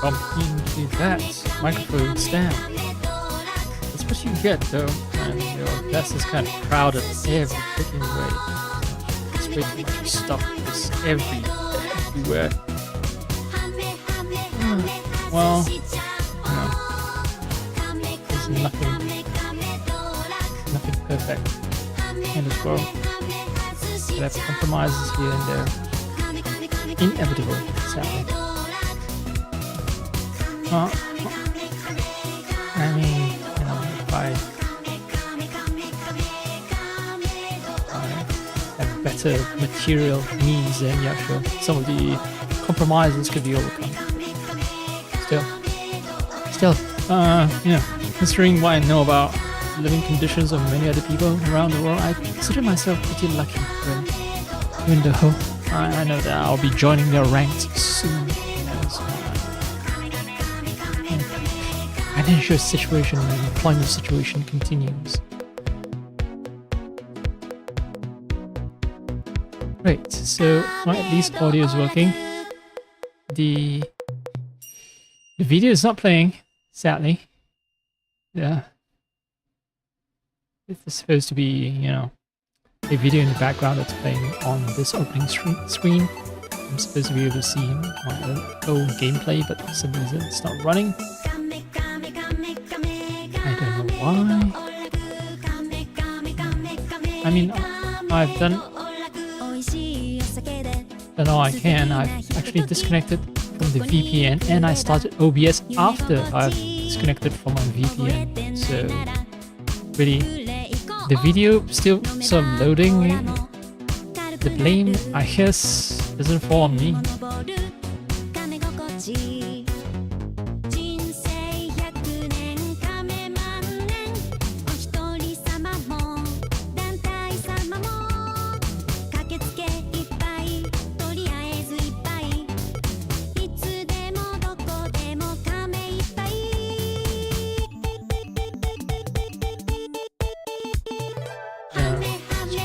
bump into that microphone stand. That's what you get though, and your desk is kind of crowded every freaking way. It's way too much stuff just everywhere. Well, there's nothing perfect in this world. But have compromises here and there. Inevitable, sadly. Well, I mean, if I have better material means, then yeah, sure, some of the compromises could be overcome. Still, considering what I know about living conditions of many other people around the world, I consider myself pretty lucky. Even though I know that I'll be joining their ranks soon. Financial situation and employment situation continues. Right, so at least audio is working. The video is not playing, sadly. Yeah. It's supposed to be, a video in the background that's playing on this opening screen. I'm supposed to be able to see my own gameplay, but for some reason it's not running. I don't know why. I mean, I've done all I can. I've actually disconnected from the VPN and I started OBS after I've disconnected from my VPN. So, really, the video still sort of loading. The blame, I guess, doesn't fall on me.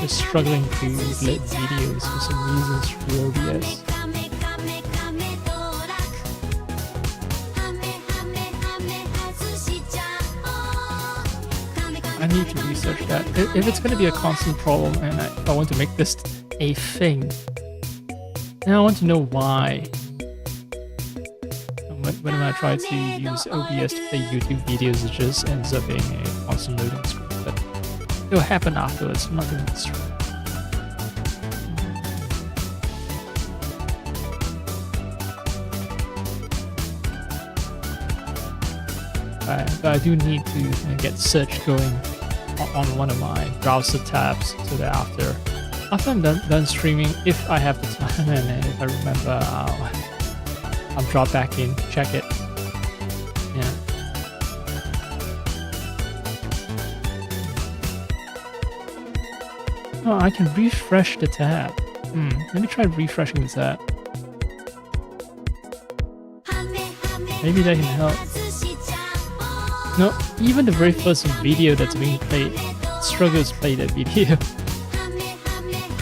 Struggling to let videos for some reasons through OBS. I need to research that. If it's going to be a constant problem and if I want to make this a thing, then I want to know why. When I try to use OBS to play YouTube videos, it just ends up being a constant loading screen. But it'll happen afterwards, I'm not going to destroy it. But I do need to get search going on one of my browser tabs so that after I'm done streaming, if I have the time and if I remember, I'll drop back in, check it. Yeah. Oh, I can refresh the tab. Let me try refreshing the tab. Maybe that can help. No, even the very first video that's being played struggles to play that video.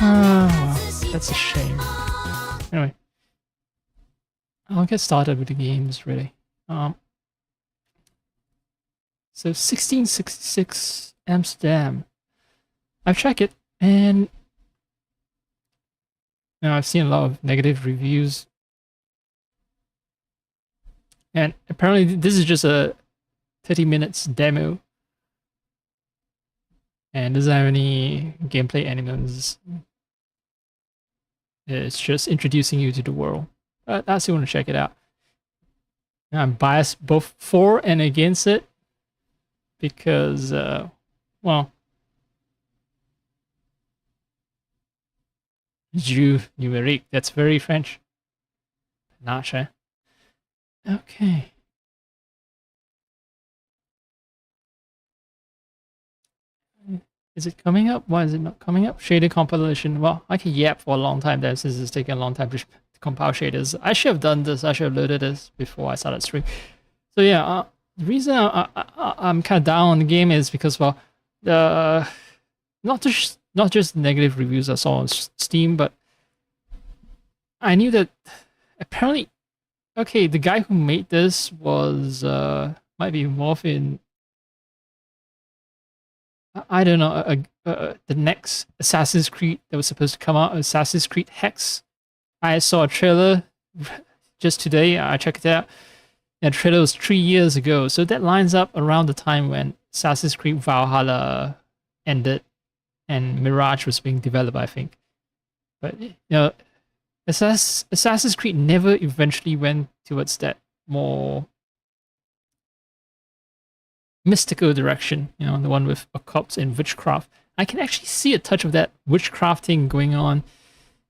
Well, that's a shame. Anyway, I'll get started with the games, really. So 1666 Amsterdam. I've checked it, and I've seen a lot of negative reviews. And apparently this is just a 30 minutes demo and doesn't have any gameplay elements. It's just introducing you to the world. I still want to check it out. I'm biased both for and against it because, well, jeu numérique, that's very French. Panache. Okay. Is it coming up? Why is it not coming up? Shader compilation. Well, I can yap for a long time there since it's taken a long time to compile shaders. I should have done this. I should have loaded this before I started streaming. So yeah, the reason I'm kind of down on the game is because, well, not just negative reviews I saw on Steam, but I knew that apparently Okay, the guy who made this was might be involved in I don't know the next Assassin's Creed that was supposed to come out, Assassin's Creed Hex. I saw a trailer just today. I checked it out. That trailer was 3 years ago, so that lines up around the time when Assassin's Creed Valhalla ended and Mirage was being developed, I think. But you know, Assassin's Creed never eventually went towards that more mystical direction, you know, the one with occults and witchcraft. I can actually see a touch of that witchcrafting going on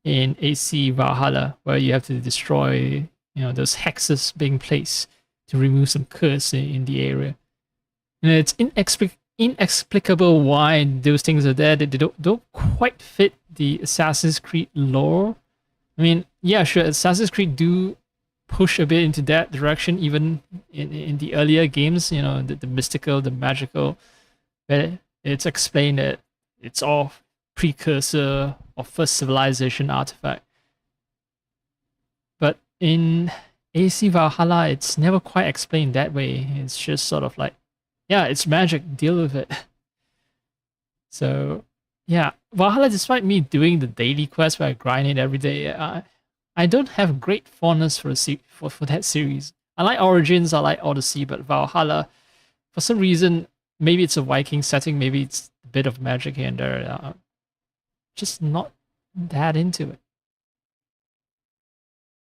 in AC Valhalla, where you have to destroy, you know, those hexes being placed to remove some curse in the area. And it's inexplicable why those things are there. They don't quite fit the Assassin's Creed lore. I mean, yeah, sure, Assassin's Creed do push a bit into that direction, even in the earlier games, you know, the mystical, the magical, where it's explained that it's all precursor of first civilization artifact. But in AC Valhalla, it's never quite explained that way. It's just sort of like, yeah, it's magic, deal with it. So, yeah, Valhalla, despite me doing the daily quest where I grind it every day, I don't have great fondness for that series. I like Origins, I like Odyssey, but Valhalla, for some reason, maybe it's a Viking setting, maybe it's a bit of magic here and there, just not that into it.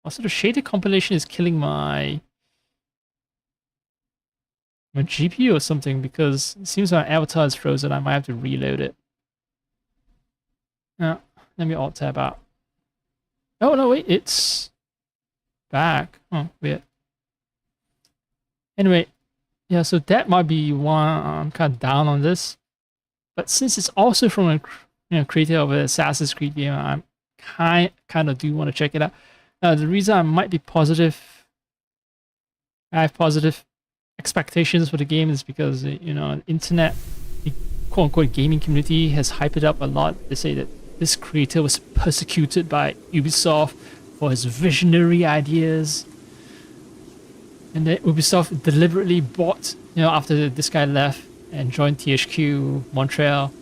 Also, the shaded compilation is killing my GPU or something, because it seems my avatar is frozen. I might have to reload it. Now, let me alt tab out. Oh, no, wait, it's back. Oh, weird. Anyway, yeah, so that might be why I'm kind of down on this. But since it's also from a creator of an Assassin's Creed game, I'm kind of do want to check it out. The reason I might be positive, I have positive expectations for the game, is because, you know, the internet, the quote-unquote gaming community has hyped it up a lot. They say that this creator was persecuted by Ubisoft for his visionary ideas, and that Ubisoft deliberately bought, you know, after this guy left and joined THQ Montreal,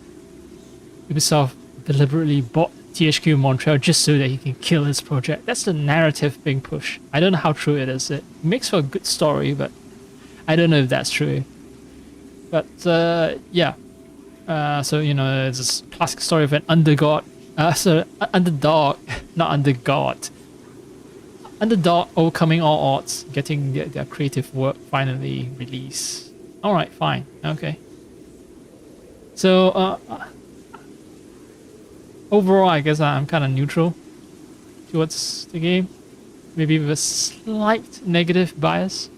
Ubisoft deliberately bought THQ Montreal just so that he can kill his project. That's the narrative being pushed. I don't know how true it is. It makes for a good story, but I don't know if that's true. But yeah. So, you know, it's this classic story of an underdog, not undergod. Underdog overcoming all odds, getting their creative work finally released. Alright, fine. Okay. So, overall, I guess I'm kind of neutral towards the game. Maybe with a slight negative bias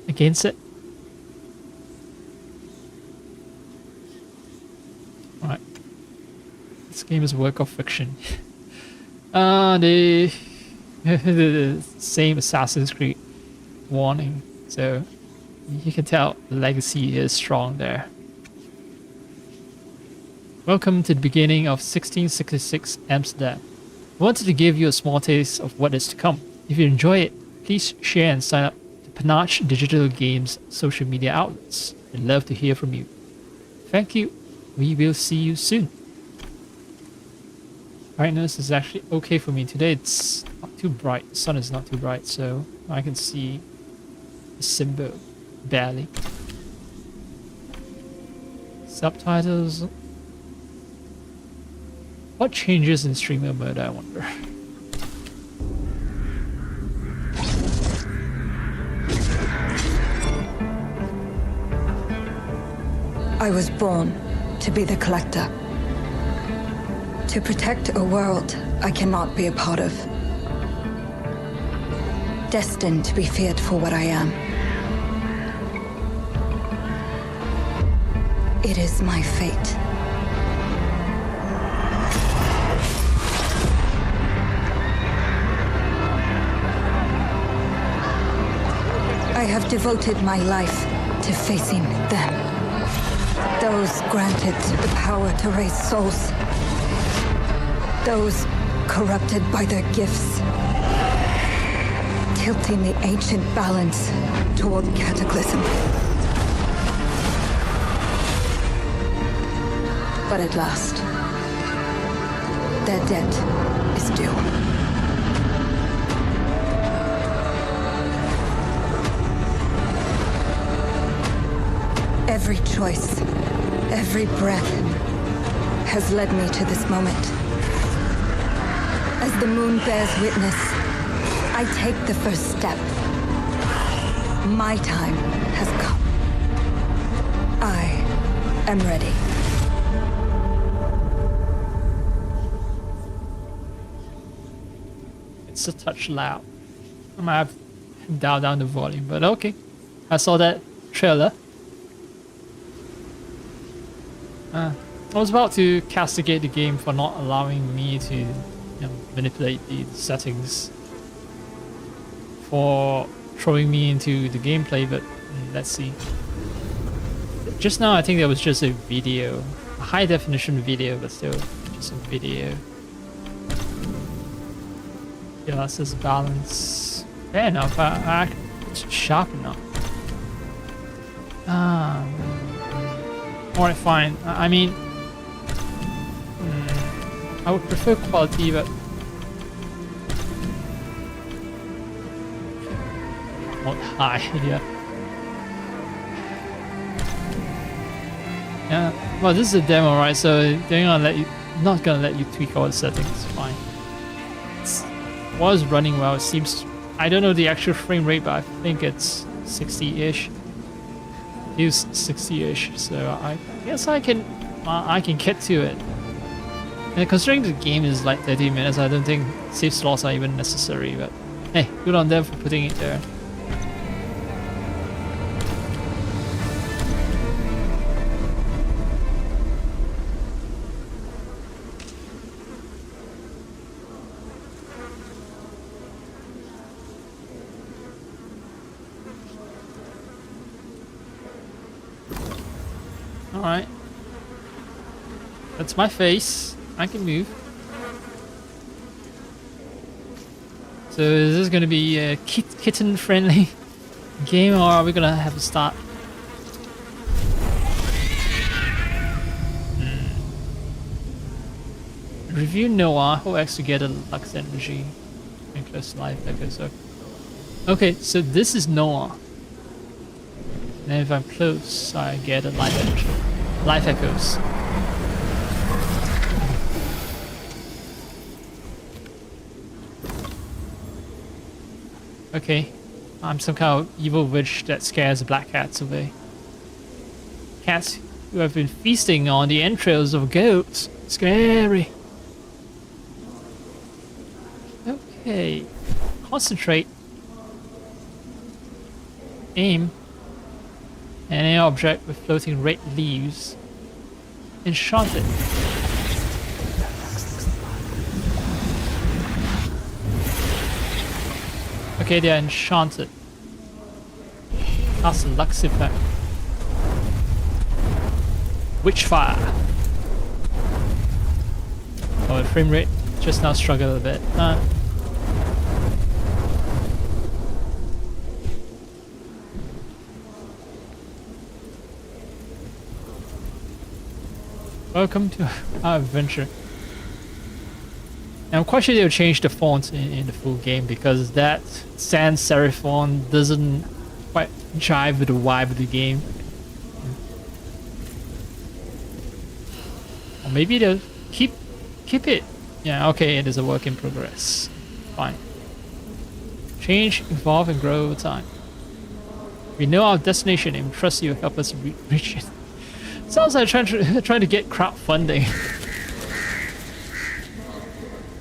against it. Alright. This game is a work of fiction. The same Assassin's Creed warning. So you can tell the legacy is strong there. Welcome to the beginning of 1666 Amsterdam. I wanted to give you a small taste of what is to come. If you enjoy it, please share and sign up to Panache Digital Games social media outlets. I'd love to hear from you. Thank you. We will see you soon. Brightness is actually okay for me today. It's not too bright. The sun is not too bright, so I can see the symbol barely. Subtitles. What changes in streamer mode, I wonder? I was born to be the collector. To protect a world I cannot be a part of. Destined to be feared for what I am. It is my fate. I have devoted my life to facing them. Those granted the power to raise souls. Those corrupted by their gifts. tilting the ancient balance toward cataclysm. But at last, their debt is due. Every choice, every breath has led me to this moment. As the moon bears witness, I take the first step. My time has come. I am ready. It's a touch loud. I might have to dial down the volume, but okay. I saw that trailer. I was about to castigate the game for not allowing me to manipulate the settings, for throwing me into the gameplay, but let's see. Just now I think there was just a video, a high definition video, but still just a video. Yeah, that says balance. Fair enough, it's sharp enough. Alright, fine. I mean, I would prefer quality, but not high, yeah. Yeah, well, this is a demo, right? So they're not gonna let you tweak all the settings. Fine. It was running well. It seems. I don't know the actual frame rate, but I think it's 60-ish. Use 60-ish, so I guess I can get to it. And considering the game is like 30 minutes, I don't think save slots are even necessary. But hey, good on them for putting it there. Alright. That's my face. I can move. So is this going to be a kitten friendly game, or are we going to have to start? Review Noah, who acts to get a Lux energy and close life echoes. Okay, so this is Noah. And if I'm close, I get a life energy. Life echoes. Okay, I'm some kind of evil witch that scares black cats away. Cats who have been feasting on the entrails of goats. Scary. Okay, concentrate. Aim. And any object with floating red leaves. Enchanted. Okay, they are enchanted. That's a Lux effect. Witchfire. Oh, the frame rate just now struggled a bit. Welcome to our adventure. And I'm quite sure they'll change the font in the full game, because that sans serif font doesn't quite jive with the vibe of the game. Or maybe they'll keep it. Yeah, okay, it is a work in progress. Fine. Change, evolve, and grow over time. We know our destination and trust you to help us reach it. Sounds like trying to get crowdfunding.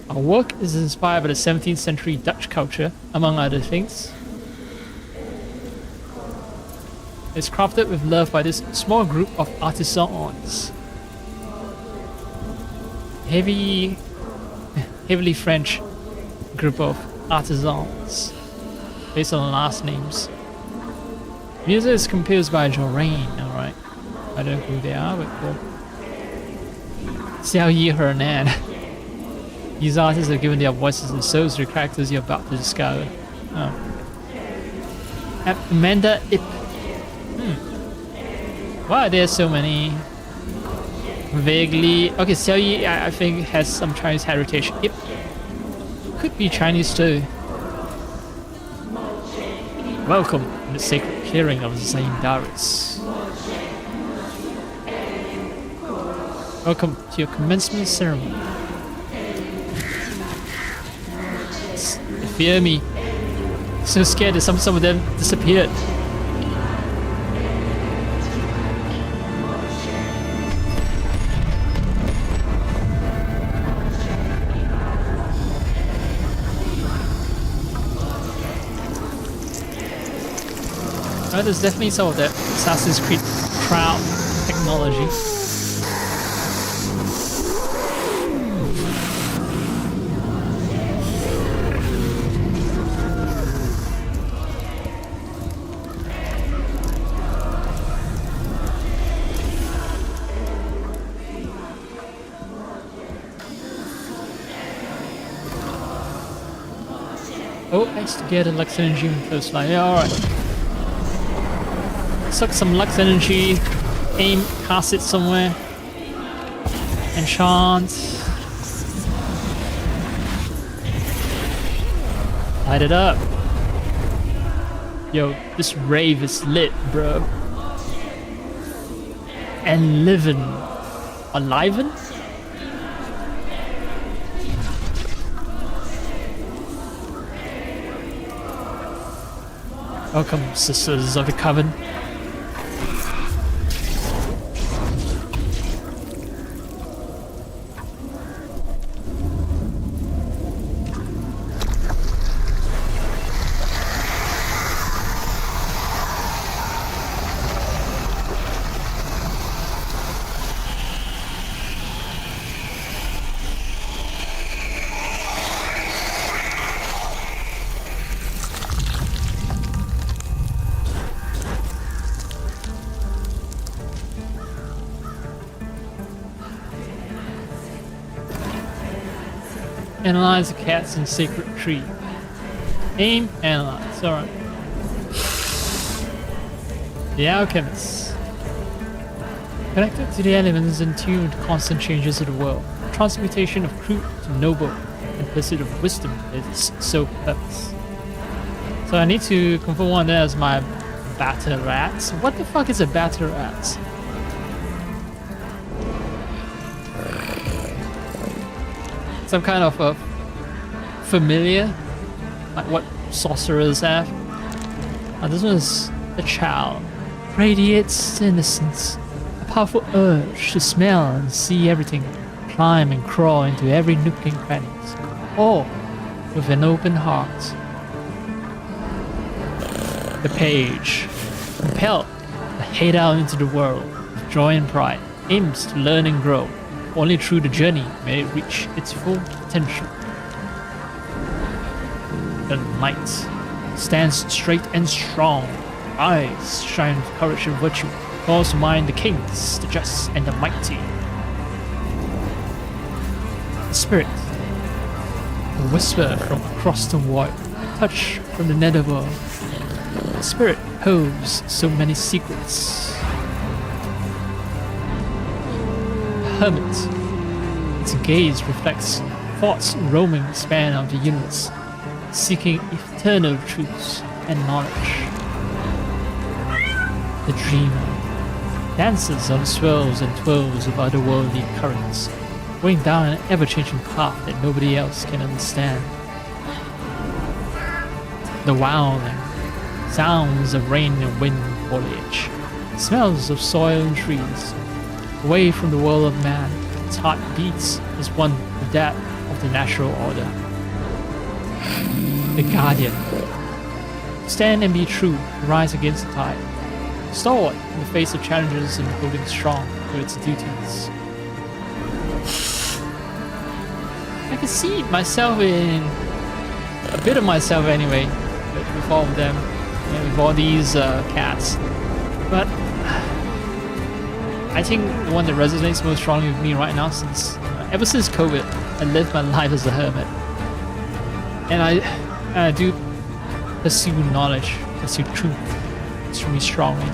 Our work is inspired by the 17th century Dutch culture, among other things. It's crafted with love by this small group of artisans. Heavily French group of artisans, based on last names. Music is composed by Jorain, alright. I don't know who they are, but cool. Xiao Yi Hernan. These artists are given their voices and souls to the characters you're about to discover. Oh. Amanda Ip. Why are there so many? Vaguely. Okay, Xiaoyi, I think, has some Chinese heritage. Ip could be Chinese too. Welcome to the sacred clearing of Zaindaris. Welcome to your commencement ceremony. They fear me. So scared that some of them disappeared. Oh, there's definitely some of that Assassin's Creed crowd technology. Oh, nice to get a Lux Energy in close line. Yeah, alright. Suck some Lux Energy, aim, cast it somewhere. Enchant. Light it up. Yo, this rave is lit, bro. And livin'. Aliven? Welcome, sisters of the coven. Analyze the cats in sacred tree. Aim, analyze. Alright. The alchemists. Connected to the elements and tuned to constant changes of the world. Transmutation of crude to noble and pursuit of wisdom is so purpose. So I need to confirm one there as my batter rats. What the fuck is a batter rat? Some kind of a familiar, like what sorcerers have. This one is a child, radiates innocence, a powerful urge to smell and see everything, climb and crawl into every nook and crannies, all with an open heart. The page, compelled to head out into the world with joy and pride, aims to learn and grow. Only through the journey may it reach its full potential. The knight stands straight and strong. Eyes shine with courage and virtue. Calls to mind the kings, the just, and the mighty. The spirit, a whisper from across the void, touch from the netherworld. The spirit holds so many secrets. Hermit. Its gaze reflects thoughts roaming the span of the universe, seeking eternal truths and knowledge. The dreamer dances on the swirls and twirls of otherworldly currents, going down an ever-changing path that nobody else can understand. The wilding sounds of rain and wind foliage, smells of soil and trees. Away from the world of man, its heart beats as one with that of the natural order. The guardian. Stand and be true, rise against the tide. Stalwart in the face of challenges and holding strong to its duties. I can see myself in a bit of myself anyway, with all of them, and with all these cats. But I think the one that resonates most strongly with me right now, since ever since COVID, I lived my life as a hermit, and I do pursue knowledge, pursue truth extremely strongly.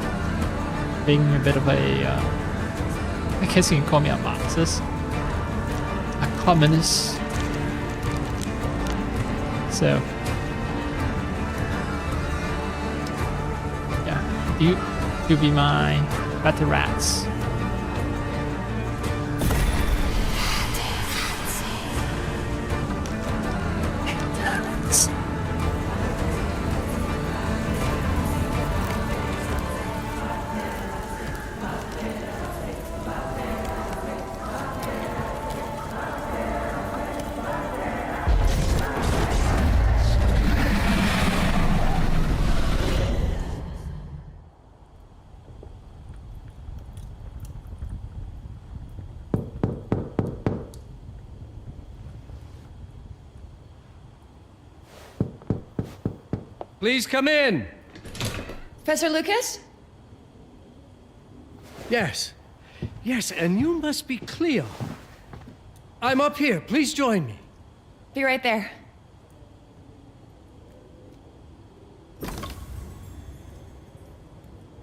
Being a bit of a, I guess you can call me a Marxist, a communist. So, yeah, you be my battle rats. Please come in. Professor Lucas? Yes. Yes, and you must be Cleo. I'm up here. Please join me. Be right there.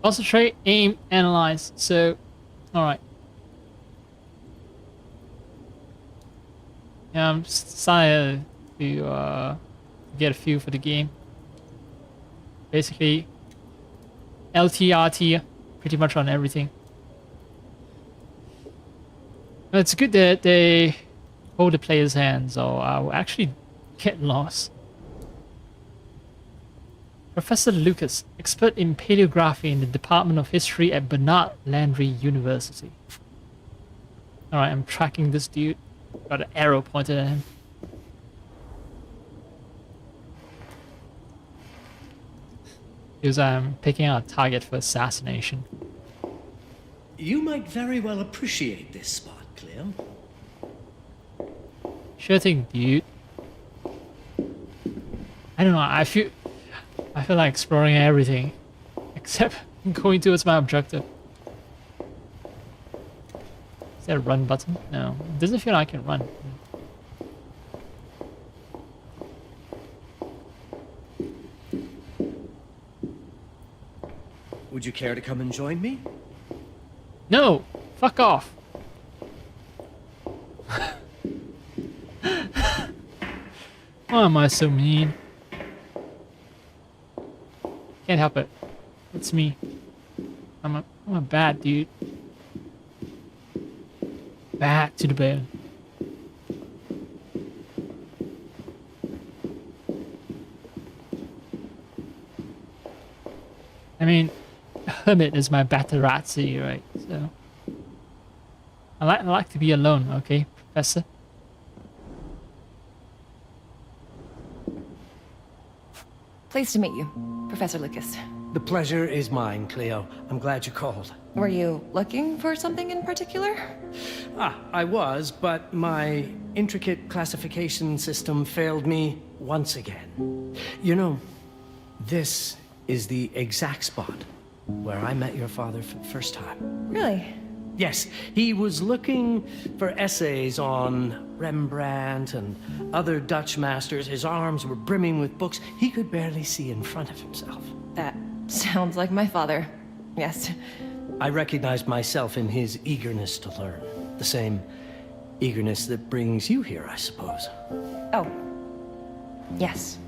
Concentrate, aim, analyze. So, alright. Yeah, I'm excited to get a feel for the game. Basically, LTRT pretty much on everything. But it's good that they hold the player's hands, or I will actually get lost. Professor Lucas, expert in paleography in the Department of History at Bernard Landry University. Alright, I'm tracking this dude. Got an arrow pointed at him. Because I'm picking out a target for assassination. You might very well appreciate this spot, Cleo. Sure thing, dude. I don't know, I feel like exploring everything. Except going towards my objective. Is there a run button? No. It doesn't feel like I can run. Would you care to come and join me? No! Fuck off! Why am I so mean? Can't help it. It's me. I'm a bad dude. Bad to the bone. I mean, hermit is my Batarazzi, right? So I like to be alone, okay, Professor? Pleased to meet you, Professor Lucas. The pleasure is mine, Cleo. I'm glad you called. Were you looking for something in particular? I was, but my intricate classification system failed me once again. You know, this is the exact spot where I met your father for the first time. Really? Yes, he was looking for essays on Rembrandt and other Dutch masters. His arms were brimming with books. He could barely see in front of himself. That sounds like my father. Yes. I recognized myself in his eagerness to learn. The same eagerness that brings you here, I suppose. Oh. Yes.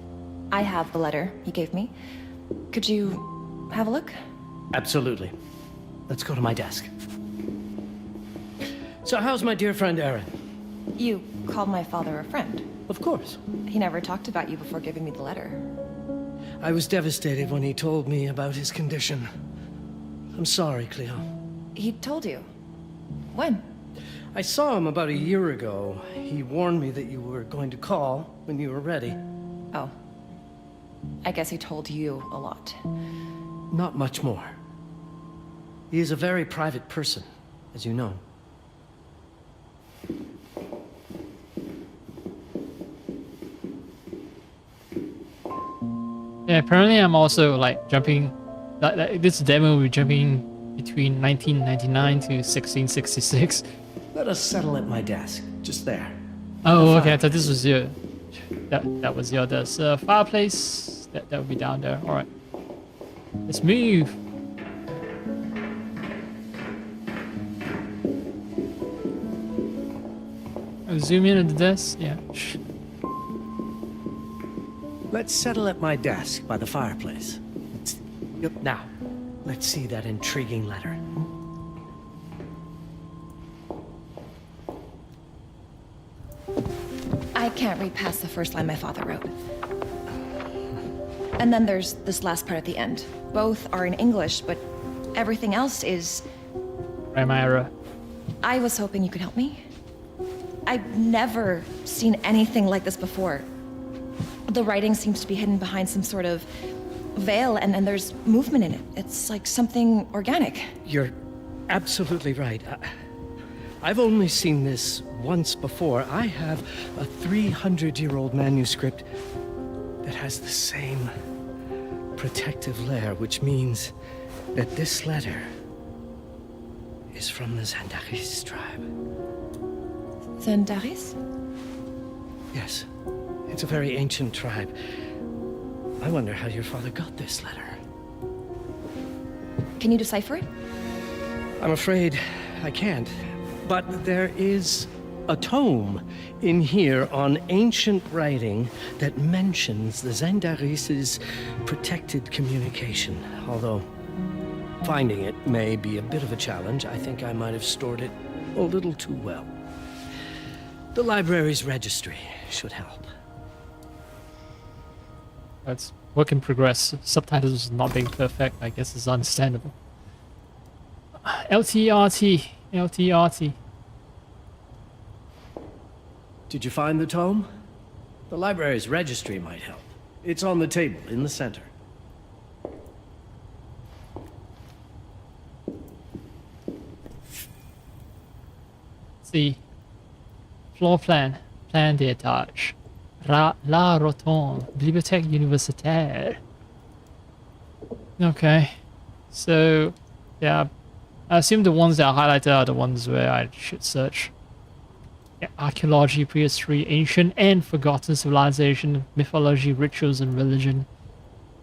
I have the letter he gave me. Could you have a look? Absolutely. Let's go to my desk. So how's my dear friend Aaron? You called my father a friend. Of course. He never talked about you before giving me the letter. I was devastated when he told me about his condition. I'm sorry, Cleo. He told you? When? I saw him about a year ago. He warned me that you were going to call when you were ready. Oh. I guess he told you a lot. Not much more. He is a very private person, as you know. Yeah, apparently I'm also like jumping. This demo we're jumping between 1999 to 1666. Let us settle at my desk, just there. Oh, okay. I thought this was your. That was your desk. Fireplace. that would be down there. All right, let's move. I'll zoom in into this. Yeah. Let's settle at my desk by the fireplace. Now, let's see that intriguing letter. I can't read past the first line my father wrote. And then there's this last part at the end. Both are in English, but everything else is... Grammar error. I was hoping you could help me. I've never seen anything like this before. The writing seems to be hidden behind some sort of veil, and there's movement in it. It's like something organic. You're absolutely right. I've only seen this once before. I have a 300-year-old manuscript that has the same protective layer, which means that this letter is from the Zandaris tribe. Zandaris? Yes, it's a very ancient tribe. I wonder how your father got this letter. Can you decipher it? I'm afraid I can't. But there is a tome in here on ancient writing that mentions the Zandaris' protected communication. Although finding it may be a bit of a challenge, I think I might have stored it a little too well. The library's registry should help. That's work in progress. Subtitles not being perfect, I guess, is understandable. LTRT. LTRT. Did you find the tome? The library's registry might help. It's on the table in the center. See. Floor plan. Plan d'étage. La Rotonde. Bibliothèque universitaire. Okay. So, yeah. I assume the ones that are highlighted are the ones where I should search. Yeah, archaeology, prehistory, ancient and forgotten civilization, mythology, rituals, and religion.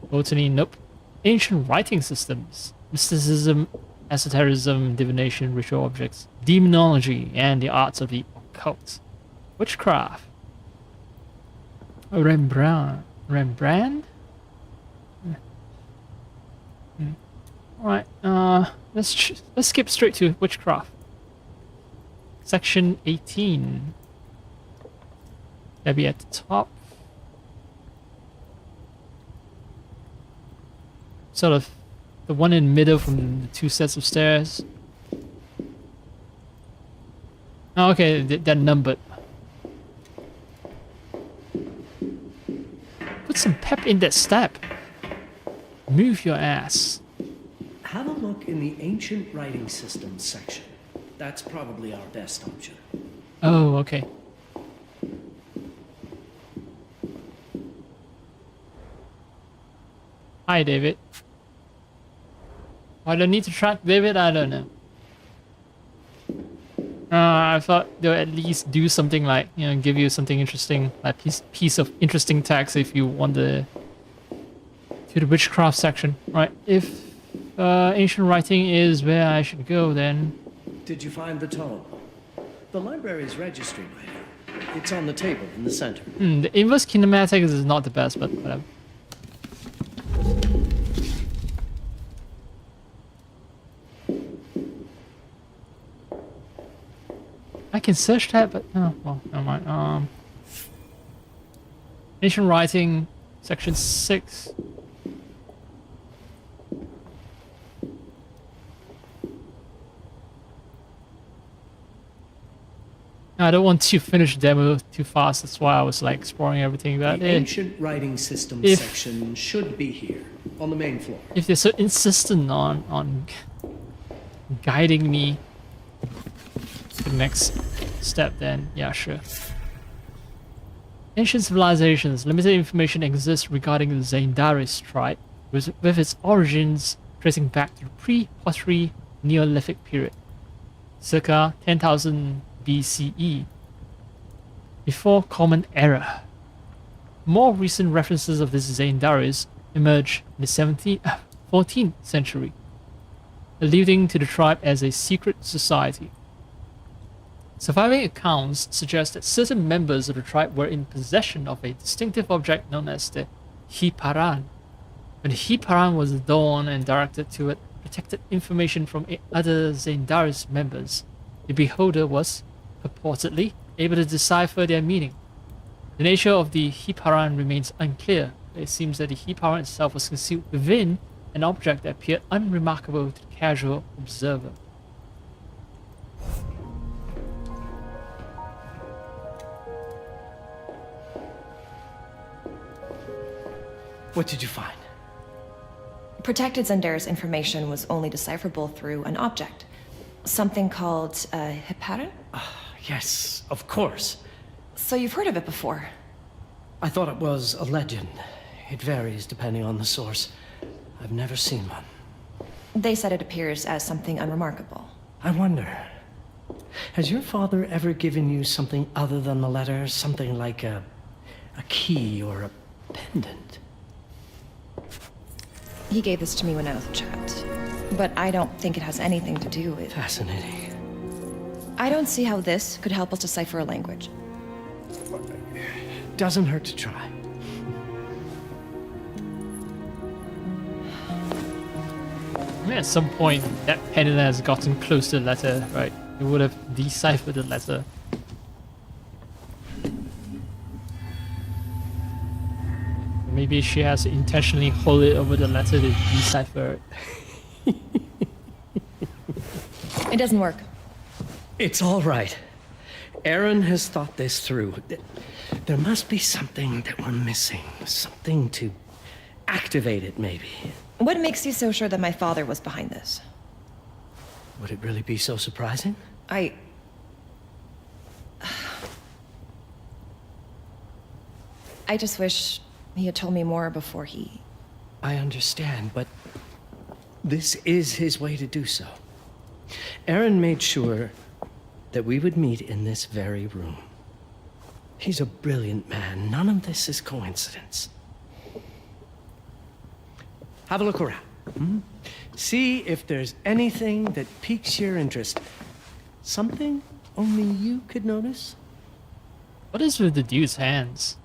Botany, nope. Ancient writing systems, mysticism, esotericism, divination, ritual objects, demonology, and the arts of the occult. Witchcraft. Rembrandt. Alright, let's skip straight to witchcraft. Section 18. That'll be at the top. Sort of the one in the middle from the two sets of stairs. Oh, okay, they're numbered. Put some pep in that step. Move your ass. Have a look in the ancient writing systems section. That's probably our best option. Oh, okay. Hi, David. Why do I need to track David? I don't know. I thought they'll at least do something like, you know, give you something interesting, like piece of interesting text if you want to the witchcraft section. Right, if ancient writing is where I should go, then... Did you find the tome? The library's registry might help. It's on the table in the center. The inverse kinematics is not the best, but whatever. I can search that, but oh, well, never mind. Ancient writing, section 6. I don't want to finish the demo too fast. That's why I was like exploring everything. That the ancient writing systems section should be here on the main floor. If they're so insistent on guiding me to the next step, then yeah, sure. Ancient civilizations. Limited information exists regarding the Zandaris tribe, with its origins tracing back to the pre-pottery Neolithic period, circa 10,000 BCE, before Common Era. more recent references of this Zaindaris emerge in the 14th century, alluding to the tribe as a secret society. Surviving accounts suggest that certain members of the tribe were in possession of a distinctive object known as the Hiparan. When the Hiparan was adorned and directed toward protected information from other Zaindaris members, the beholder was, purportedly, able to decipher their meaning. The nature of the Hiparan remains unclear, but it seems that the Hiparan itself was concealed within an object that appeared unremarkable to the casual observer. What did you find? Protected Zendaris information was only decipherable through an object. Something called Hiparan? Yes, of course. So you've heard of it before? I thought it was a legend. It varies depending on the source. I've never seen one. They said it appears as something unremarkable. I wonder, has your father ever given you something other than the letter? Something like a key or a pendant? He gave this to me when I was a child. But I don't think it has anything to do with... Fascinating. I don't see how this could help us decipher a language. Doesn't hurt to try. I mean, at some point, that pendant has gotten close to the letter, right? It would have deciphered the letter. Maybe she has to intentionally hold it over the letter to decipher it. It doesn't work. It's all right. Aaron has thought this through. There must be something that we're missing. Something to activate it, maybe. What makes you so sure that my father was behind this? Would it really be so surprising? I just wish he had told me more before he... I understand, but this is his way to do so. Aaron made sure that we would meet in this very room. He's a brilliant man. None of this is coincidence. Have a look around. See if there's anything that piques your interest. Something only you could notice? What is with the dude's hands?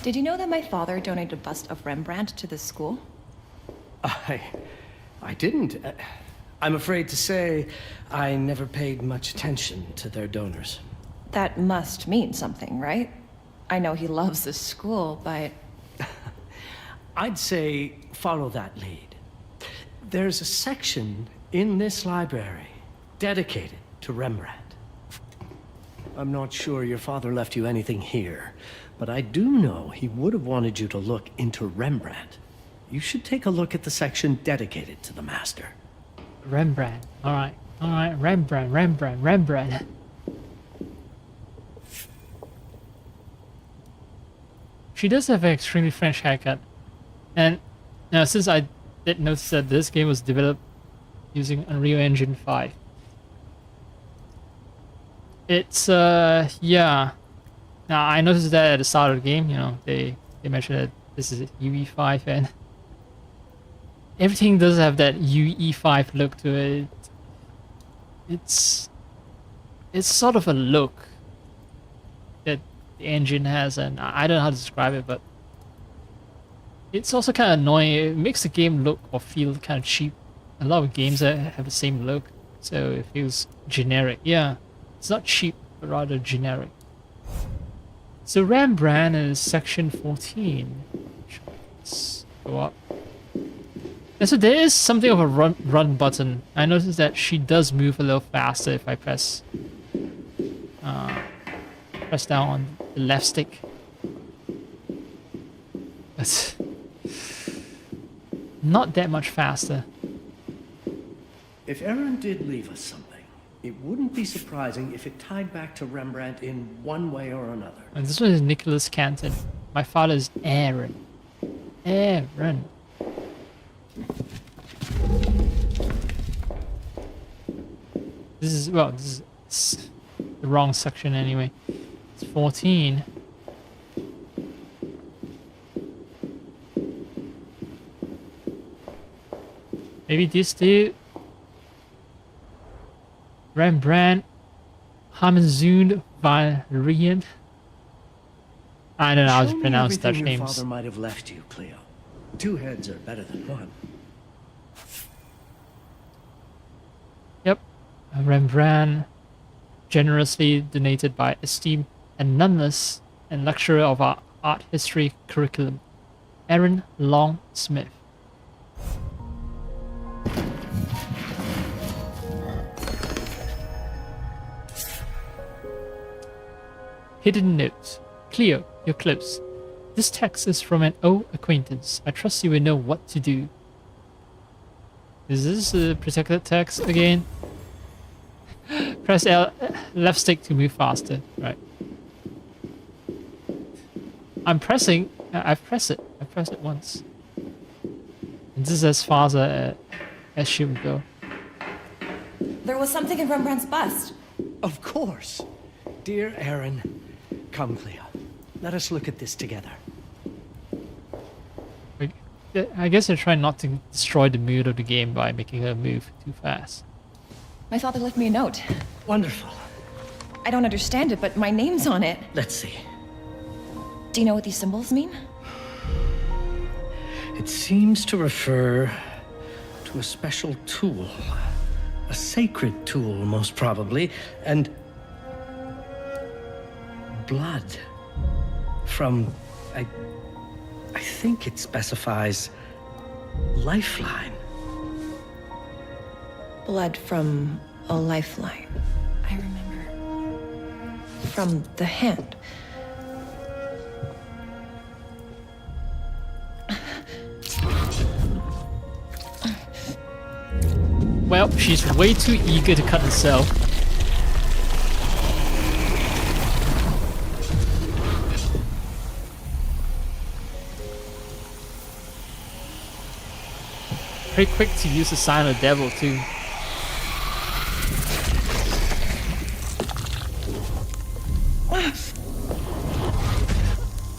Did you know that my father donated a bust of Rembrandt to this school? I didn't. I'm afraid to say I never paid much attention to their donors. That must mean something, right? I know he loves this school, but... I'd say follow that lead. There's a section in this library dedicated to Rembrandt. I'm not sure your father left you anything here, but I do know he would have wanted you to look into Rembrandt. You should take a look at the section dedicated to the master. Rembrandt. Alright. Alright. Rembrandt. She does have an extremely French haircut. And since I did notice that this game was developed using Unreal Engine 5. It's, yeah. Now, I noticed that at the start of the game, they mentioned that this is UE5 and everything does have that UE5 look to it. It's sort of a look that the engine has, and I don't know how to describe it, but it's also kind of annoying. It makes the game look or feel kind of cheap. A lot of games that have the same look, so it feels generic. Yeah, it's not cheap, but rather generic. So Rembrandt is section 14. Let's go up. And so there is something of a run button. I noticed that she does move a little faster if I press down on the left stick. That's not that much faster. If Aaron did leave us something, it wouldn't be surprising if it tied back to Rembrandt in one way or another. And this one is Nicholas Canton. My father is Aaron. Aaron. This is the wrong section anyway. It's 14. Maybe this dude. Rembrandt. Hamzoon Variant. I don't know how to Show me pronounce everything Dutch your names. father might have left you, Cleo. 2 heads are better than 1. Yep. A Rembrandt, generously donated by esteemed and nonetheless and lecturer of our art history curriculum, Aaron Long Smith. Hidden note. Cleo, you're close. This text is from an old acquaintance. I trust you will know what to do. Is this a protected text again? Press L, left stick to move faster. Right. I'm pressing. I've pressed it. I pressed it once. And this is as far as she would go. There was something in Rembrandt's bust. Of course. Dear Aaron, come, Cleo. Let us look at this together. I guess they're trying not to destroy the mood of the game by making her move too fast. My father left me a note. Wonderful. I don't understand it, but my name's on it. Let's see. Do you know what these symbols mean? It seems to refer to a special tool. A sacred tool, most probably, and blood from, I think it specifies lifeline. Blood from a lifeline. I remember. From the hand. Well, she's way too eager to cut herself. Very quick to use the sign of the devil too.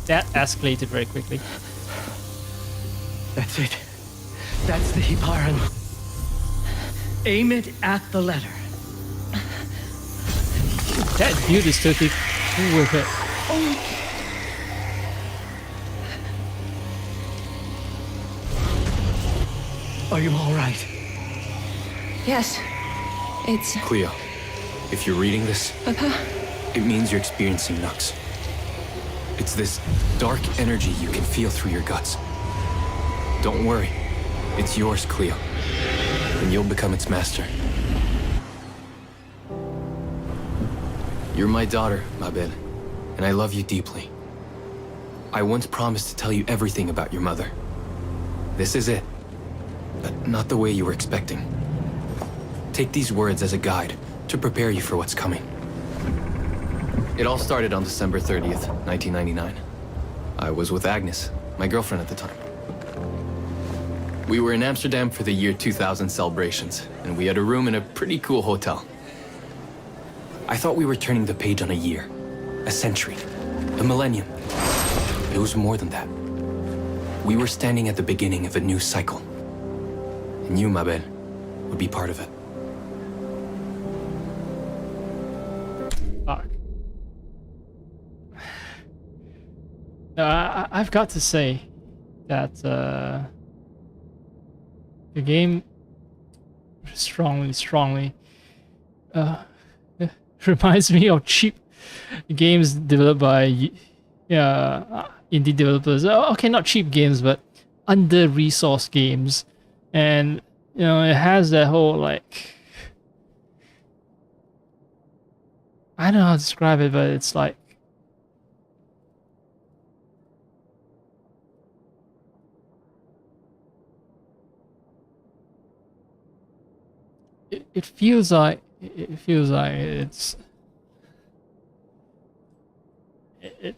That escalated very quickly. That's it. That's the Hiparan. Aim it at the letter. That dude is totally cool with it. Are you all right? Yes. It's... Cleo, if you're reading this, Papa? it means you're experiencing Nux. It's this dark energy you can feel through your guts. Don't worry. It's yours, Cleo. And you'll become its master. You're my daughter, Mabel, and I love you deeply. I once promised to tell you everything about your mother. This is it. But not the way you were expecting. Take these words as a guide to prepare you for what's coming. It all started on December 30th, 1999. I was with Agnes, my girlfriend at the time. We were in Amsterdam for the year 2000 celebrations, and we had a room in a pretty cool hotel. I thought we were turning the page on a year, a century, a millennium. It was more than that. We were standing at the beginning of a new cycle. And you, Mabel, would be part of it. Fuck. No, I've got to say that the game strongly reminds me of cheap games developed by indie developers. Okay, not cheap games, but under-resourced games. And, you know, it has that whole, like... I don't know how to describe it, but it's like... It feels like... It feels like it's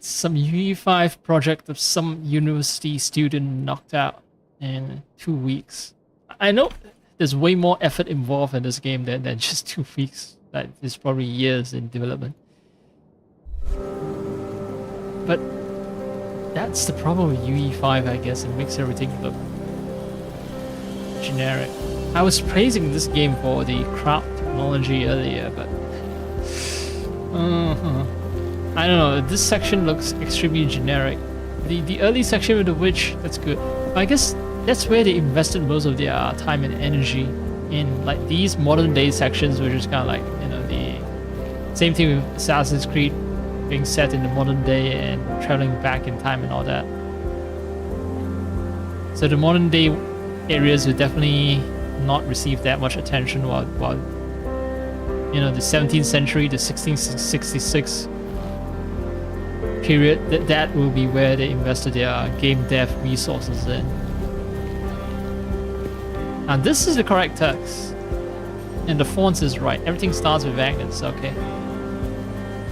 some UE5 project of some university student knocked out in 2 weeks. I know there's way more effort involved in this game than just 2 weeks. Like, there's probably years in development. But that's the problem with UE5, I guess. It makes everything look generic. I was praising this game for the crowd technology earlier, but I don't know. This section looks extremely generic. The early section with the witch, that's good. But I guess that's where they invested most of their time and energy in, like these modern day sections, which is kind of like, you know, the same thing with Assassin's Creed being set in the modern day and traveling back in time and all that. So the modern day areas will definitely not receive that much attention, while you know, the 17th century, the 1666 period, that will be where they invested their game dev resources in. Now this is the correct text, and the font is right. Everything starts with Agnes. Okay.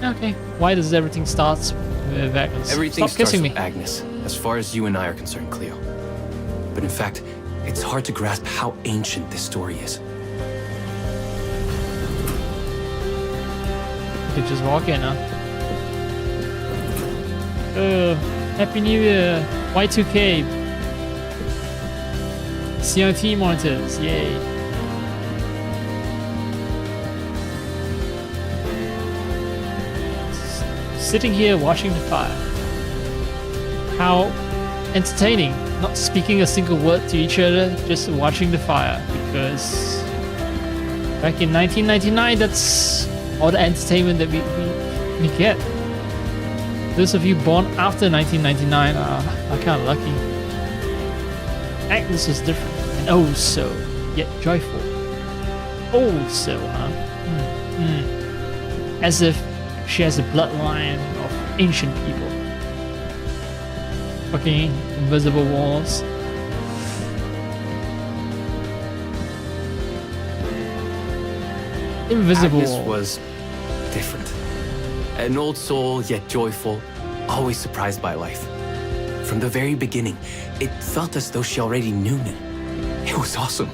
Okay. Why does everything start with Agnes? Everything Stop starts kissing with me. Agnes, as far as you and I are concerned, Cleo. But in fact, it's hard to grasp how ancient this story is. You could just walk in, huh? Happy New Year! Y2K! CRT monitors, yay! Sitting here watching the fire. How entertaining! Not speaking a single word to each other, just watching the fire. Because back in 1999, that's all the entertainment that we get. Those of you born after 1999 are kind of lucky. Agnes is different, and oh so, yet joyful. Oh so, huh? As if she has a bloodline of ancient people. Fucking invisible walls. Invisible Agnes walls. was different. An old soul, yet joyful, always surprised by life. From the very beginning, it felt as though she already knew me. It was awesome.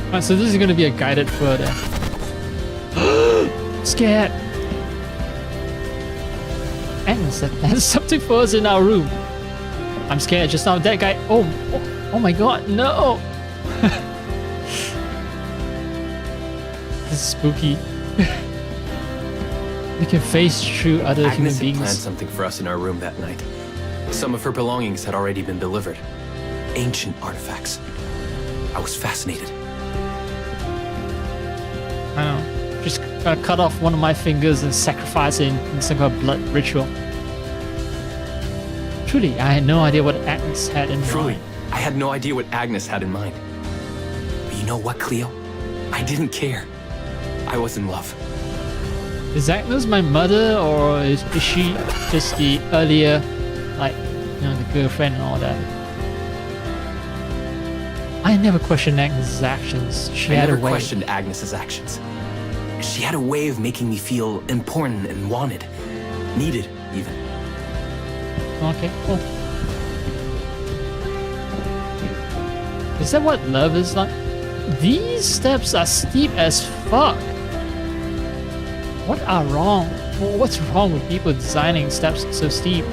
Alright, so this is gonna be a guided tour then. Scared! Agnes, that's something for us in our room. I'm scared just now. That guy. Oh my god, no! This is spooky. We can face through other Agnes human had planned beings. something for us in our room that night. Some of her belongings had already been delivered. Ancient artifacts. I was fascinated. I know. Just cut off one of my fingers and sacrifice it in some kind of blood ritual. Truly, I had no idea what Agnes had in Truly, mind. I had no idea what Agnes had in mind. But you know what, Cleo? I didn't care. I was in love. Is Agnes my mother, or is she just the earlier, like, you know, the girlfriend and all that? I never questioned Agnes' actions. She I had a never way. questioned Agnes's actions. She had a way of making me feel important and wanted. Needed, even. Okay, cool. Is that what love is like? These steps are steep as fuck. What are wrong? What's wrong with people designing steps so steep?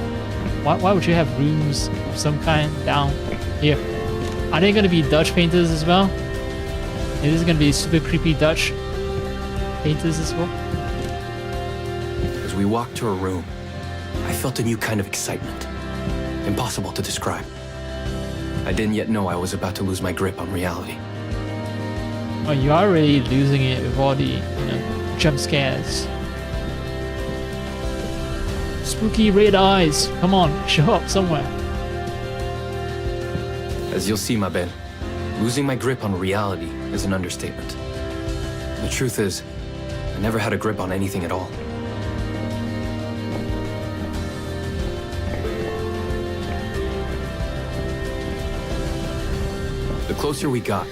Why would you have rooms of some kind down here? Are they gonna be Dutch painters as well? Is this gonna be super creepy Dutch painters as well? As we walked to her room, I felt a new kind of excitement. Impossible to describe. I didn't yet know I was about to lose my grip on reality. Oh, you are already losing it with all the, you know, jump scares. Spooky red eyes. Come on, show up somewhere. As you'll see, Mabel, losing my grip on reality is an understatement. The truth is, I never had a grip on anything at all. The closer we got,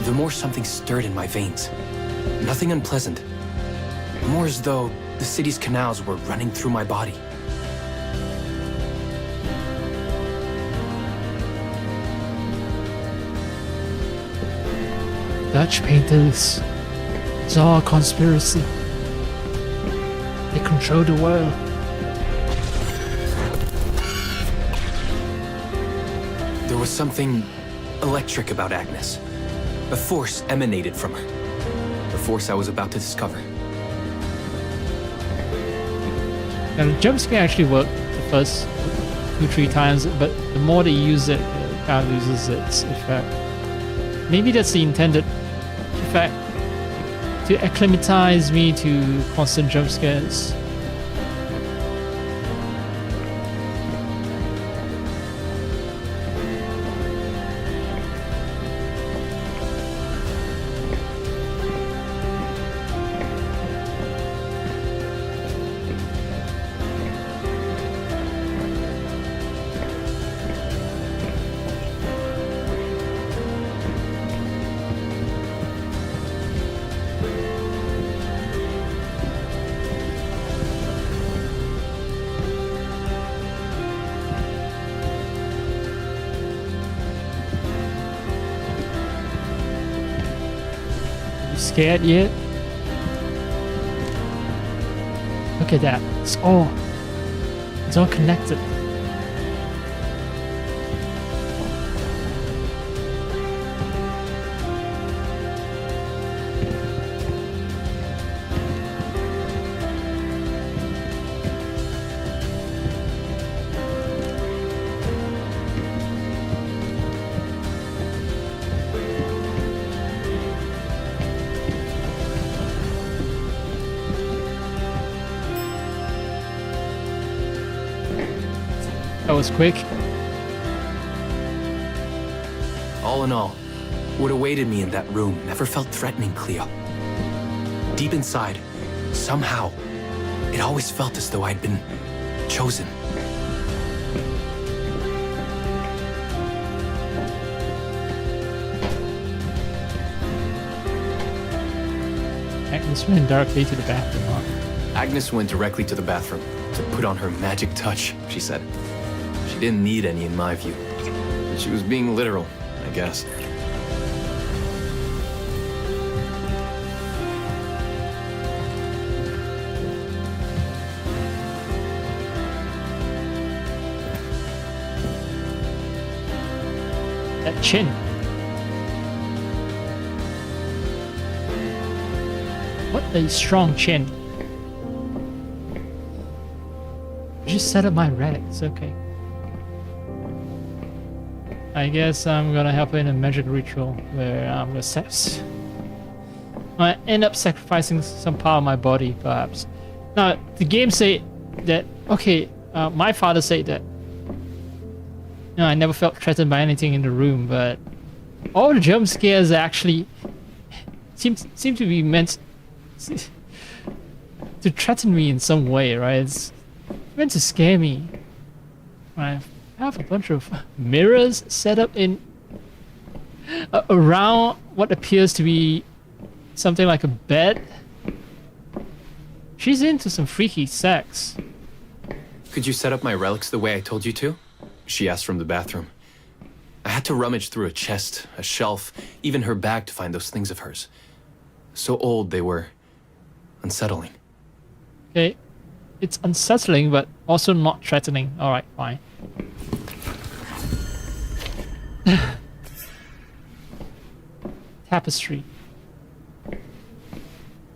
the more something stirred in my veins. Nothing unpleasant. More as though the city's canals were running through my body. Dutch painters. It's all a conspiracy. They control the world. The There was something electric about Agnes. A force emanated from her. The force I was about to discover. And the jump scare actually worked the first 2-3 times, but the more they use it, it kind of loses its effect. Maybe that's the intended effect, to acclimatize me to constant jump scares. Scared yet? Look at that. It's all connected. That was quick. All in all, what awaited me in that room never felt threatening, Cleo. Deep inside, somehow, it always felt as though I'd been chosen. Agnes went directly to the bathroom. Huh? Agnes went directly to the bathroom to put on her magic touch, she said. She didn't need any in my view. She was being literal, I guess. That chin. What a strong chin. Just set up my relics, okay. I guess I'm gonna help in a magic ritual where I'm gonna end up sacrificing some part of my body, perhaps. Now, the game say that, okay, my father said that, you know, I never felt threatened by anything in the room, but all the jump scares actually seem to be meant to threaten me in some way, right? It's meant to scare me. I have a bunch of mirrors set up in around what appears to be something like a bed. She's into some freaky sex. Could you set up my relics the way I told you to? She asked from the bathroom. I had to rummage through a chest, a shelf, even her bag to find those things of hers. So old they were unsettling. Okay, it's unsettling, but also not threatening. All right, fine. Tapestry.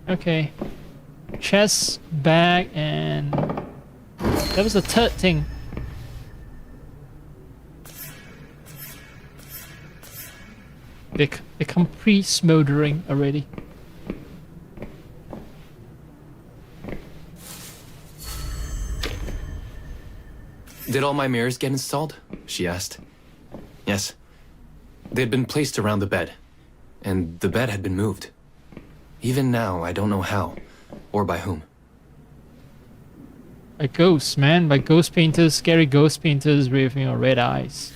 Okay. Chest, bag, and that was the third thing. They come pre-smoldering already. Did all my mirrors get installed? She asked. Yes. They had been placed around the bed, and the bed had been moved. Even now, I don't know how, or by whom. By ghosts, man. By ghost painters, scary ghost painters with, you know, red eyes.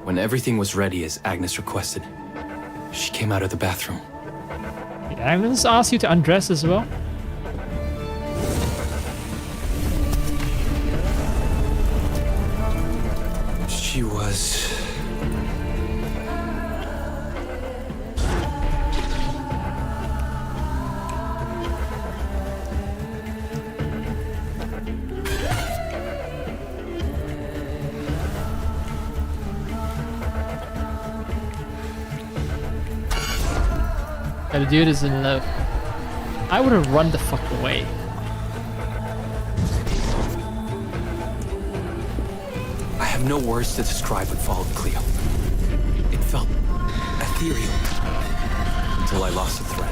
When everything was ready as Agnes requested, she came out of the bathroom. Did Agnes ask you to undress as well? She was... But the dude is in love. I would have run the fuck away. I have no words to describe what followed, Cleo. It felt ethereal until I lost the thread.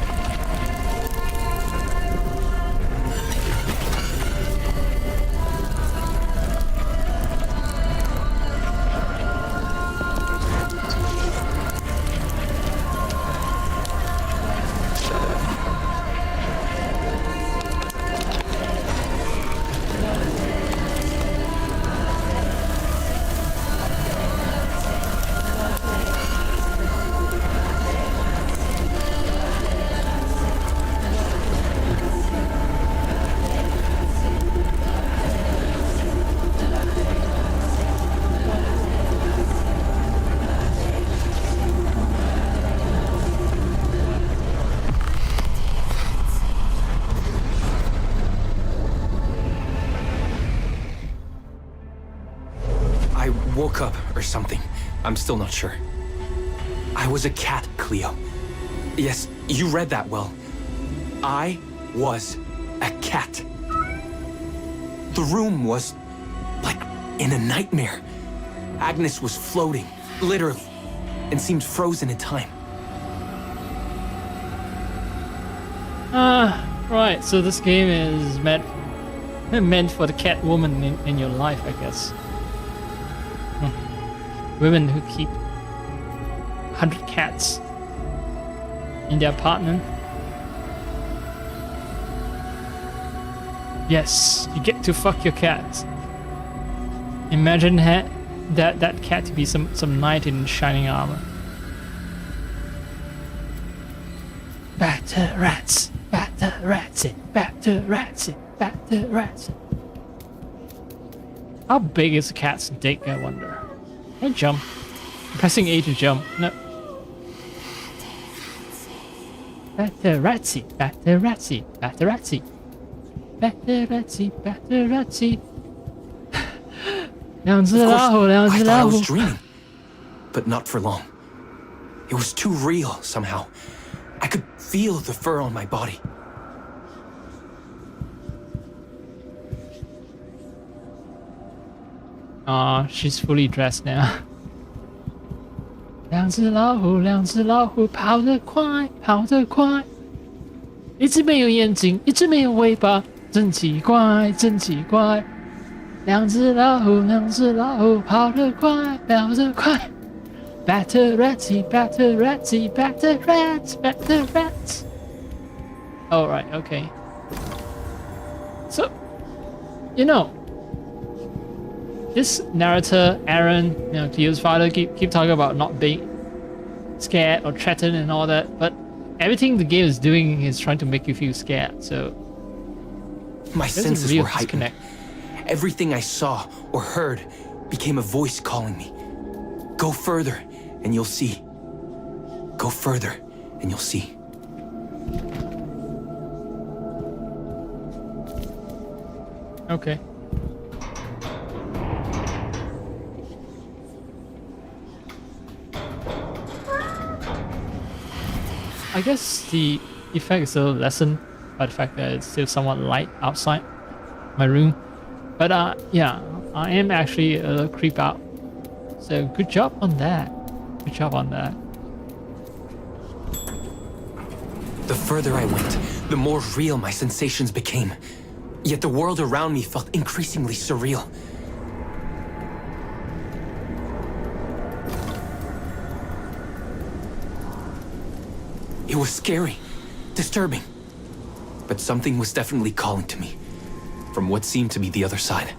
Woke up or something. I'm still not sure. I was a cat, Cleo. Yes, you read that well. I was a cat. The room was like in a nightmare. Agnes was floating, literally, and seemed frozen in time. Right, so this game is meant for the cat woman in your life, I guess. Women who keep 100 cats in their apartment. Yes, you get to fuck your cat. Imagine that cat to be some knight in shining armor. Batter rats, batter ratsy, batter ratsy, batter ratsy. How big is a cat's dick, I wonder? I jump. I'm pressing A to jump. No. Batterazzi, batterazzi, batterazzi. Batterazzi, batterazzi. 两只老虎，两 I 只 thought I 老虎。 was dreaming, but not for long. It was too real somehow. I could feel the fur on my body. She's fully dressed now. 两只老虎，两只老虎，跑得快，跑得快。一只没有眼睛，一只没有尾巴，真奇怪，真奇怪。两只老虎，两只老虎，跑得快，跑得快。Batter ratsy, batter ratsy, batter rats, batter rats. Oh right, okay. So, you know. This narrator, Aaron, Cleo's father, keep talking about not being scared or threatened and all that, but everything the game is doing is trying to make you feel scared, so... My there's a senses real were heightened. disconnect. Everything I saw or heard became a voice calling me. Go further, and you'll see. Go further, and you'll see. Okay. I guess the effect is a little lessened by the fact that it's still somewhat light outside my room. But yeah, I am actually a little creeped out. So good job on that. Good job on that. The further I went, the more real my sensations became. Yet the world around me felt increasingly surreal. It was scary, disturbing, but something was definitely calling to me from what seemed to be the other side.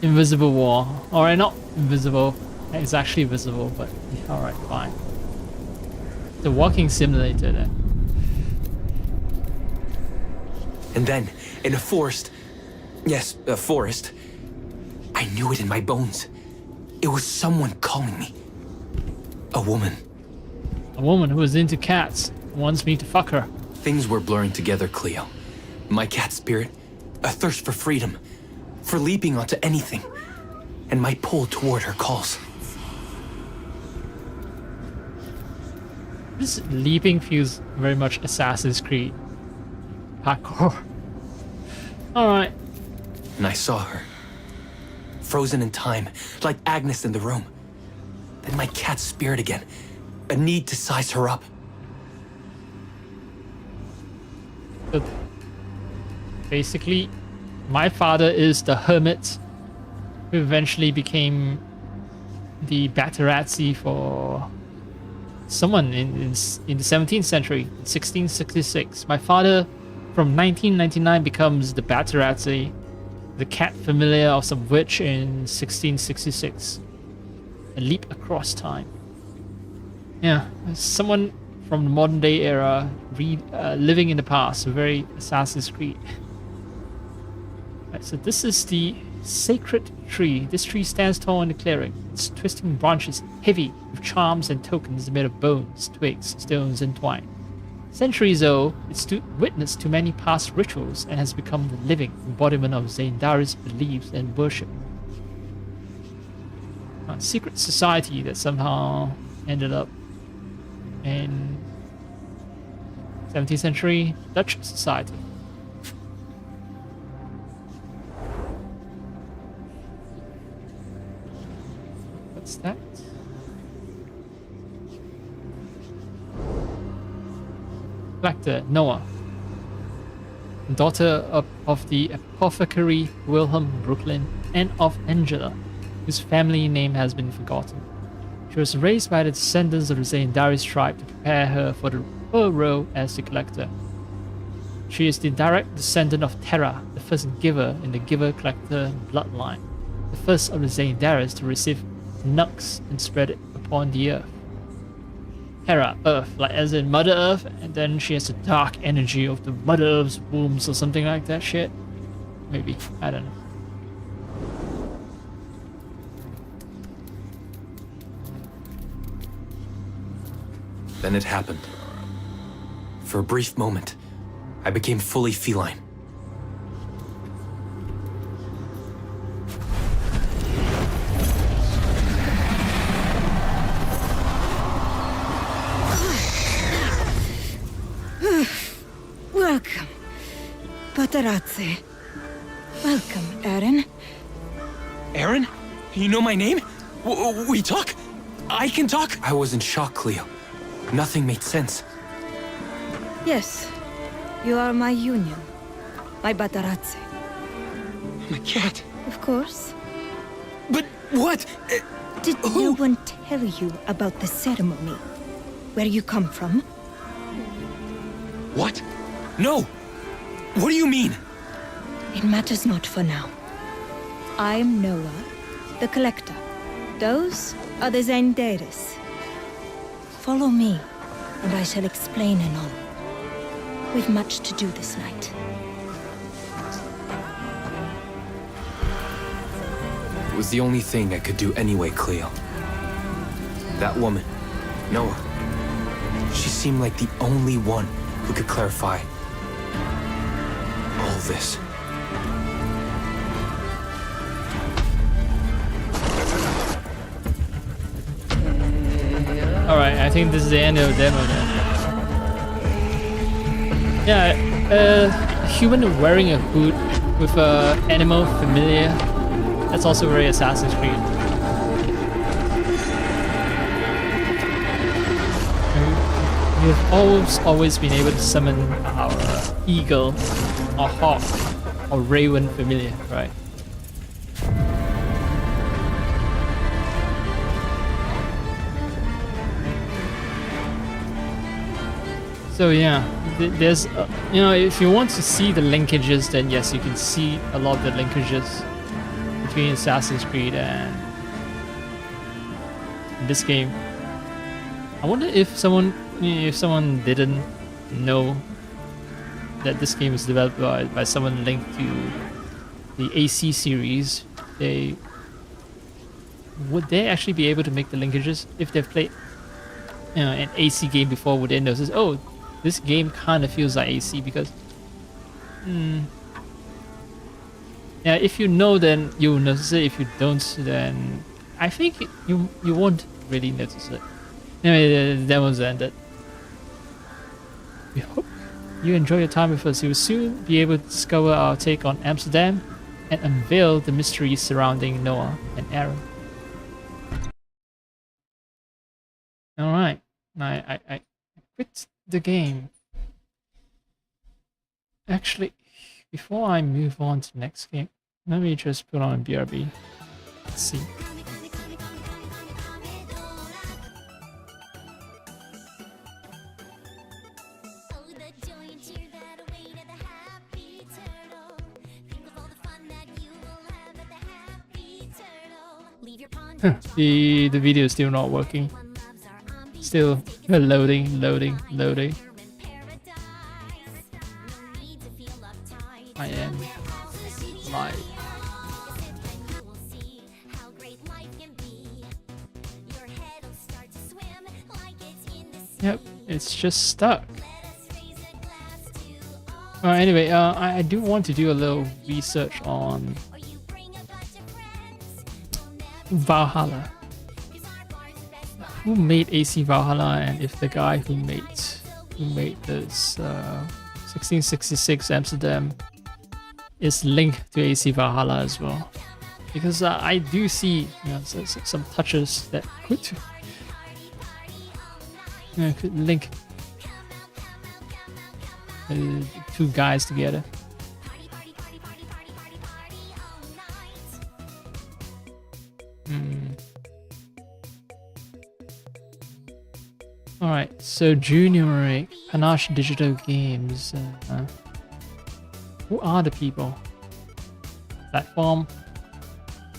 Invisible wall. Alright, not invisible. It's actually visible, but alright, fine. The walking simulator then. And then, in a forest, yes, a forest, I knew it in my bones. It was someone calling me. A woman. A woman who is into cats wants me to fuck her. Things were blurring together, Cleo. My cat spirit, a thirst for freedom, for leaping onto anything, and my pull toward her calls. This leaping feels very much Assassin's Creed parkour. Alright. And I saw her, frozen in time, like Agnes in the room. Then my cat's spirit again, a need to size her up. But basically, my father is the hermit who eventually became the Battarazzi for someone in the 17th century, 1666. My father, from 1999, becomes the Battarazzi, the cat familiar of some witch in 1666. A leap across time. Yeah, someone from the modern day era, living in the past, very Assassin's Creed. Right, so this is the sacred tree. This tree stands tall in the clearing. Its twisting branches heavy with charms and tokens made of bones, twigs, stones, and twine. Centuries ago, it stood witness to many past rituals and has become the living embodiment of Zandari's beliefs and worship. A secret society that somehow ended up in 17th century Dutch society. What's that? Collector Noah, daughter of the apothecary Wilhelm Brooklyn and of Angela, whose family name has been forgotten. She was raised by the descendants of the Zandari's tribe to prepare her for her role as the collector. She is the direct descendant of Terra, the first giver in the giver-collector bloodline, the first of the Zandaris to receive Nux and spread it upon the earth. Terra, Earth, like as in Mother Earth, and then she has the dark energy of the Mother Earth's wombs or something like that shit. Maybe, I don't know. Then it happened. For a brief moment, I became fully feline. Welcome, Battarazzi. Welcome, Aaron. Aaron? You know my name? We talk? I can talk? I was in shock, Cleo. Nothing made sense. Yes, you are my union, my Battarazzi. My cat. Of course. But what? Did no one tell you about the ceremony? Where you come from? What? No! What do you mean? It matters not for now. I'm Noah, the collector. Those are the Zandaris. Follow me, and I shall explain in all. We've much to do this night. It was the only thing I could do anyway, Cleo. That woman, Noah, she seemed like the only one who could clarify all this. Alright, I think this is the end of the demo then. Yeah, a human wearing a hood with a animal familiar. That's also very Assassin's Creed. We've always been able to summon our eagle, or hawk, or raven familiar, right? So yeah, there's, you know, if you want to see the linkages, then yes, you can see a lot of the linkages between Assassin's Creed and this game. I wonder if someone didn't know that this game is developed by someone linked to the AC series, would they actually be able to make the linkages if they've played, you know, an AC game before? Would they notice, oh, this game kind of feels like AC because Yeah, if you know, then you'll notice it. If you don't, then I think you won't really notice it. Anyway, the demo's ended. We hope you enjoy your time with us. You will soon be able to discover our take on Amsterdam and unveil the mysteries surrounding Noah and Aaron. Alright, I quit the game. Actually, before I move on to the next game, let me just put on BRB. Let's see. The video is still not working. Still loading. I am live. Yep, it's just stuck. Anyway, I do want to do a little research on Valhalla. Who made AC Valhalla, and if the guy who made this 1666 Amsterdam is linked to AC Valhalla as well, because I do see some touches that could link the two guys together. Alright, so Junior Panache Digital Games. Who are the people? Platform.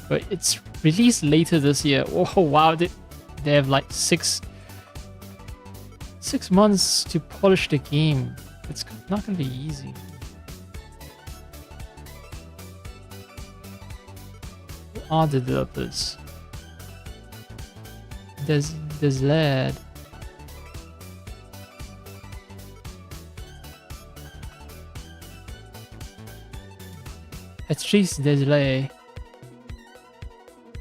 But it's released later this year. Oh wow, they have like six months to polish the game. It's not gonna be easy. Who are the developers? There's Lad. Patrice Deslay,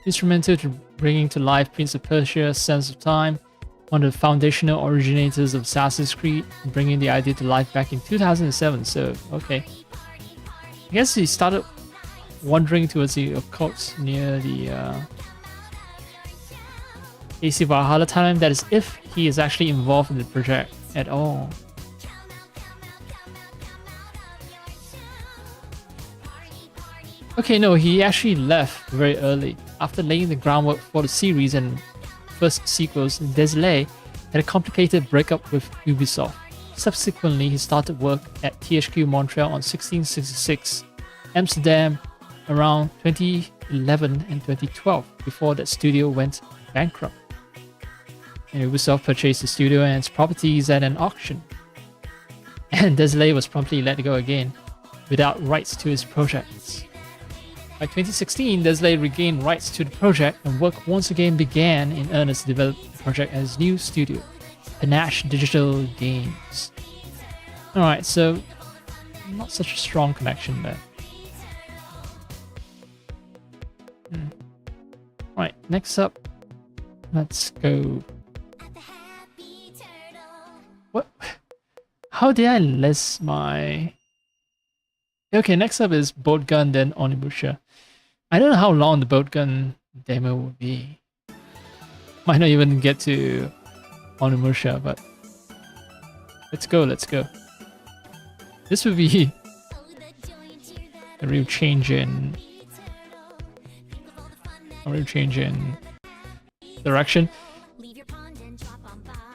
instrumental to bringing to life Prince of Persia: Sands of Time, one of the foundational originators of Assassin's Creed, bringing the idea to life back in 2007. So, okay. I guess he started wandering towards the occult near the AC Valhalla time. That is, if he is actually involved in the project at all. Okay, no, he actually left very early. After laying the groundwork for the series and first sequels, Deslay had a complicated breakup with Ubisoft. Subsequently, he started work at THQ Montreal on 1666 Amsterdam around 2011 and 2012, before that studio went bankrupt. And Ubisoft purchased the studio and its properties at an auction. And Deslay was promptly let go again, without rights to his projects. By 2016, Deslay regained rights to the project, and work once again began in earnest to develop the project as new studio, Panache Digital Games. Alright, so not such a strong connection there. Alright, next up, let's go. What? How did I list my... Okay, next up is Boltgun, then Onimusha. I don't know how long the Boltgun demo will be. Might not even get to Onimusha, but let's go. This would be a real change in direction.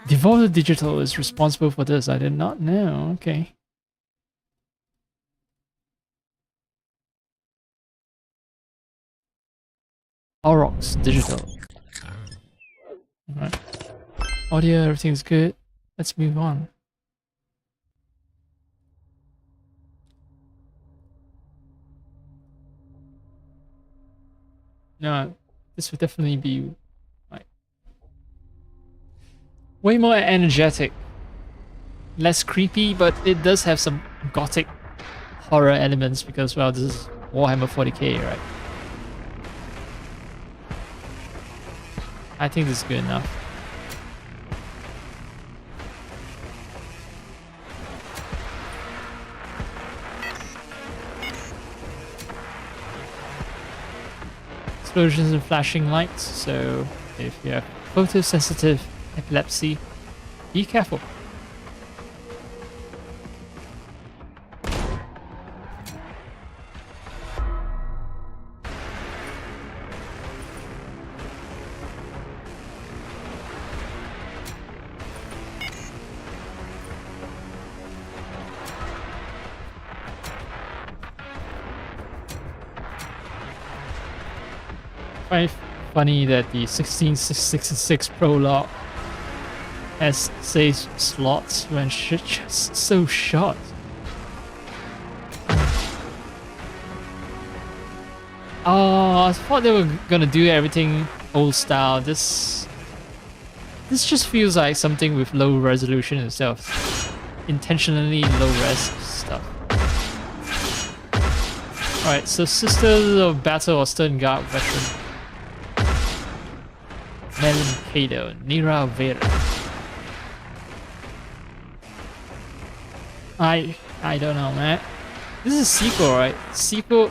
Devolver Digital is responsible for this. I did not know. Okay. Aurochs Digital. Alright. Audio, everything's good. Let's move on. No, this would definitely be like way more energetic. Less creepy, but it does have some gothic horror elements because, well, this is Warhammer 40k, right? I think this is good enough. Explosions and flashing lights, so if you have photosensitive epilepsy, be careful. Quite funny that the 1666 Prologue has save slots when shit just so short. Oh, I thought they were gonna do everything old style. This just feels like something with low resolution instead of intentionally low res stuff. Alright, so Sisters of Battle or Stern Guard veteran. Melankado, Nira Vera. I don't know, man. This is a sequel, right? Sequel.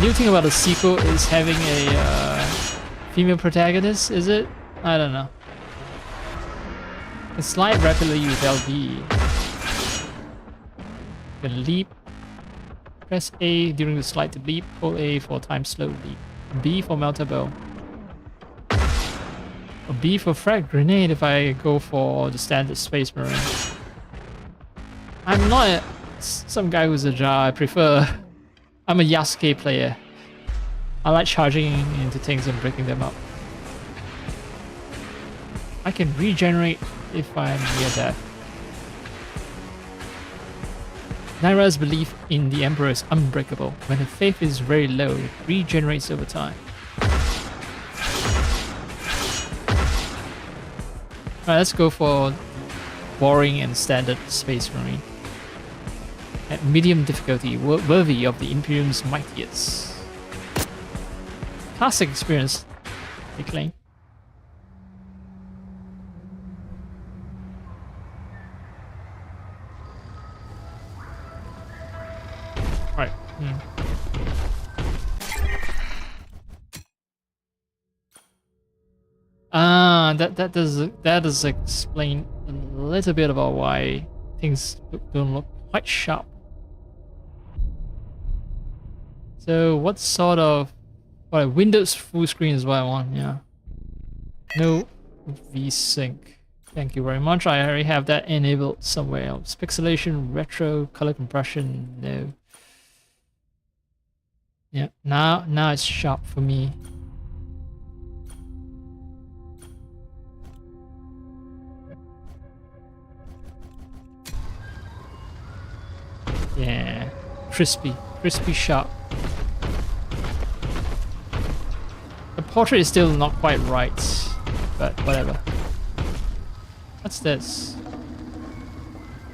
New thing about the sequel is having a female protagonist, is it? I don't know. Slide rapidly with LB. You can leap. Press A during the slide to leap. Hold A for time slow leap. B for meltable. Or B for frag grenade if I go for the standard Space Marine. I'm not some guy who's a jar. I'm a Yasuke player. I like charging into things and breaking them up. I can regenerate if I'm near death. Naira's belief in the Emperor is unbreakable. When her faith is very low, it regenerates over time. Alright, let's go for boring and standard Space Marine. At medium difficulty, worthy of the Imperium's mightiest. Classic experience, they claim. Right. That does explain a little bit about why things don't look quite sharp. So what sort of Windows full screen is what I want, yeah. No VSync. Thank you very much. I already have that enabled somewhere else. Pixelation, retro, color compression, no. Yeah, now it's sharp for me. Yeah, crispy sharp. The portrait is still not quite right, but whatever. What's this?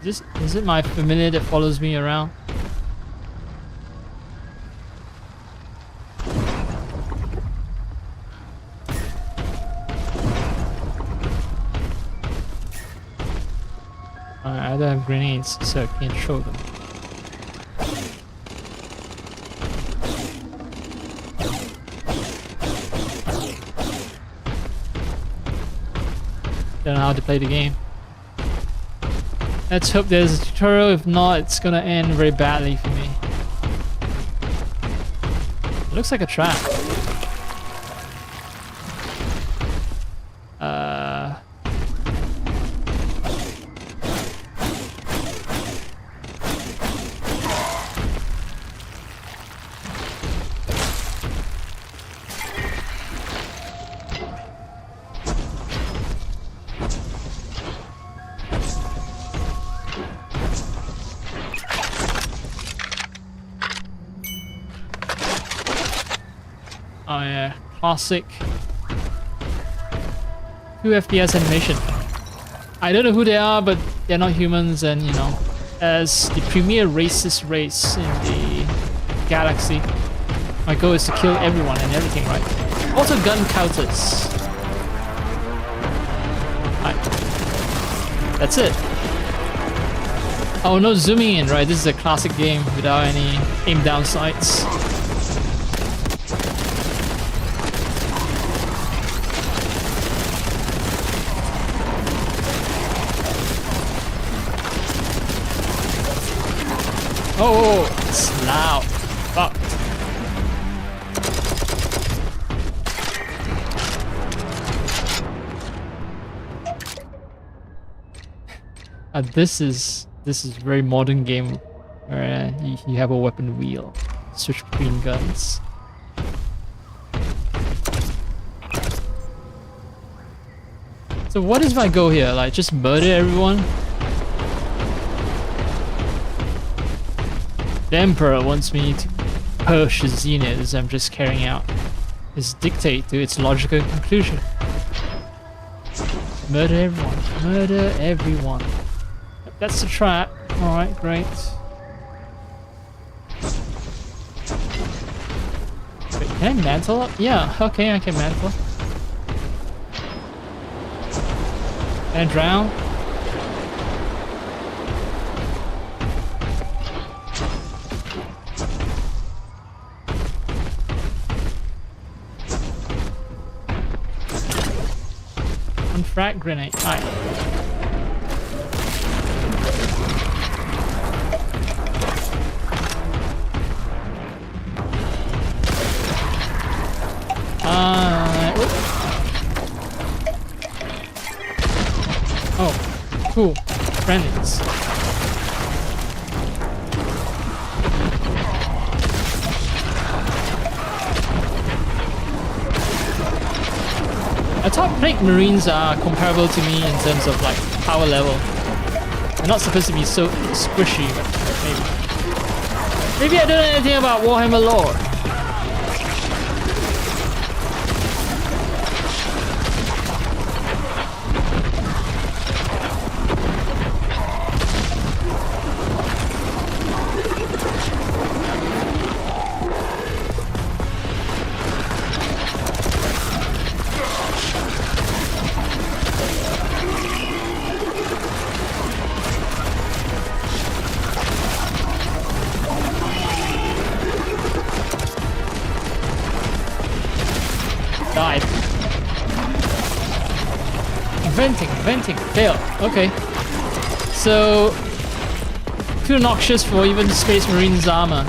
Is it my familiar that follows me around? I don't have grenades, so I can't show them. Don't know how to play the game. Let's hope there's a tutorial. If not, it's gonna end very badly for me. It looks like a trap. Oh yeah, classic 2 FPS animation. I don't know who they are, but they're not humans, and you know, as the premier racist race in the galaxy. My goal is to kill everyone and everything, right? Also gun counters. Right. That's it. Oh, no zooming in, right? This is a classic game without any aim down sights. Oh, it's loud. Fuck. This is very modern game where you have a weapon wheel, switch between guns. So what is my goal here? Like just murder everyone? The Emperor wants me to purge the Zeniths. I'm just carrying out his dictate to its logical conclusion. Murder everyone. Murder everyone. That's the trap. Alright, great. Wait, can I mantle up? Yeah, okay, I can mantle. Can I drown? One frag grenade. Alright. Oh, cool. Grenades. I thought Plague Marines are comparable to me in terms of like power level. They're not supposed to be so squishy, but maybe. Maybe I don't know anything about Warhammer lore. Died. Venting, fail. Okay. So, too noxious for even Space Marine's armor.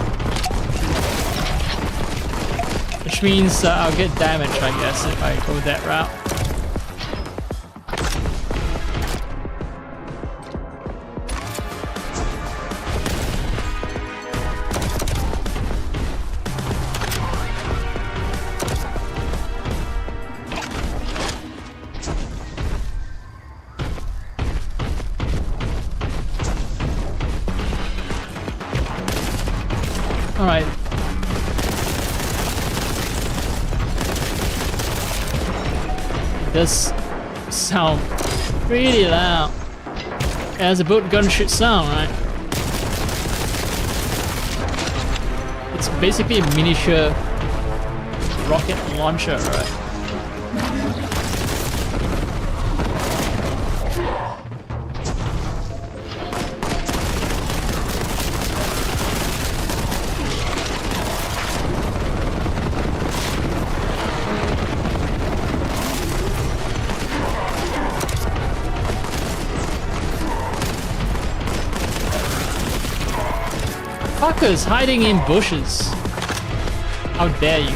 Which means I'll get damaged, I guess, if I go that route. Alright. It does sound pretty loud. As a Boltgun should sound, right? It's basically a miniature rocket launcher, right? Fuckers hiding in bushes. How dare you?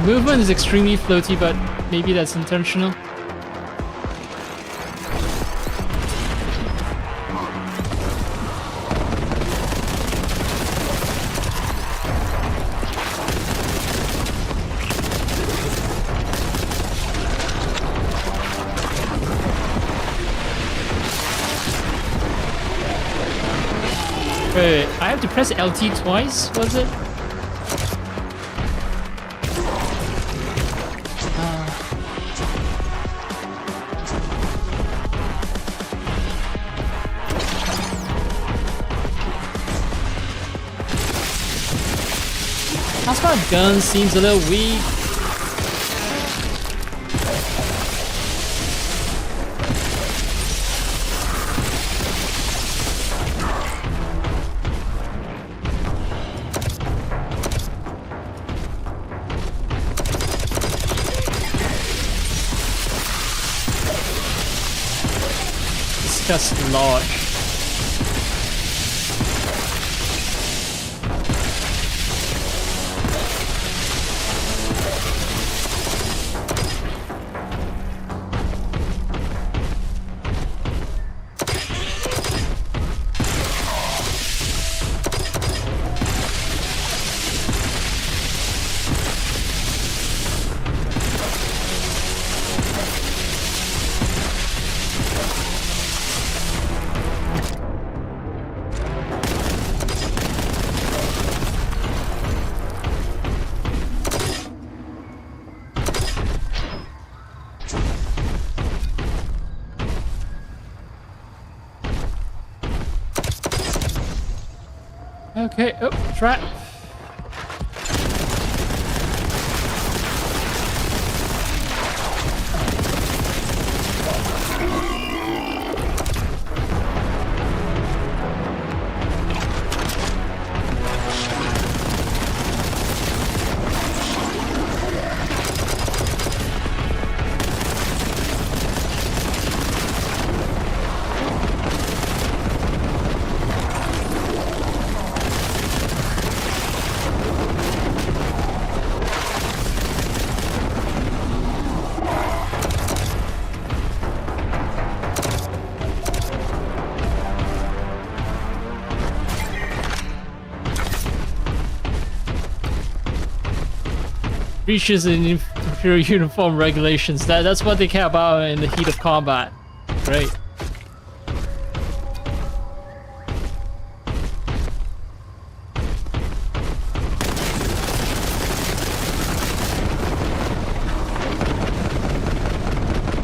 Movement is extremely floaty, but maybe that's intentional. Wait, I have to press LT twice, was it? Asphalt gun seems a little weak. It's just large. Okay, oh, trap. Breaches in Imperial uniform regulations. That's what they care about in the heat of combat. Great.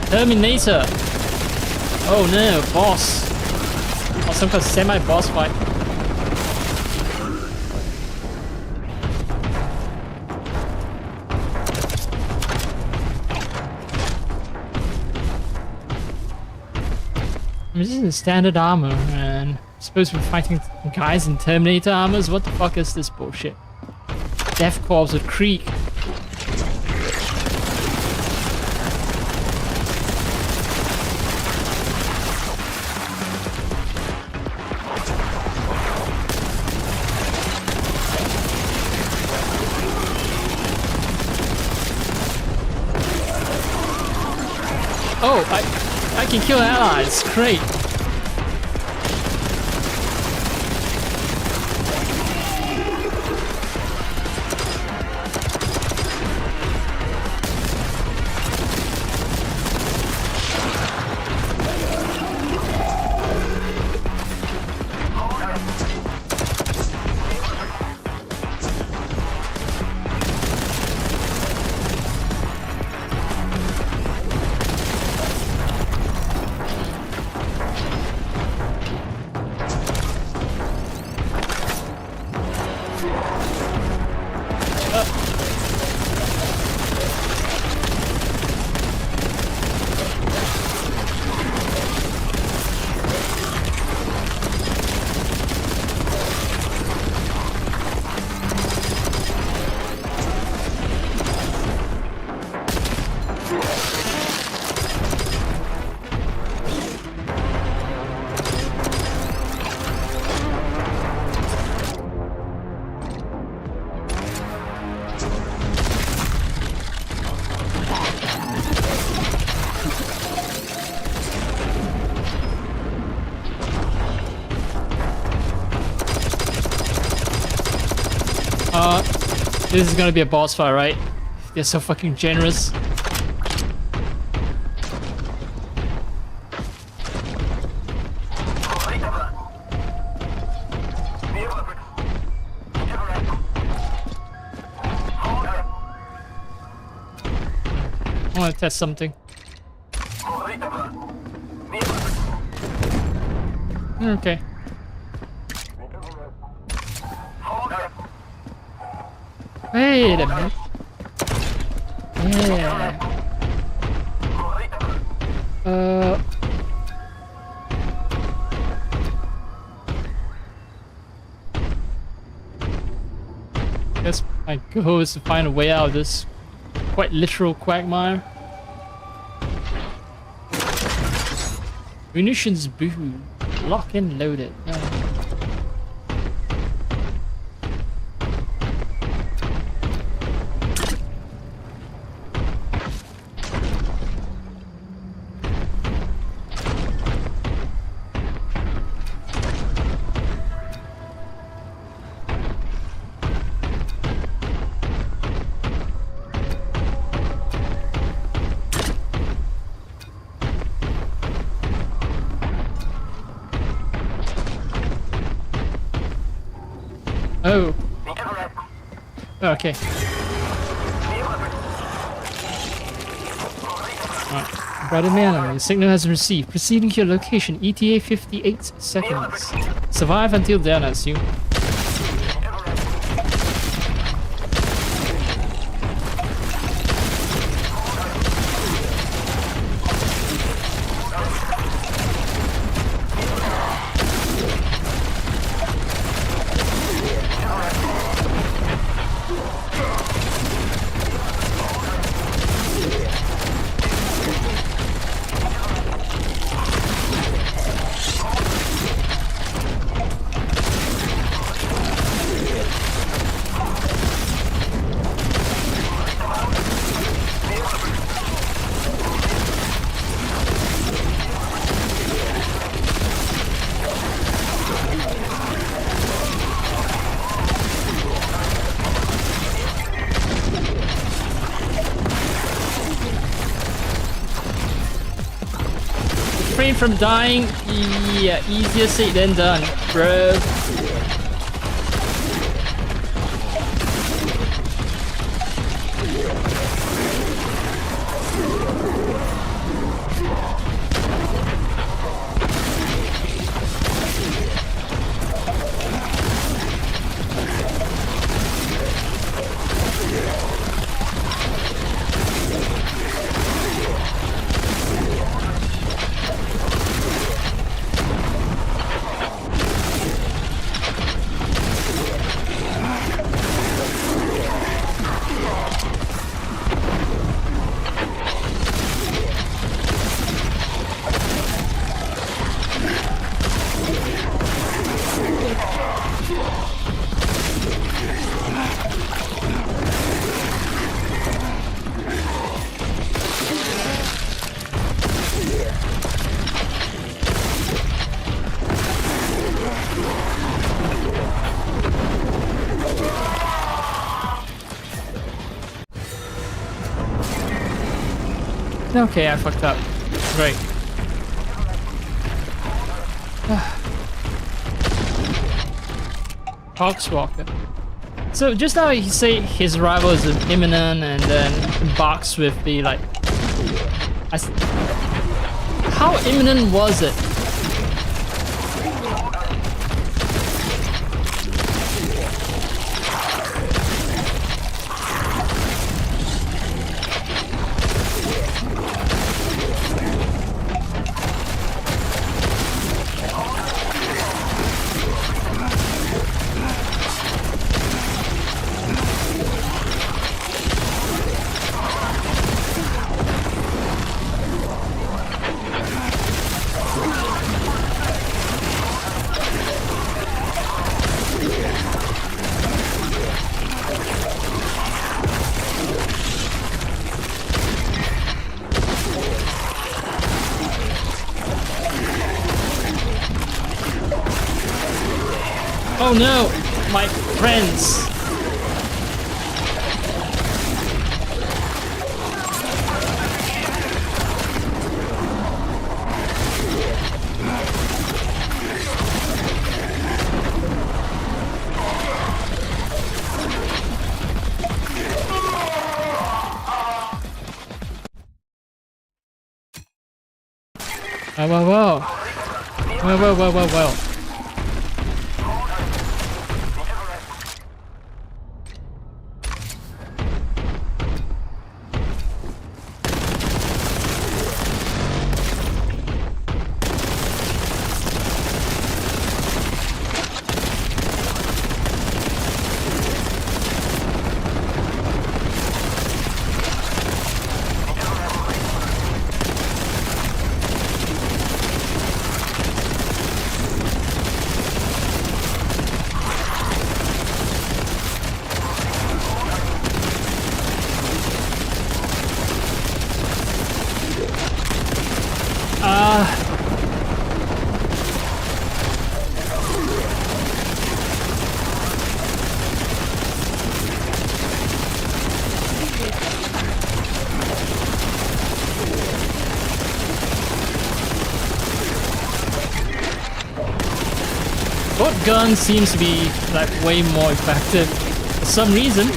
Terminator. Oh no, boss. Or some kind of semi-boss fight. This isn't standard armor, and I'm supposed to be fighting guys in Terminator armors? What the fuck is this bullshit? Death Corps with Creek. Oh, I can kill allies. Great. This is gonna be a boss fight, right? They're so fucking generous. want to test something. Okay. Wait a minute. Yeah. Guess my goal is to find a way out of this quite literal quagmire. Munitions boo. Lock and loaded. Oh. Okay. Alright. Brother man, the signal has been received. Proceeding to your location. ETA 58 seconds. Survive until then, I assume. Refrain from dying. Yeah, easier said than done, bro. Okay, I fucked up. Great. Cogswalker. So just now he say his arrival is imminent and then embarks with the like... How imminent was it? Oh no, my friends. Well, well, well. Well, well, well, well, well. Boltgun seems to be like way more effective for some reason.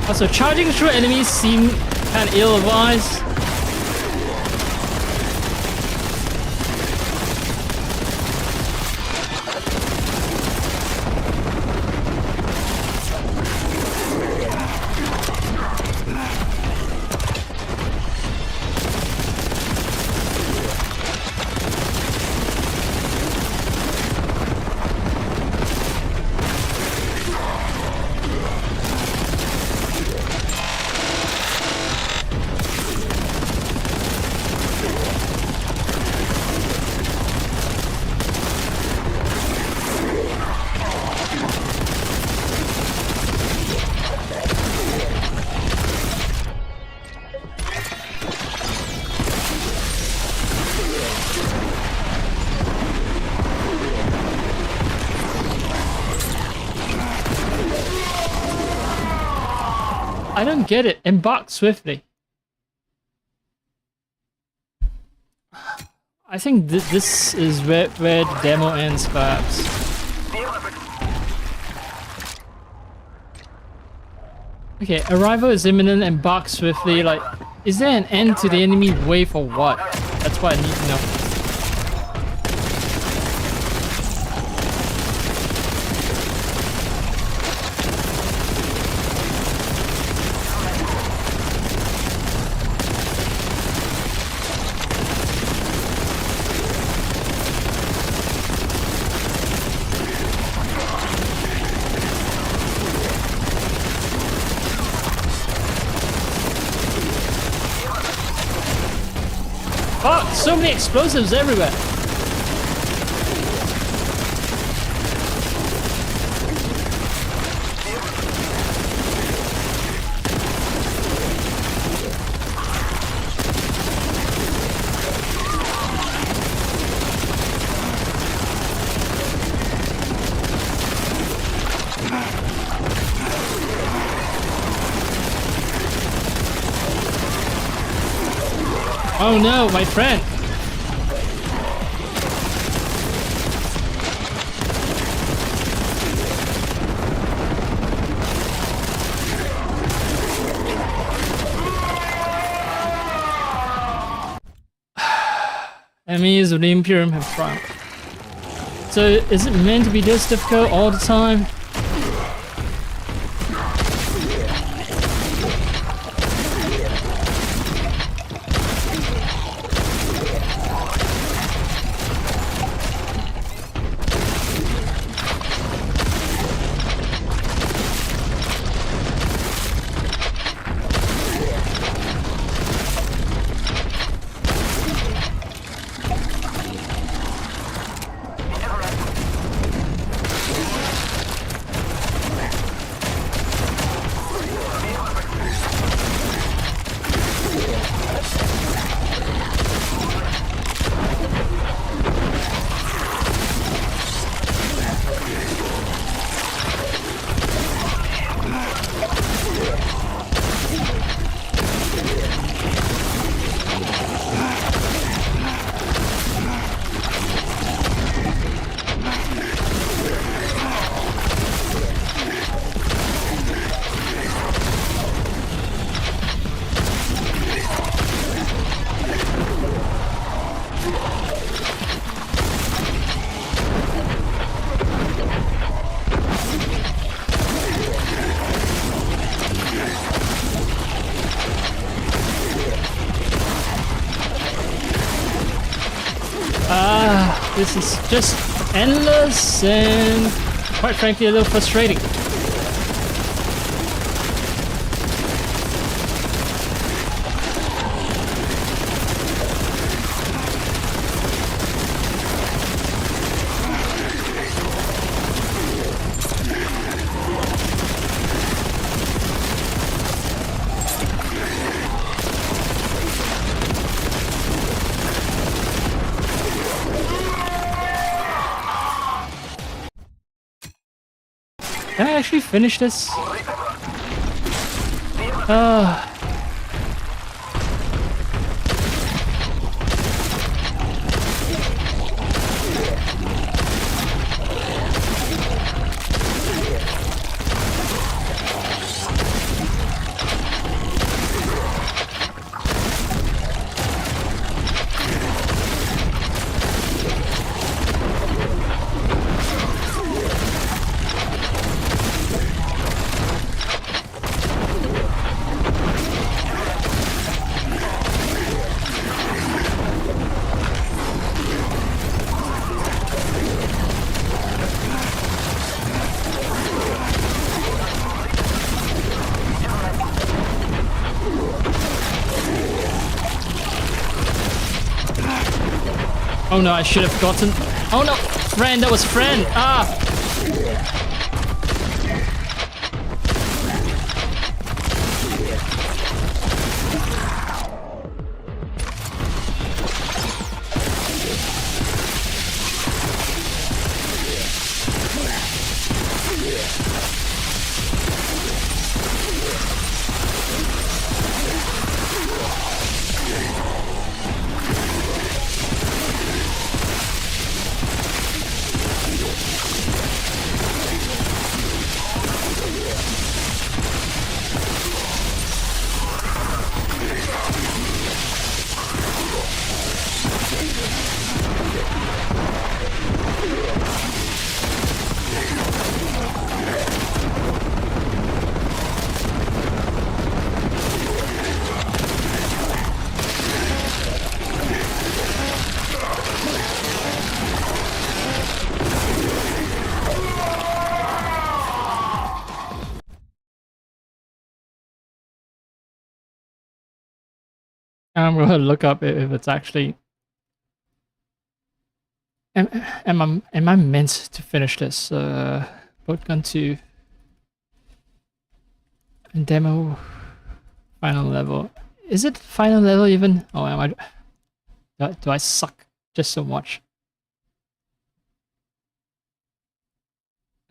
Also, charging through enemies seem kind of ill-advised. I don't get it. Embark swiftly. I think this is where the demo ends, perhaps. Okay, arrival is imminent. Embark swiftly. Like, is there an end to the enemy wave or what? That's what I need to know. Fuck, so many explosives everywhere. Oh no, my friend! Enemies of the Imperium have triumphed. So is it meant to be this difficult all the time? This is just endless and quite frankly a little frustrating. Can I actually finish this? Oh no, I should have gotten... Oh no! Friend, that was friend! Ah! I'm gonna look up if it's actually... Am I meant to finish this? Boltgun 2 demo final level. Is it final level even? Oh, am I? Do I suck just so much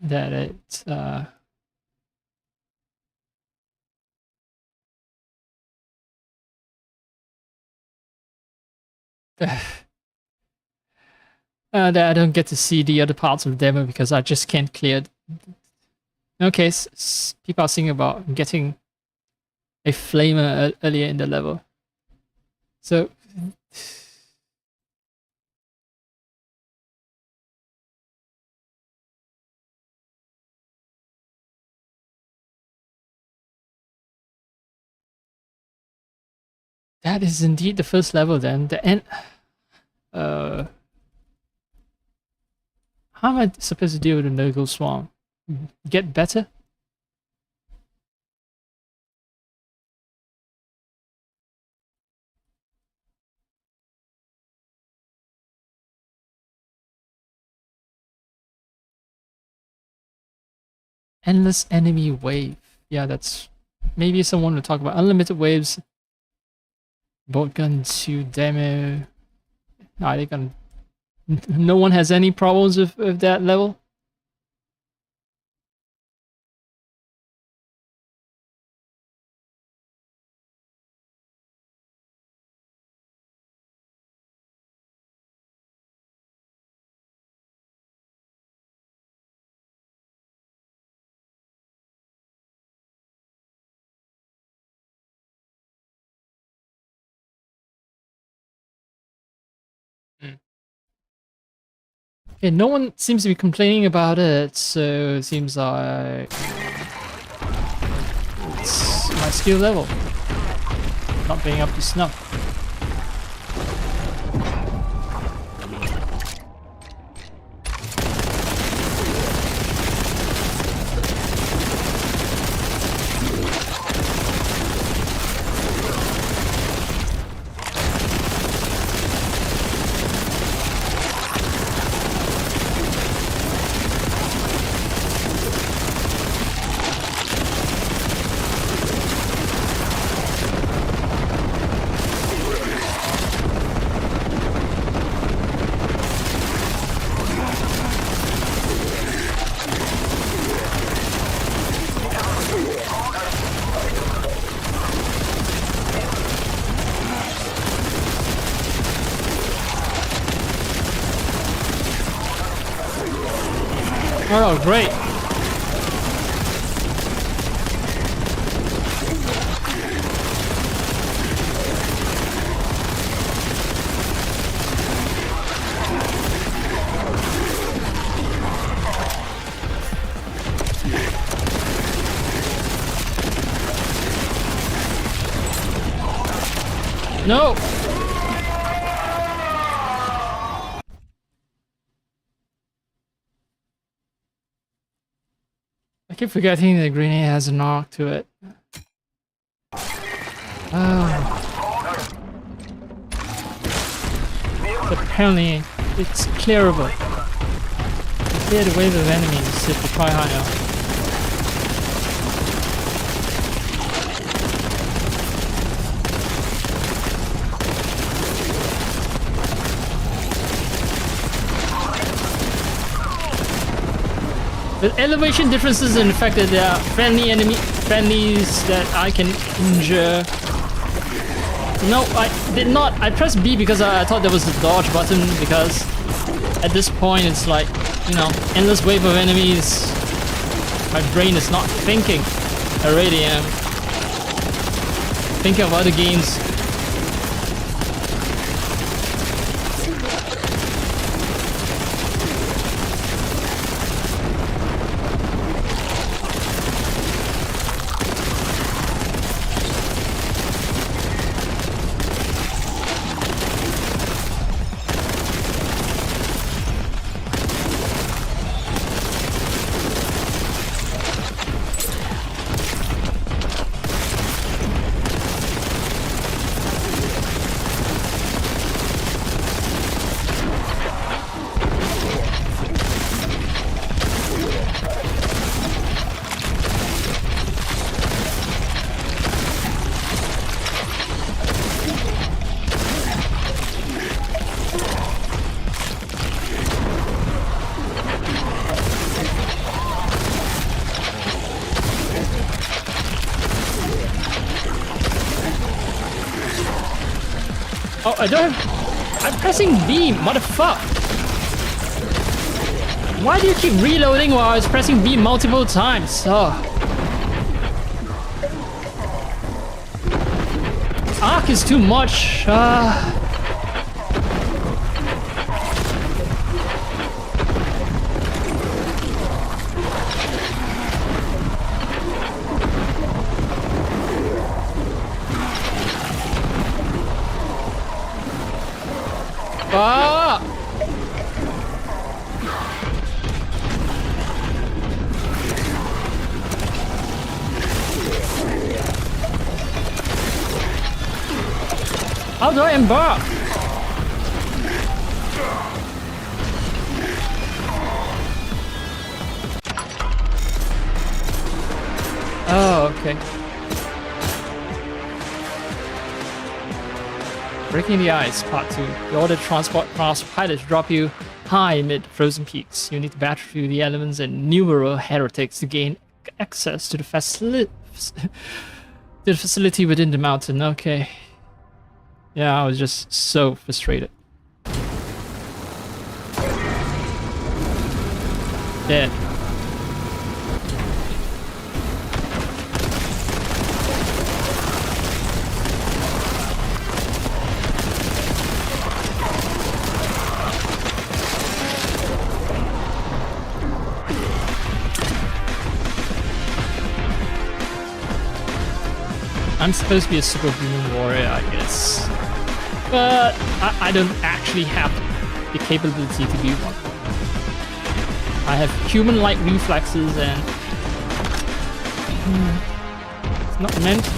that it? That I don't get to see the other parts of the demo because I just can't clear it. Okay, people are thinking about getting a flamer earlier in the level. So... That is indeed the first level then. The end... How am I supposed to deal with the Nurgle Swarm? Get better? Endless enemy wave. Yeah, that's... Maybe someone will talk about unlimited waves. Boltgun 2 demo. No, I think no one has any problems with that level. Okay, no one seems to be complaining about it, so it seems like it's my skill level not being up to snuff. Oh, great. No! I keep forgetting that grenade has an arc to it. Oh. Apparently, it's clearable. You clear the wave of enemies if you try hard enough. The elevation differences in the fact that there are friendlies that I can injure. No, I did not. I pressed B because I thought there was a dodge button, because at this point it's like, you know, endless wave of enemies. My brain is not thinking. I already am thinking of other games. Oh, I don't have... I'm pressing B, motherfucker! Why do you keep reloading while I was pressing B multiple times? Oh. Arc is too much. Ah! How do I embark? Oh, okay. Breaking the Ice, Part 2. You order transport class pilots drop you high amid frozen peaks. You need to battle through the elements and numerous heretics to gain access to the facility within the mountain. Okay. Yeah, I was just so frustrated. Dead. I'm supposed to be a superhuman warrior, I guess. But I don't actually have the capability to be one. I have human-like reflexes and... it's not meant...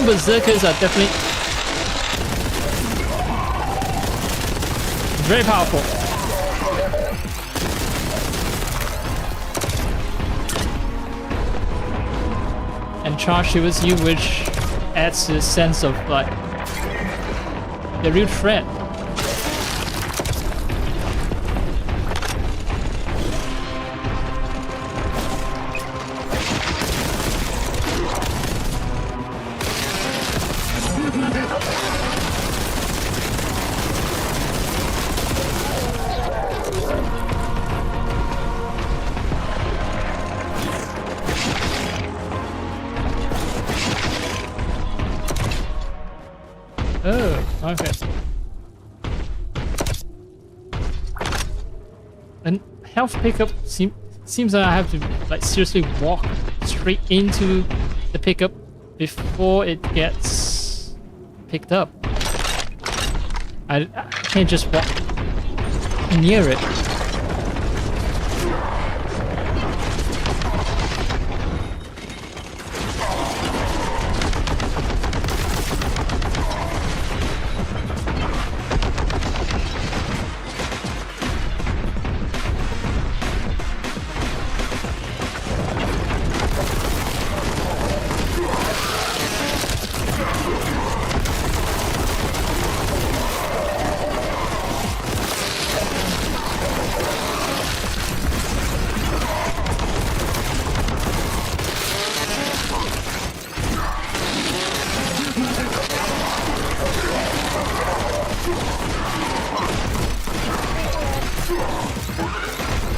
Berserkers are definitely very powerful. And charge towards you, which adds a sense of like The real threat. Oh, okay. And health pickup seems like I have to like seriously walk straight into the pickup before it gets picked up. I can't just walk near it.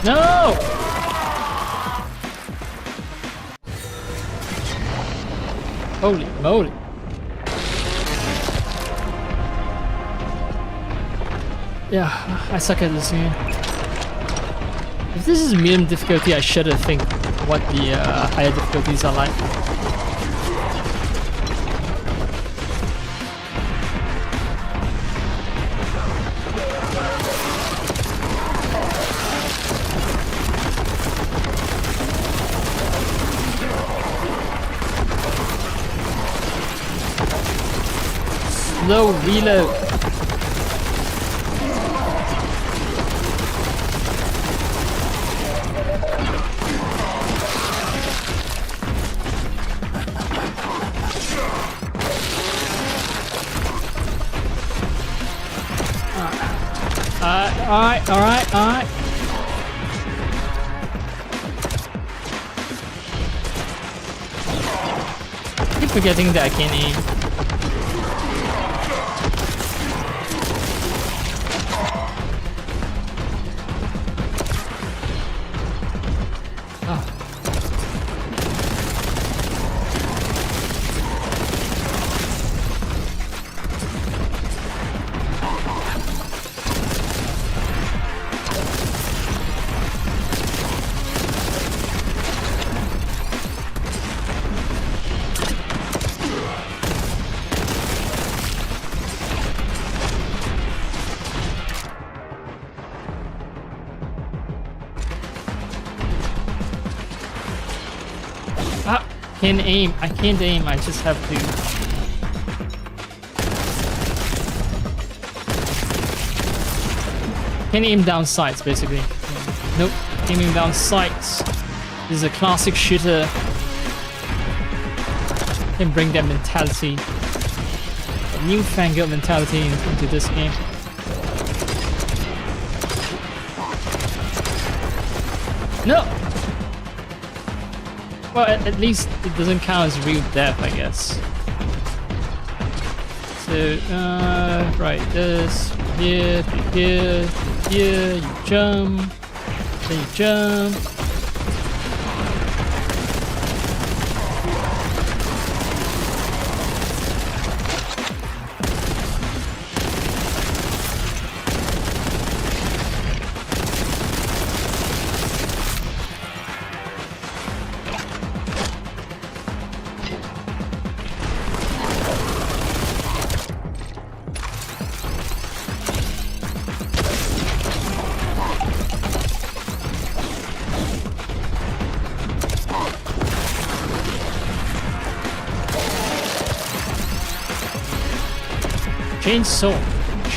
No! Holy moly. Yeah, I suck at this game. If this is medium difficulty, I should have think what the higher difficulties are like. Slow reload. Alright. I keep forgetting that I can't aim. Can't aim. I can't aim. I just have to. Can't aim down sights, basically. Nope. Aiming down sights. This is a classic shooter. Can bring that mentality, a newfangled mentality into this game. No. Well, at least it doesn't count as real death, I guess. So, right, this, here, you jump, then you jump.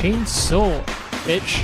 Chainsaw, bitch.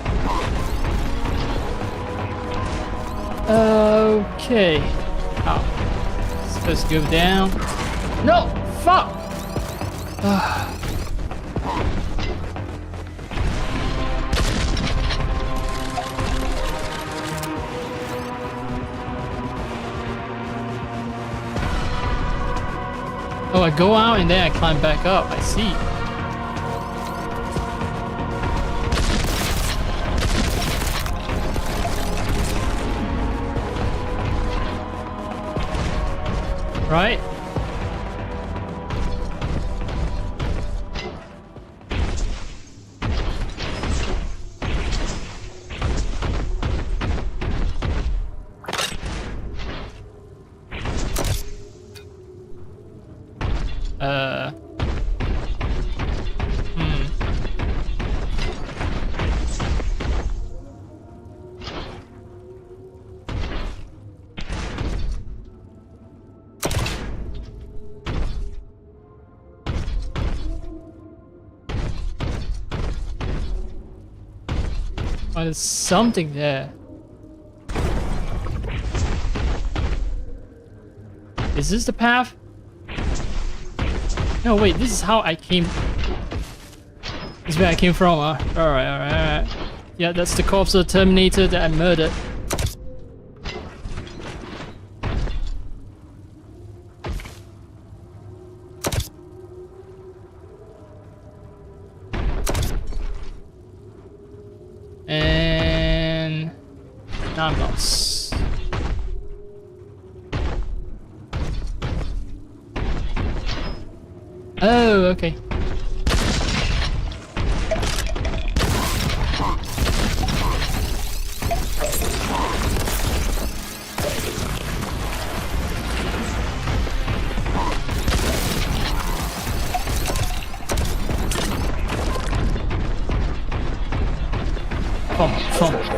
Okay. Oh. Supposed to go down. No! Fuck! Oh, I go out and then I climb back up. I see. Right? Oh, there's something there. Is this the path? No, wait, this is how I came. This is where I came from, huh? Alright. Yeah, that's the corpse of the Terminator that I murdered. And now I'm lost. Oh, okay.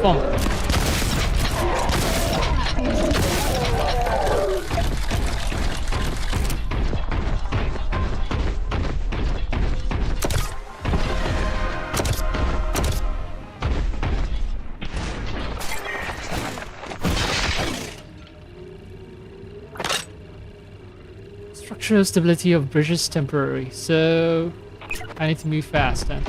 Boom. Structural stability of bridges temporary, so I need to move fast then.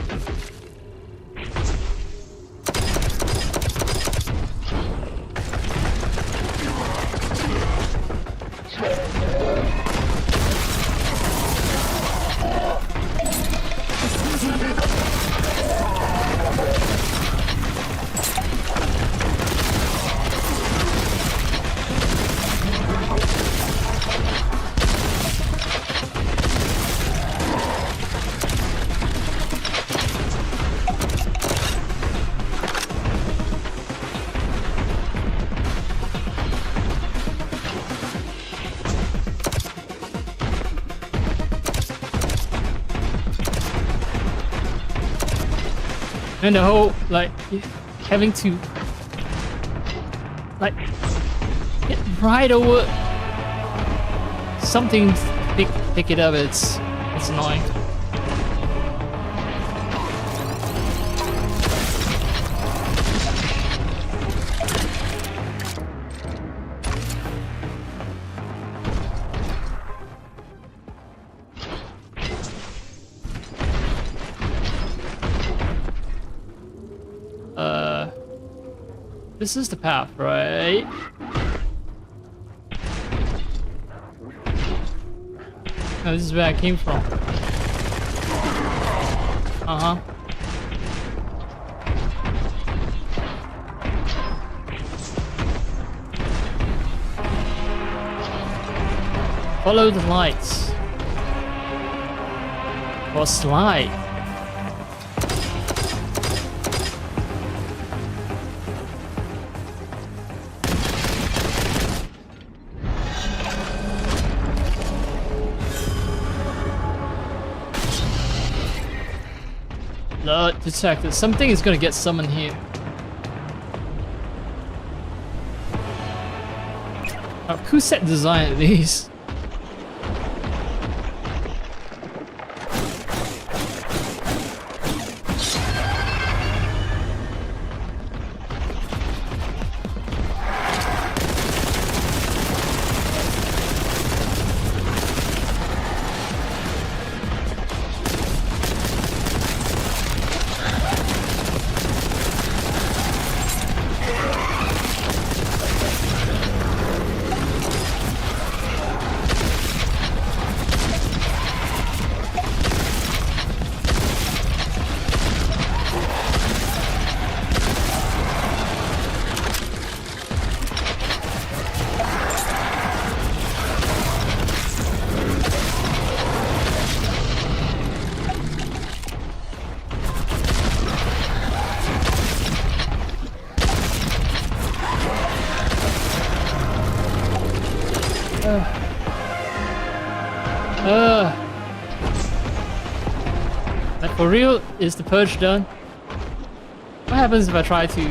And the whole, like, having to, like, get right over something, pick it up, it's annoying. This is the path, right? No, this is where I came from. Uh-huh. Follow the lights. Or slide. Detected. Something is gonna get summoned here. Oh, who set design of these? Like for real, is the purge done? What happens if I try to...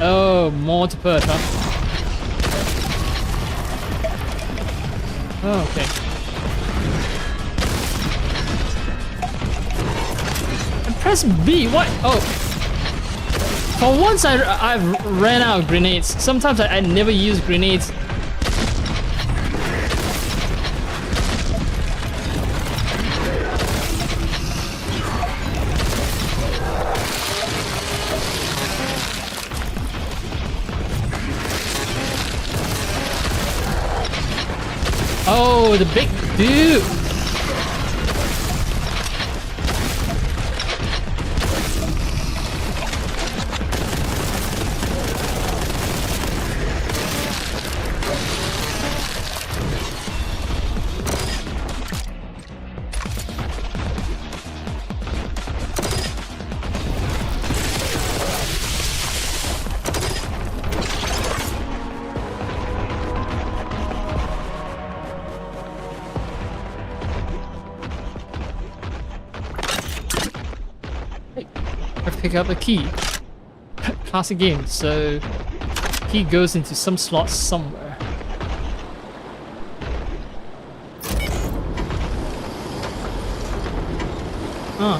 Oh, more to purge, huh? Oh, okay. And press B, what? Oh. For once I've ran out of grenades. Sometimes I never use grenades. Oh, the big dude! Pick up a key. Classic game, so key goes into some slot somewhere. Huh.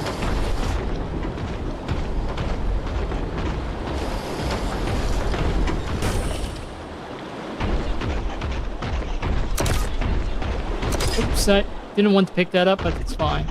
Oops, I didn't want to pick that up, but it's fine.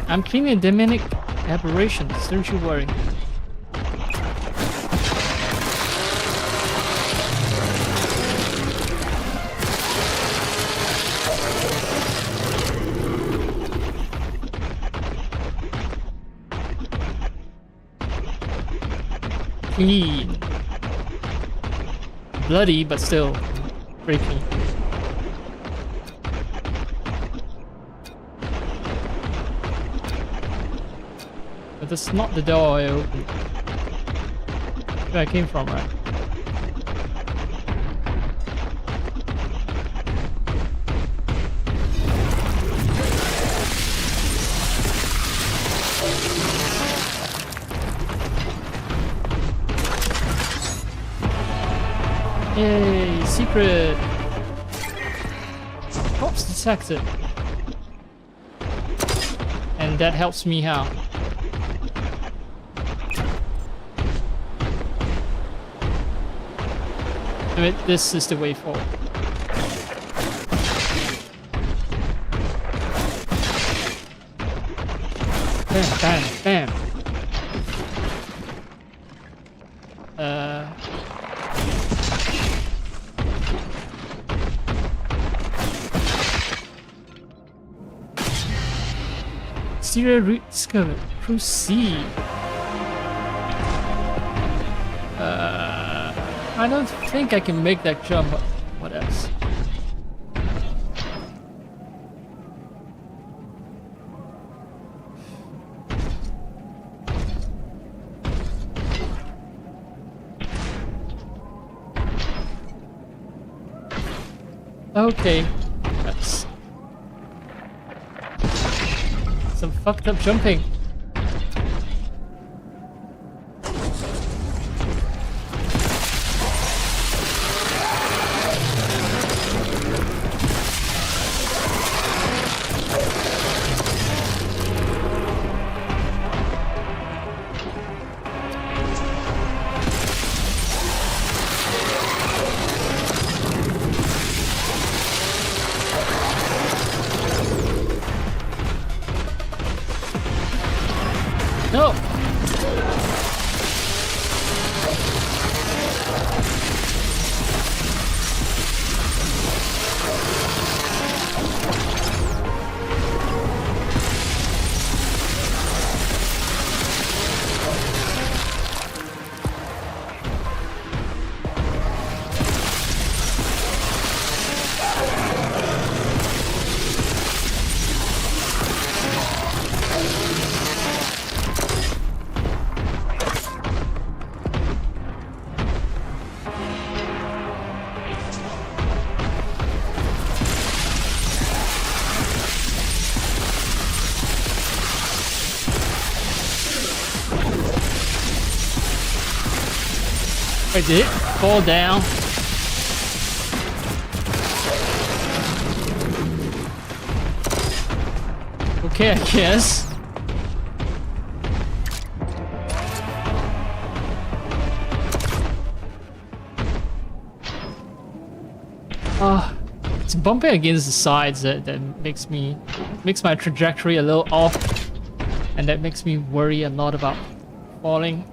I'm cleaning demonic aberrations, don't you worry. Clean. Bloody, but still very clean. But that's not the door I opened. Where I came from, right? Yay, secret! Corpse detected. And that helps me how? I mean, this is the way forward. Bam, bam, bam. Exterior route discovered. Proceed. I don't think I can make that jump. What else? Okay, that's some fucked up jumping. Wait, did it fall down? Okay, I guess. It's bumping against the sides that makes my trajectory a little off, and that makes me worry a lot about falling.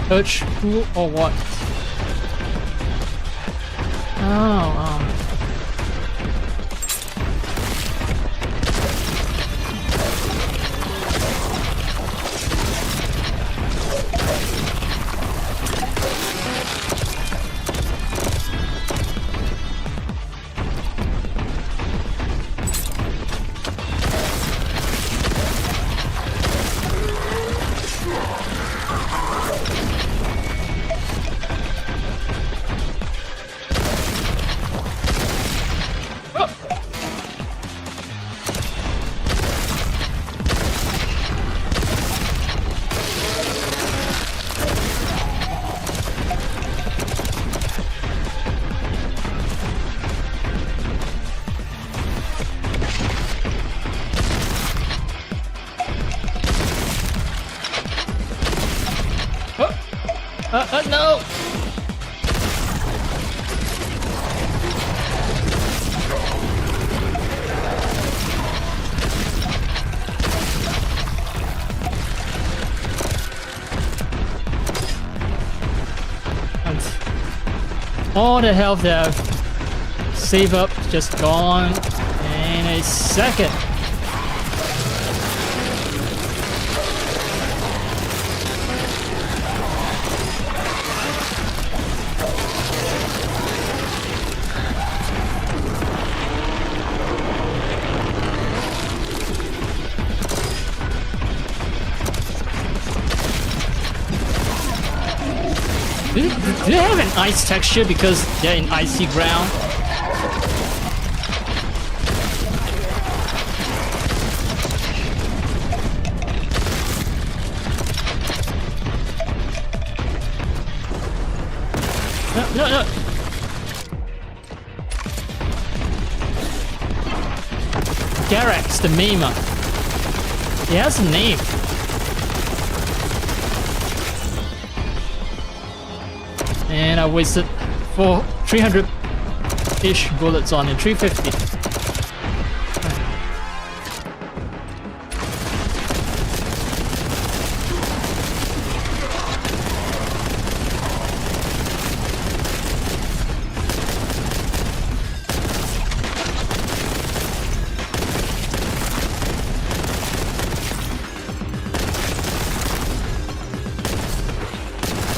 Coach, who or what? Oh. No! And all the health that I've saved up just gone in a second. Do they have an ice texture because they're in icy ground? No. Garax, the Mima. He has a name. And I wasted 300-ish bullets on it, 350.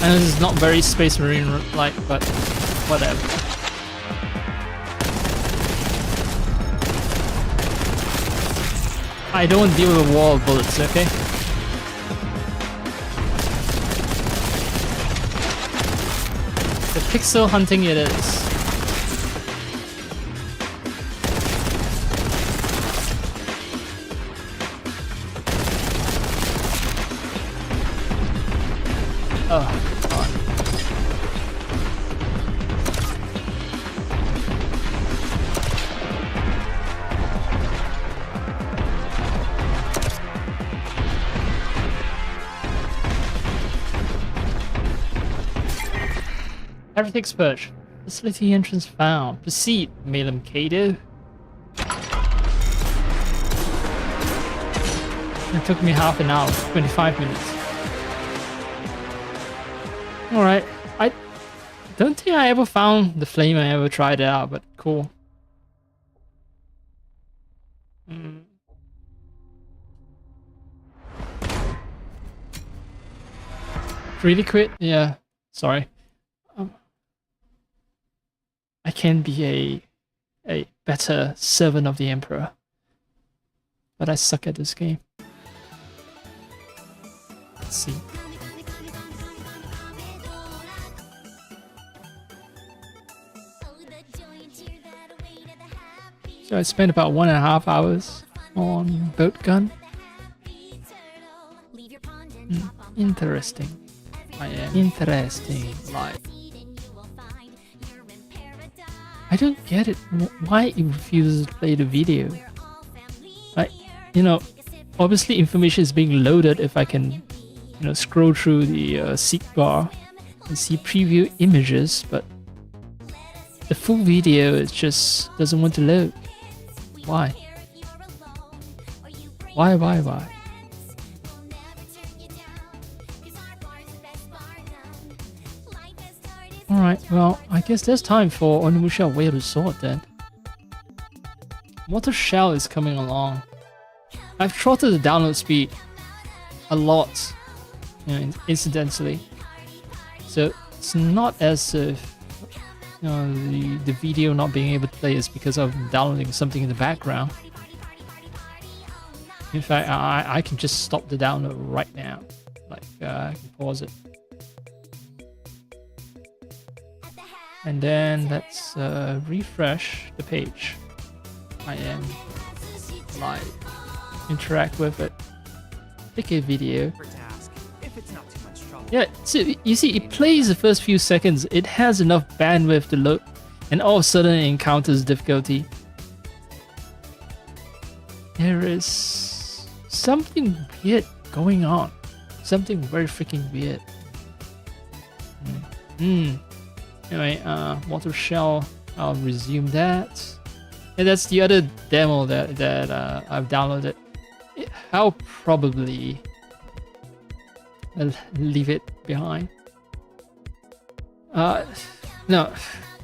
And this is not very Space Marine-like, but whatever. I don't deal with a wall of bullets, okay? The pixel hunting it is. Oh. Everything's purged. Facility entrance found. Proceed, Malum Kado. It took me half an hour, 25 minutes. Alright, I don't think I ever found the flame I ever tried it out, but cool. Really quit? Yeah, sorry. I can be a better servant of the Emperor, but I suck at this game. Let's see. So I spent about 1.5 hours on Boltgun. Interesting. I am interesting. Like, I don't get it. Why it refuses to play the video? Like, you know, obviously information is being loaded if I can, you know, scroll through the seek bar and see preview images, but the full video it just doesn't want to load. Why? Why? Alright, well, I guess there's time for Onimusha Way of the Sword then. Water Shell is coming along. I've throttled the download speed a lot, you know, incidentally. So it's not as if, you know, the video not being able to play is because of downloading something in the background. In fact, I can just stop the download right now. Like, I can pause it. And then let's refresh the page. I am live. Interact with it. Pick a video. Yeah, so you see, it plays the first few seconds. It has enough bandwidth to load, and all of a sudden it encounters difficulty. There is something weird going on. Something very freaking weird. Anyway, Water Shell, I'll resume that. And that's the other demo that I've downloaded. I'll probably leave it behind. No,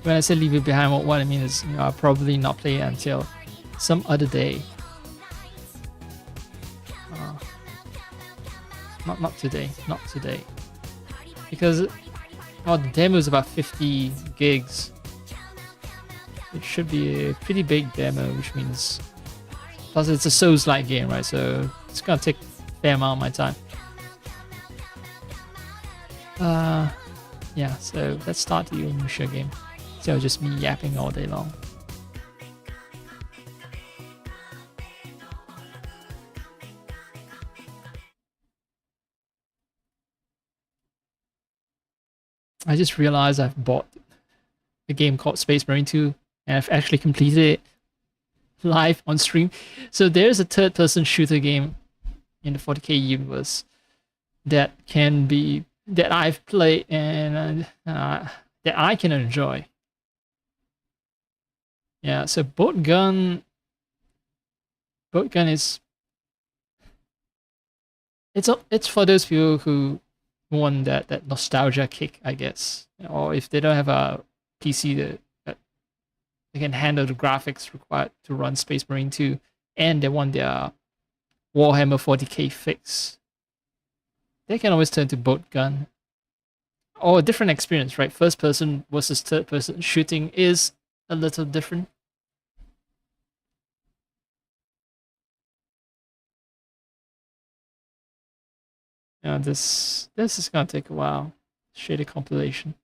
when I say leave it behind, what I mean is, you know, I'll probably not play it until some other day. Not today, because the demo is about 50 gigs. It should be a pretty big demo, which means plus it's a Souls-like game, right? So it's gonna take a fair amount of my time. Yeah, so let's start the Onimusha game. So just me yapping all day long. I just realized I've bought a game called Space Marine 2 and I've actually completed it live on stream. So there's a third-person shooter game in the 40k universe that I've played and that I can enjoy. Yeah, so Boltgun is it's for those people who want that nostalgia kick, I guess, or if they don't have a PC that they can handle the graphics required to run Space Marine 2, and they want their Warhammer 40k fix, they can always turn to Boltgun. Or a different experience, right? First person versus third person shooting is a little different. Yeah, this is gonna take a while. Shader compilation.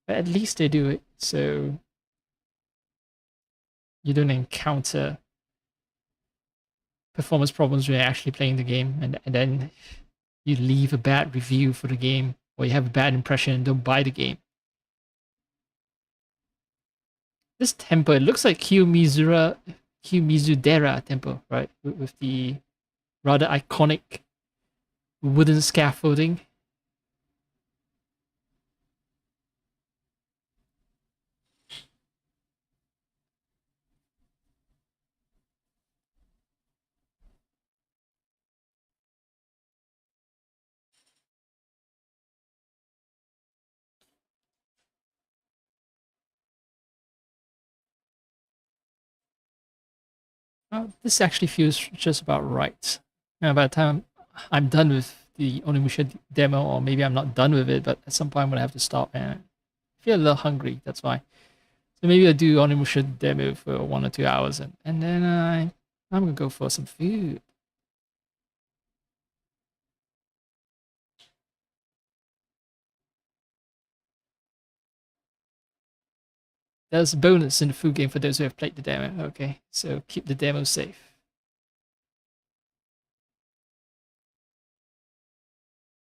But at least they do it so you don't encounter performance problems when you're actually playing the game, and then you leave a bad review for the game, or you have a bad impression and don't buy the game. This temple, it looks like Kiyomizudera temple, right? With the rather iconic wooden scaffolding. This actually feels just about right. By the time I'm done with the Onimusha demo, or maybe I'm not done with it, but at some point I'm gonna have to stop and I feel a little hungry. That's why. So maybe I'll do Onimusha demo for 1 or 2 hours, and then I'm gonna go for some food. there's a bonus in the full game for those who have played the demo. Okay, so keep the demo safe.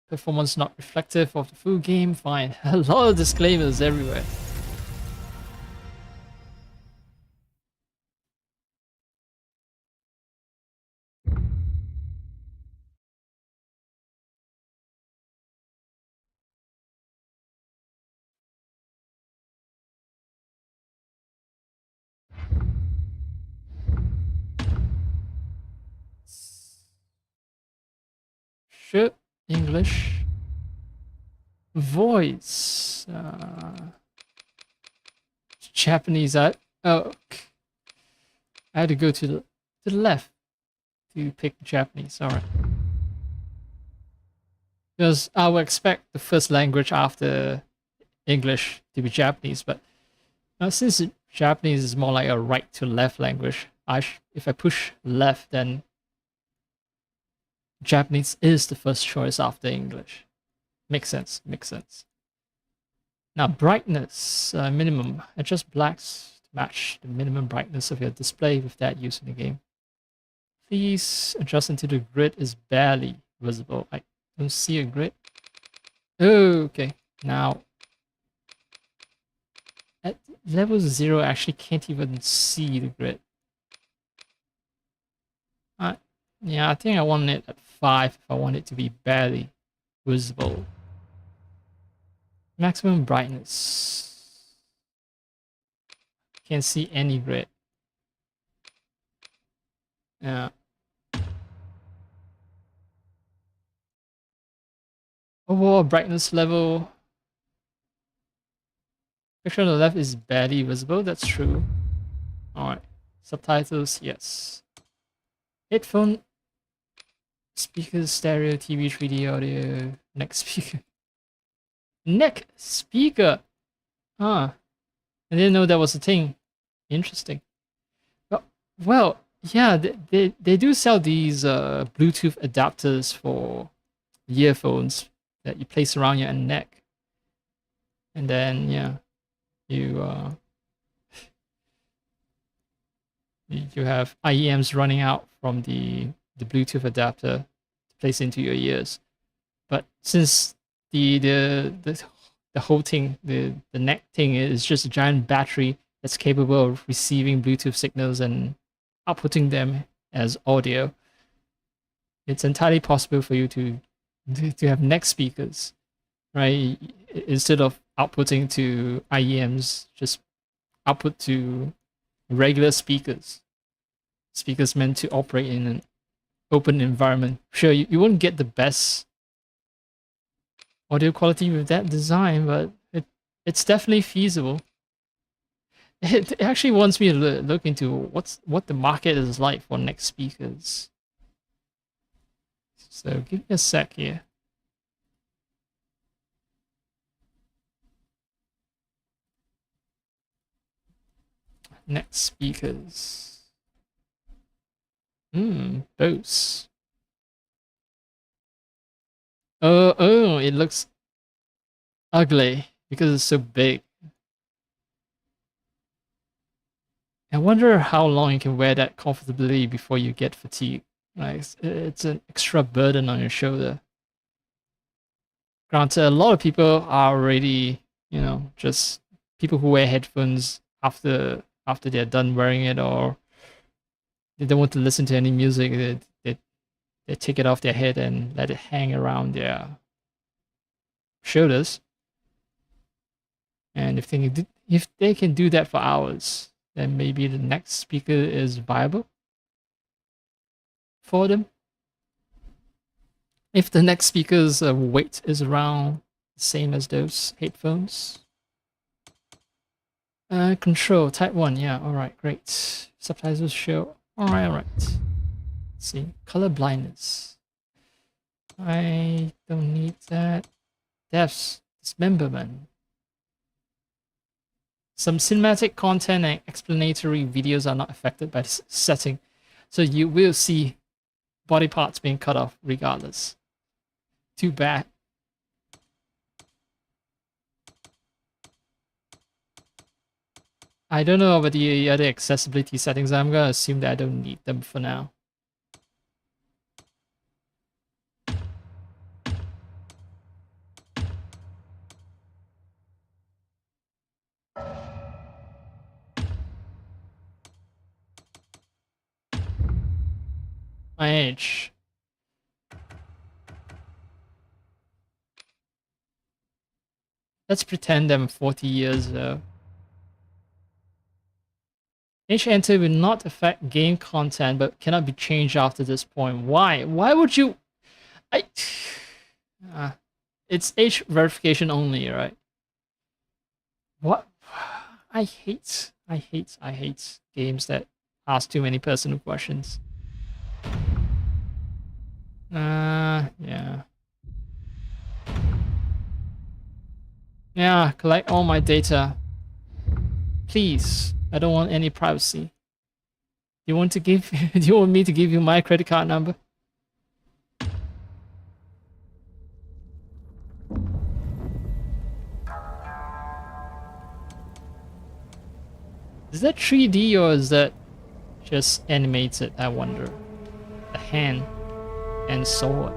Performance not reflective of the full game. Fine. A lot of disclaimers everywhere. Sure, English. Voice. Japanese. Oh, I had to go to the left to pick Japanese. All right. Because I would expect the first language after English to be Japanese, but since Japanese is more like a right to left language, if I push left, then Japanese is the first choice after English. Makes sense. Makes sense. Now brightness minimum. Adjust blacks to match the minimum brightness of your display with that used in the game. Please adjust until the grid is barely visible. I don't see a grid. Okay, now at level 0 I actually can't even see the grid. Yeah, I think I want it at 5 if I want it to be barely visible. Maximum brightness. Can't see any grid. Yeah. Overall brightness level. Picture on the left is barely visible, that's true. Alright. Subtitles, yes. Headphone. Speakers, stereo, TV, 3D audio. Neck speaker. Neck speaker! Huh. I didn't know that was a thing. Interesting. Well, yeah, they do sell these Bluetooth adapters for earphones that you place around your neck. And then, yeah, you have IEMs running out from the Bluetooth adapter to place into your ears. But since the whole thing, the neck thing is just a giant battery that's capable of receiving Bluetooth signals and outputting them as audio, it's entirely possible for you to have neck speakers, right? Instead of outputting to IEMs, just output to regular speakers meant to operate in an open environment. Sure, you won't get the best audio quality with that design, but it's definitely feasible. It actually wants me to look into what the market is like for neck speakers. So give me a sec here. Neck speakers. Bose. Oh, it looks ugly because it's so big. I wonder how long you can wear that comfortably before you get fatigued. Like, it's an extra burden on your shoulder. Granted, a lot of people are already, just people who wear headphones after they're done wearing it, or they don't want to listen to any music. They take it off their head and let it hang around their shoulders. And if they can do that for hours, then maybe the next speaker is viable for them. If the next speaker's weight is around the same as those headphones. Control, type 1, yeah, alright, great. Subtitles show, alright. Let's see, color blindness. I don't need that. Depths, dismemberment. Some cinematic content and explanatory videos are not affected by this setting, so you will see body parts being cut off regardless. Too bad. I don't know about the other accessibility settings. I'm gonna assume that I don't need them for now. My age. Let's pretend I'm 40 years though. Age enter will not affect game content but cannot be changed after this point. Why? Why would you... it's age verification only, right? What? I hate games that ask too many personal questions. Yeah. Yeah, collect all my data. Please. I don't want any privacy. Do you want me to give you my credit card number? Is that 3D or is that just animated? I wonder. The hand and sword.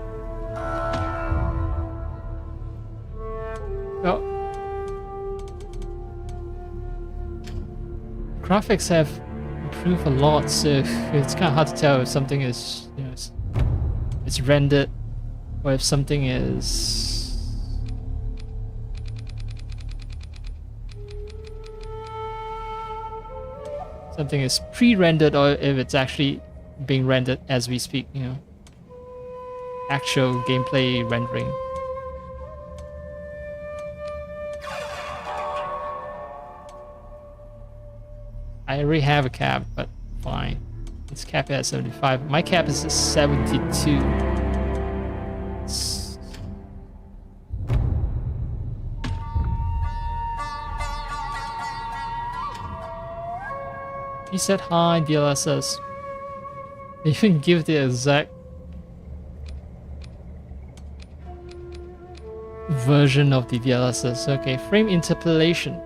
Well, graphics have improved a lot, so it's kind of hard to tell if something is, you know, it's rendered or if something is pre-rendered or if it's actually being rendered as we speak, you know. Actual gameplay rendering. I already have a cap, but fine. It's capped at 75. My cap is 72. Preset high DLSS. They even give the exact version of the DLSS. Okay, frame interpolation.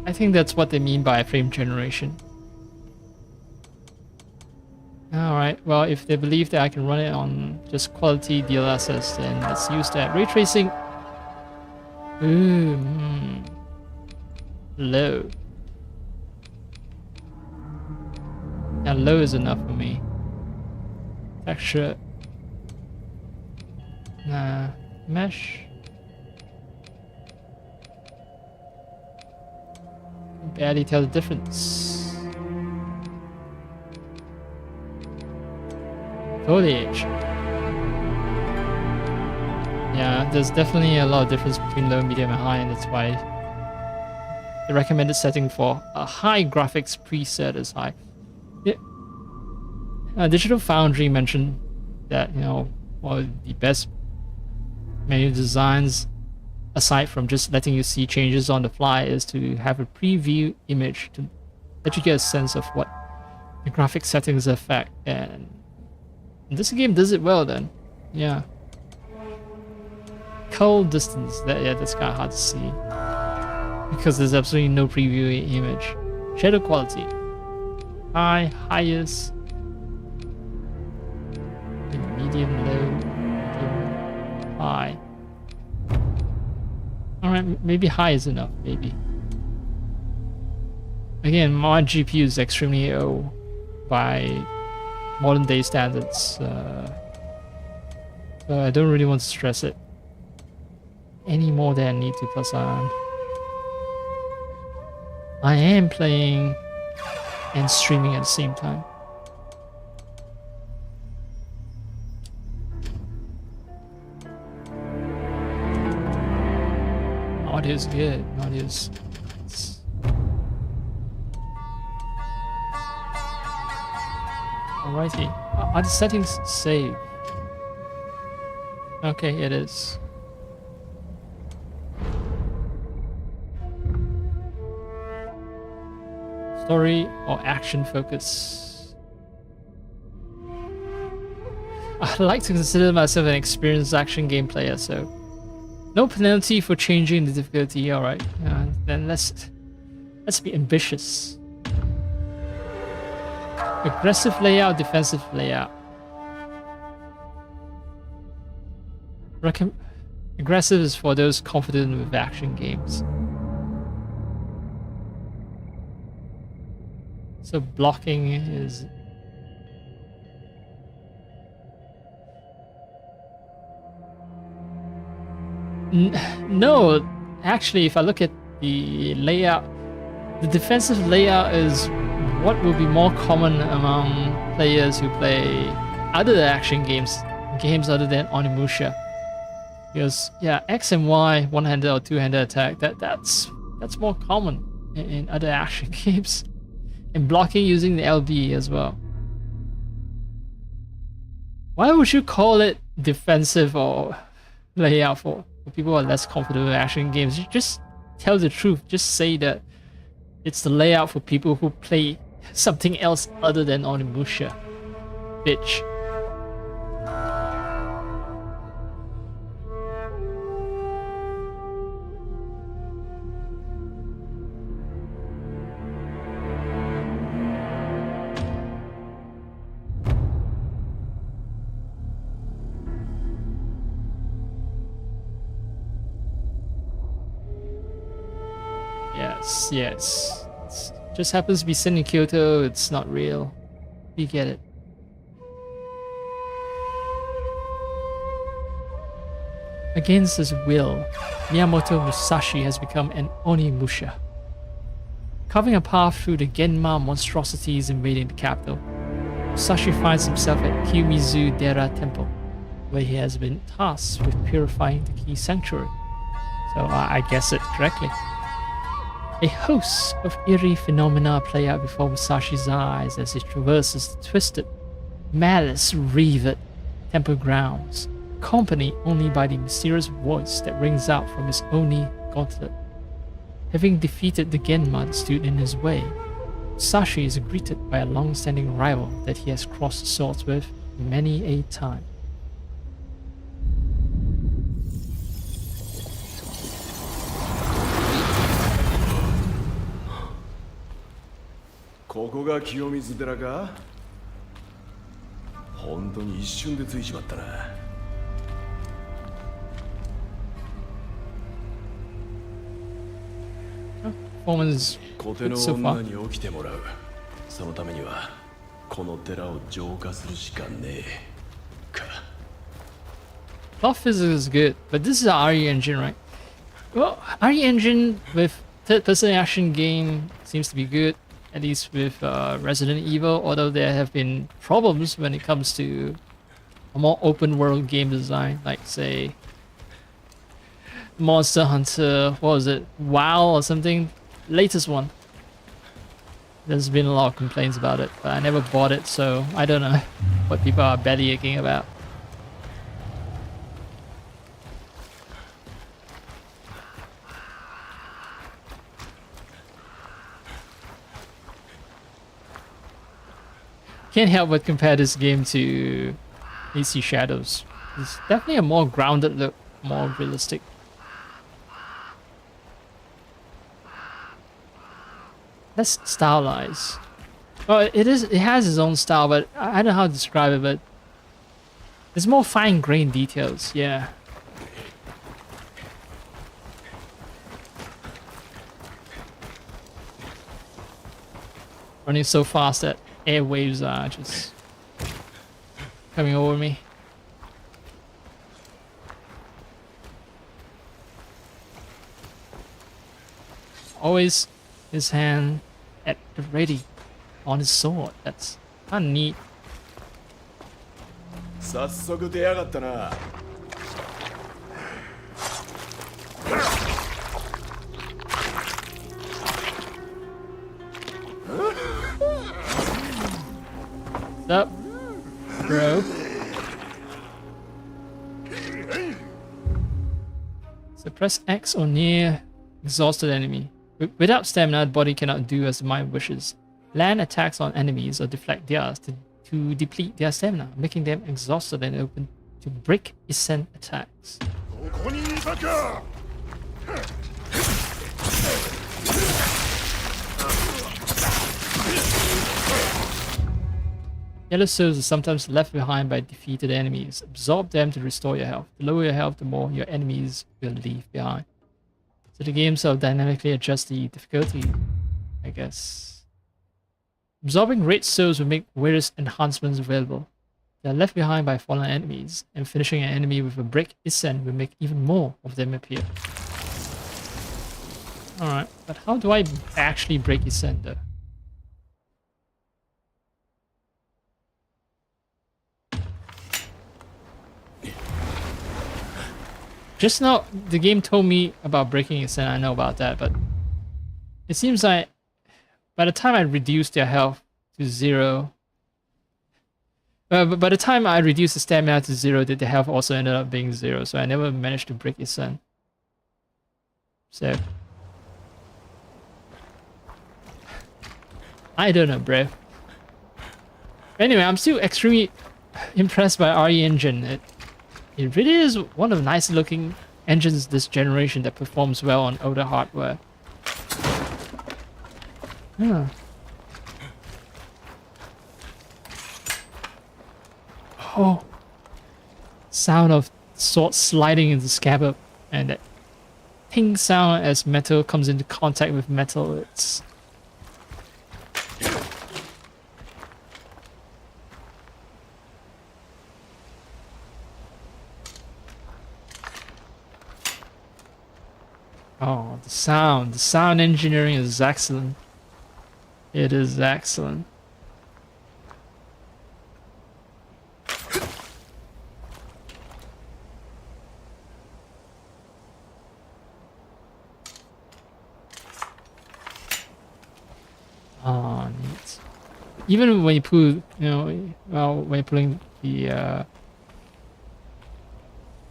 I think that's what they mean by frame generation. Alright, well, if they believe that I can run it on just quality DLSS, then let's use that. Ray tracing. Ooh, low. Yeah, low is enough for me. Texture. Nah. Mesh. Barely tell the difference. Foliage. Yeah, there's definitely a lot of difference between low, medium, and high, and that's why the recommended setting for a high graphics preset is high. Yeah. Digital Foundry mentioned that, you know, one of the best menu designs, aside from just letting you see changes on the fly, is to have a preview image to let you get a sense of what the graphic settings affect. And this game does it well then. Yeah. Cull distance, that's kind of hard to see because there's absolutely no preview image. Shadow quality. High, highest. Medium, low, medium, high. Alright, maybe high is enough, maybe. Again, my GPU is extremely old by modern day standards, so I don't really want to stress it any more than I need to, plus I am playing and streaming at the same time. Audio is good. Audio is... Alrighty. Are the settings saved? Okay, it is. Story or action focus? I like to consider myself an experienced action game player, so No penalty for changing the difficulty. All right, then let's be ambitious. Aggressive layout, defensive layout. Aggressive is for those confident with action games. So blocking is... No, actually, if I look at the layout, the defensive layout is what will be more common among players who play other action games other than Onimusha. Because yeah, X and Y, one-handed or two-handed attack, that's more common in other action games. And blocking using the LB as well. Why would you call it defensive or layout for people who are less confident with action games? You just tell the truth. Just say that it's the layout for people who play something else other than Onimusha. Bitch. Yes. It just happens to be set in Kyoto, it's not real. You get it. Against his will, Miyamoto Musashi has become an Onimusha, carving a path through the Genma monstrosities invading the capital. Musashi finds himself at Kiyomizu Dera Temple, where he has been tasked with purifying the key sanctuary. So I guess it correctly. A host of eerie phenomena play out before Musashi's eyes as he traverses the twisted, malice-wreathed temple grounds, accompanied only by the mysterious voice that rings out from his Oni gauntlet. Having defeated the Genma that stood in his way, Musashi is greeted by a long-standing rival that he has crossed swords with many a time. Performance good so far. Plot physics is good, but this is an RE engine, right? Well, RE engine with third-person action game seems to be good, at least with Resident Evil, although there have been problems when it comes to a more open-world game design, like, say, Monster Hunter, what was it, WoW or something? Latest one. There's been a lot of complaints about it, but I never bought it, so I don't know what people are bellyaching about. Can't help but compare this game to AC Shadows. It's definitely a more grounded look, more realistic. Less stylized. Well, it has its own style, but I don't know how to describe it, but there's more fine-grained details, yeah. Running so fast that airwaves are just coming over me. Always his hand at the ready on his sword. That's kind of neat. What's up, bro? So press X or near exhausted enemy. Without stamina, the body cannot do as the mind wishes. Land attacks on enemies or deflect theirs to deplete their stamina, making them exhausted and open to break instant attacks. Yellow souls are sometimes left behind by defeated enemies. Absorb them to restore your health. The lower your health, the more your enemies will leave behind. So the game sort of dynamically adjusts the difficulty, I guess. Absorbing red souls will make various enhancements available. They are left behind by fallen enemies, and finishing an enemy with a break Isen will make even more of them appear. Alright, but how do I actually break Isen though? Just now, the game told me about breaking Isen, I know about that, but it seems like by the time I reduced their health to 0, by the time I reduced the stamina to 0, the health also ended up being 0, so I never managed to break Isen. So I don't know, bro. Anyway, I'm still extremely impressed by RE Engine. It really is one of the nice looking engines this generation that performs well on older hardware. Huh. Oh, sound of sword sliding into scabbard and that ping sound as metal comes into contact with metal. It's oh, the sound engineering is excellent. It is excellent. Oh, neat. Even when you pull, you know, well, when you're pulling the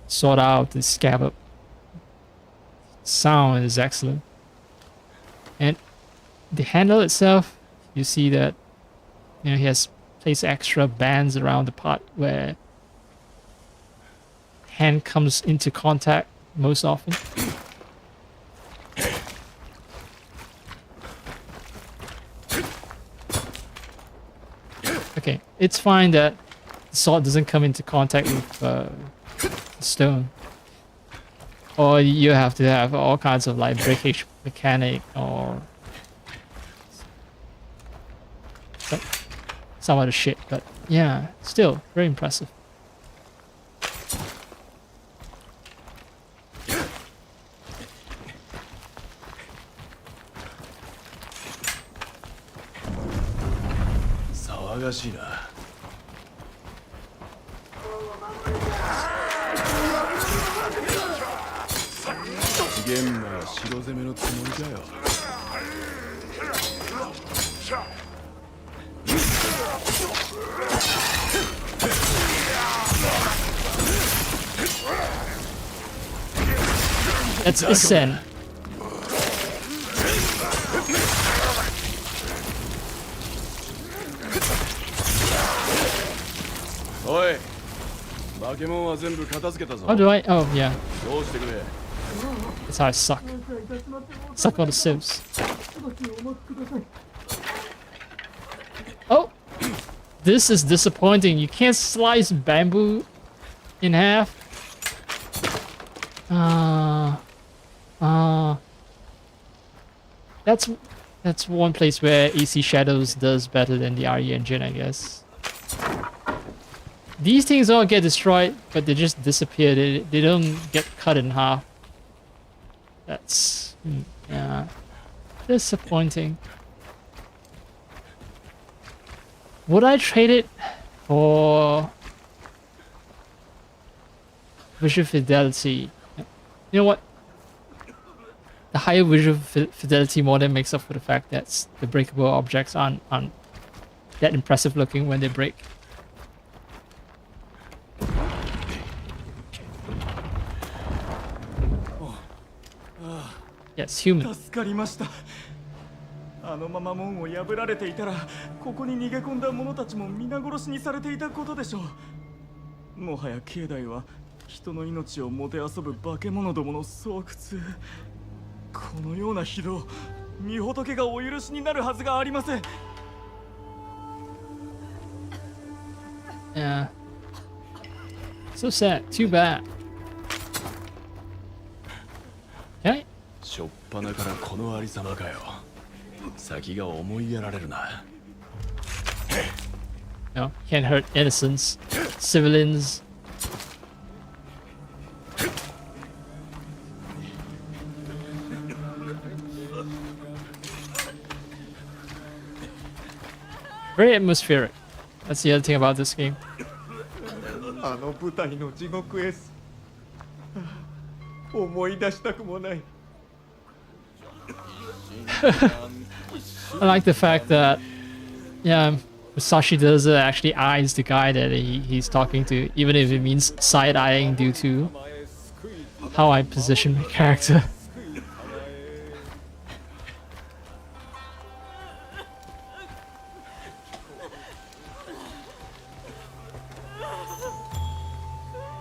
sword out, the scabbard, sound is excellent. And the handle itself, you see that, you know, he has placed extra bands around the part where hand comes into contact most often. Okay, it's fine that the sword doesn't come into contact with stone. Or you have to have all kinds of like breakage mechanic or some other shit, but yeah, still very impressive. That's Isen. How do I? Oh, yeah. That's how I suck. Suck all the sieves. Oh! This is disappointing. You can't slice bamboo in half. That's one place where AC Shadows does better than the RE engine, I guess. These things don't get destroyed, but they just disappear. They don't get cut in half. That's yeah, disappointing. Would I trade it for visual fidelity? You know what? The higher visual fidelity more than makes up for the fact that the breakable objects aren't that impressive looking when they break. Yes, human. あのまま門を破られていたら、ここに逃げ込んだ者たちも皆殺しにされていたことでしょう。もはや境内は人の命をもてあそぶ化け物どもの巣窟。このような非道、御仏がお許しになるはずがありません。 Yeah. So sad. Too bad. Okay. しょっぱなからこのありさまかよ。先が思いやられるな。 No, can't hurt innocents, civilians. Very atmospheric. That's the other thing about this game. あの舞台の地獄絵図、思い出したくもない。 I like the fact that, yeah, Musashi does actually eyes the guy that he's talking to, even if it means side-eyeing due to how I position my character.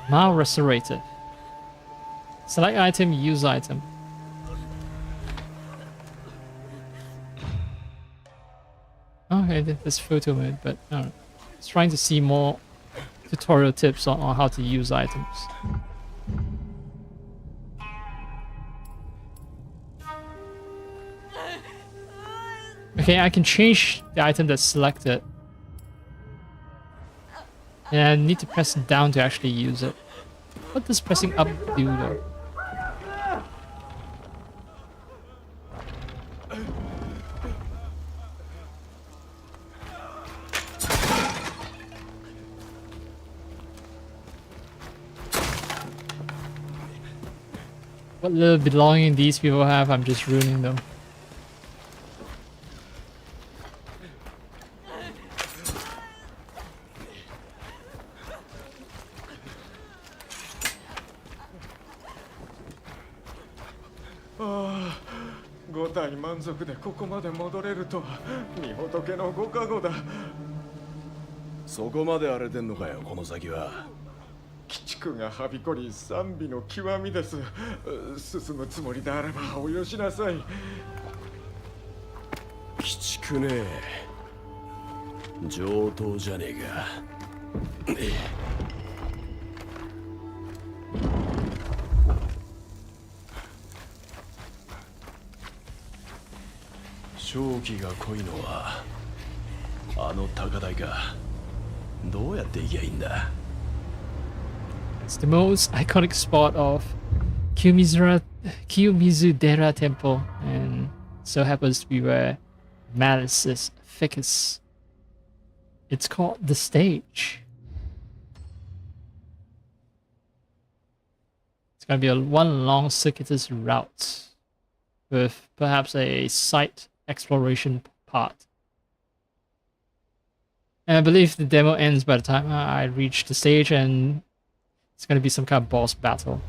Mal Restorative. Select item, use item. Okay, this photo mode, but I don't know. Just trying to see more tutorial tips on how to use items. Okay, I can change the item that's selected. And I need to press down to actually use it. What does pressing up do though? What little belonging these people have, I'm just ruining them. Ah, 五体満足でここまで戻れるとは御仏のご加護だ。そこまで荒れてんのかよ、この先は。鬼畜がはびこり賛美の極みです。進むつもりであればおよしなさい。鬼畜ね。上等じゃねえか。正気が濃いのはあの高台か。どうやって行きゃいいんだ。 It's the most iconic spot of Kiyomizudera Temple, and so happens to be where Malice is thickest. It's called the stage. It's gonna be one long circuitous route with perhaps a site exploration part. And I believe the demo ends by the time I reach the stage, and it's gonna be some kind of boss battle.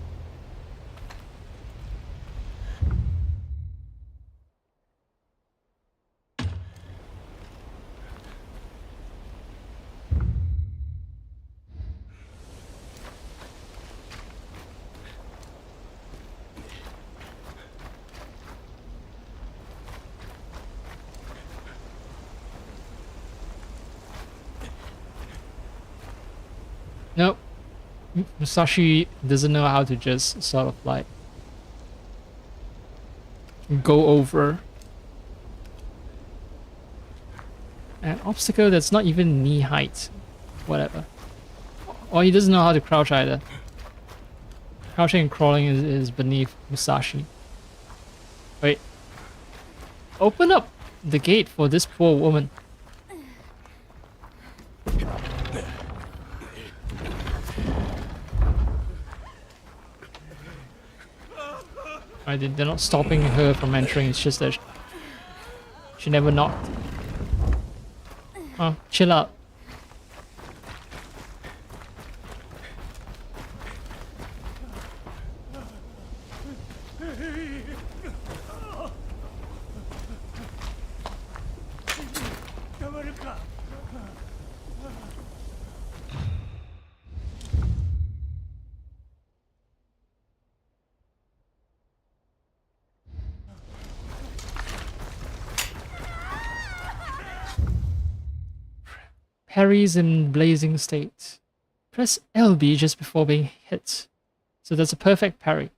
Nope. Musashi doesn't know how to just sort of like go over an obstacle that's not even knee height. Whatever. Or he doesn't know how to crouch either. Crouching and crawling is beneath Musashi. Wait. Open up the gate for this poor woman. They're not stopping her from entering, it's just that she never knocked. Oh, chill out. Parries in blazing state. Press LB just before being hit. So that's a perfect parry.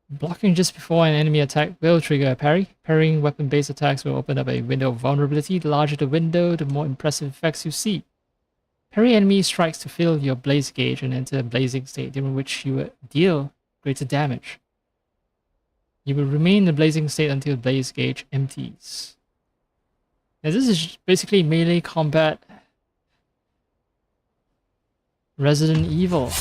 Blocking just before an enemy attack will trigger a parry. Parrying weapon-based attacks will open up a window of vulnerability. The larger the window, the more impressive effects you see. Parry enemy strikes to fill your blaze gauge and enter a blazing state, during which you will deal greater damage. You will remain in the blazing state until the blaze gauge empties. Now this is basically melee combat Resident Evil.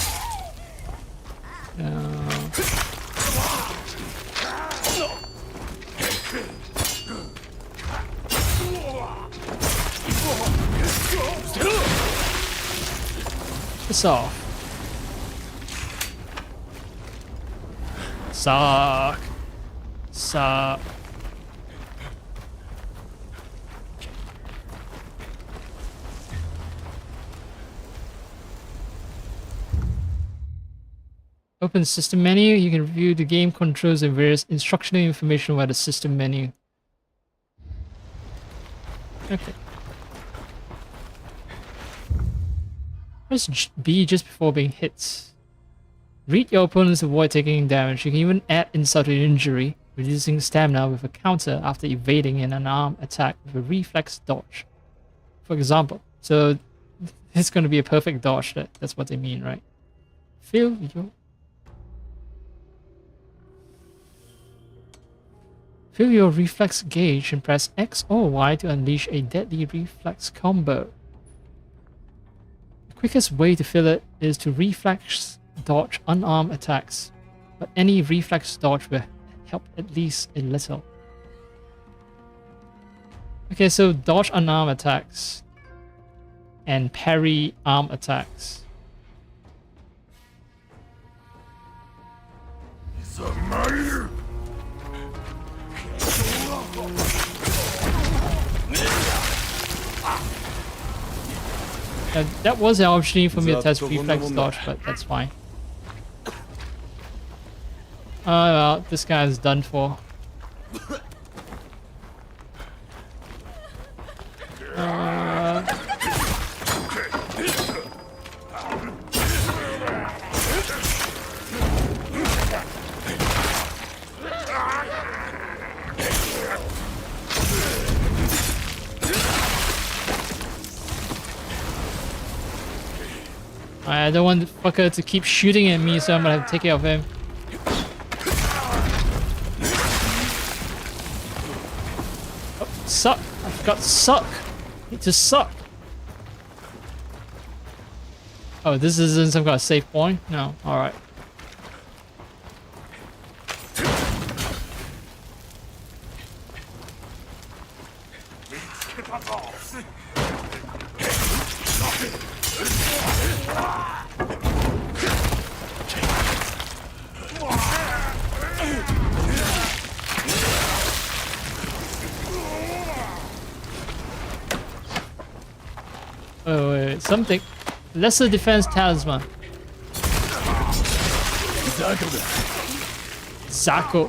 Piss off. Suck. Suck. Open system menu. You can review the game controls and various instructional information via the system menu. Okay. Press B just before being hit. Read your opponents to avoid taking damage. You can even add insult to injury, reducing stamina with a counter after evading an unarmed attack with a reflex dodge. For example, so it's going to be a perfect dodge. That's what they mean, right? Fill your reflex gauge and press X or Y to unleash a deadly reflex combo. The quickest way to fill it is to reflex dodge unarmed attacks, but any reflex dodge will help at least a little. Okay, so dodge unarmed attacks and parry arm attacks. That was an opportunity for me to test reflex dodge, but that's fine. Well, this guy is done for. I don't want the fucker to keep shooting at me, so I'm gonna have to take care of him. Oh, suck! I forgot to suck! I need to suck! Oh, this isn't some kind of safe point? No, alright. Oh, wait, something. Lesser defense talisman. Zako.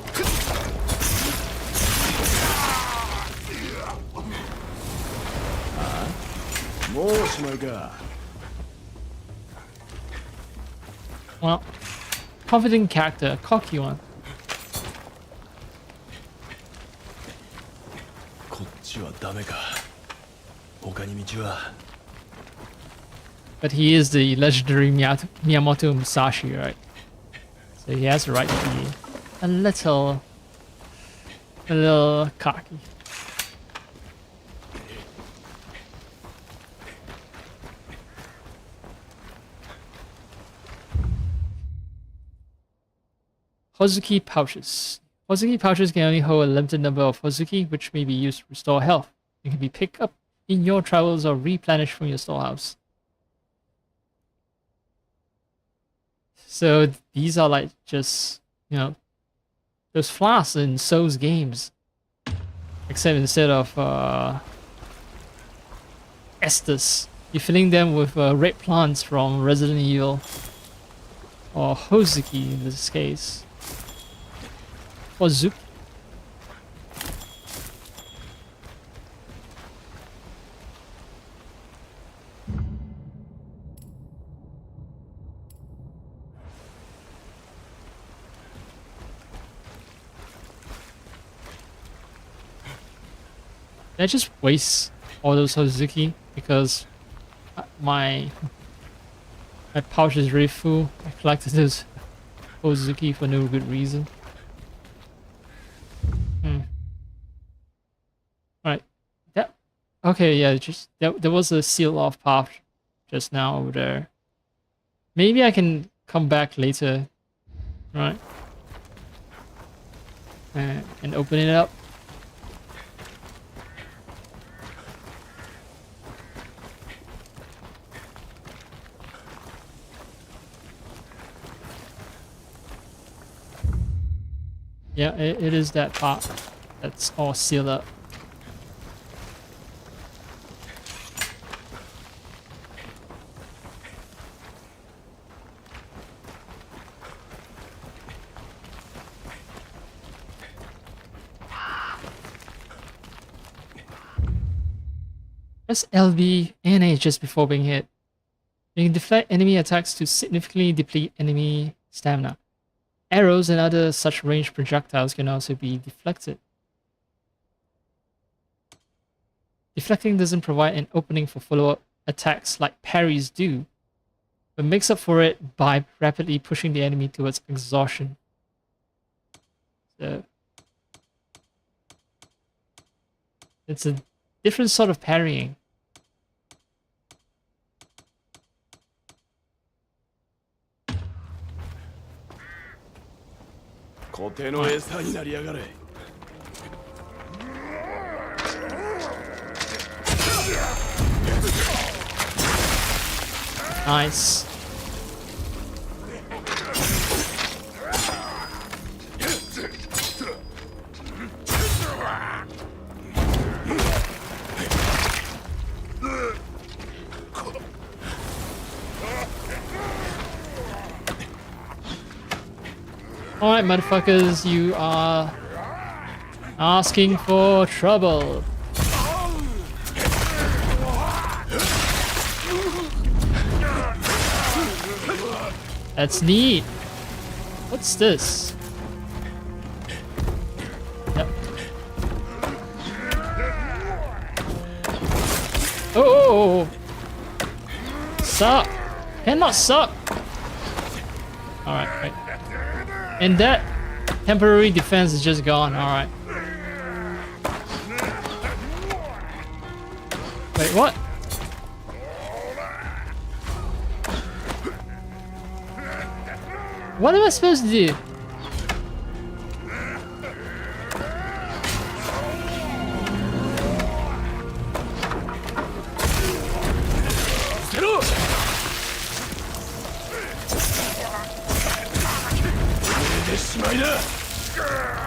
Well, confident character, cocky one. But he is the legendary Miyamoto Musashi, right? So he has the right to be a little cocky. Hozuki pouches. Hozuki pouches can only hold a limited number of Hozuki, which may be used to restore health. It can be picked up in your travels or replenished from your storehouse. So these are like just, you know, those flasks in Souls games. Except instead of Estus, you're filling them with red plants from Resident Evil. Or Hozuki in this case. Hozuki. Did I just waste all those Hozuki because my pouch is really full? I collected those Hozuki for no good reason. Right. That okay, yeah, just there was a seal off path just now over there. Maybe I can come back later. Right. And open it up. Yeah, it is that part that's all sealed up. Press LB and A just before being hit. You can deflect enemy attacks to significantly deplete enemy stamina. Arrows and other such ranged projectiles can also be deflected. Deflecting doesn't provide an opening for follow-up attacks like parries do, but makes up for it by rapidly pushing the enemy towards exhaustion. So it's a different sort of parrying. Nice. Alright, motherfuckers, you are asking for trouble. That's neat. What's this? Yep. Oh! Suck! Cannot suck! Alright, right. And that temporary defense is just gone, alright. Wait, what? What am I supposed to do?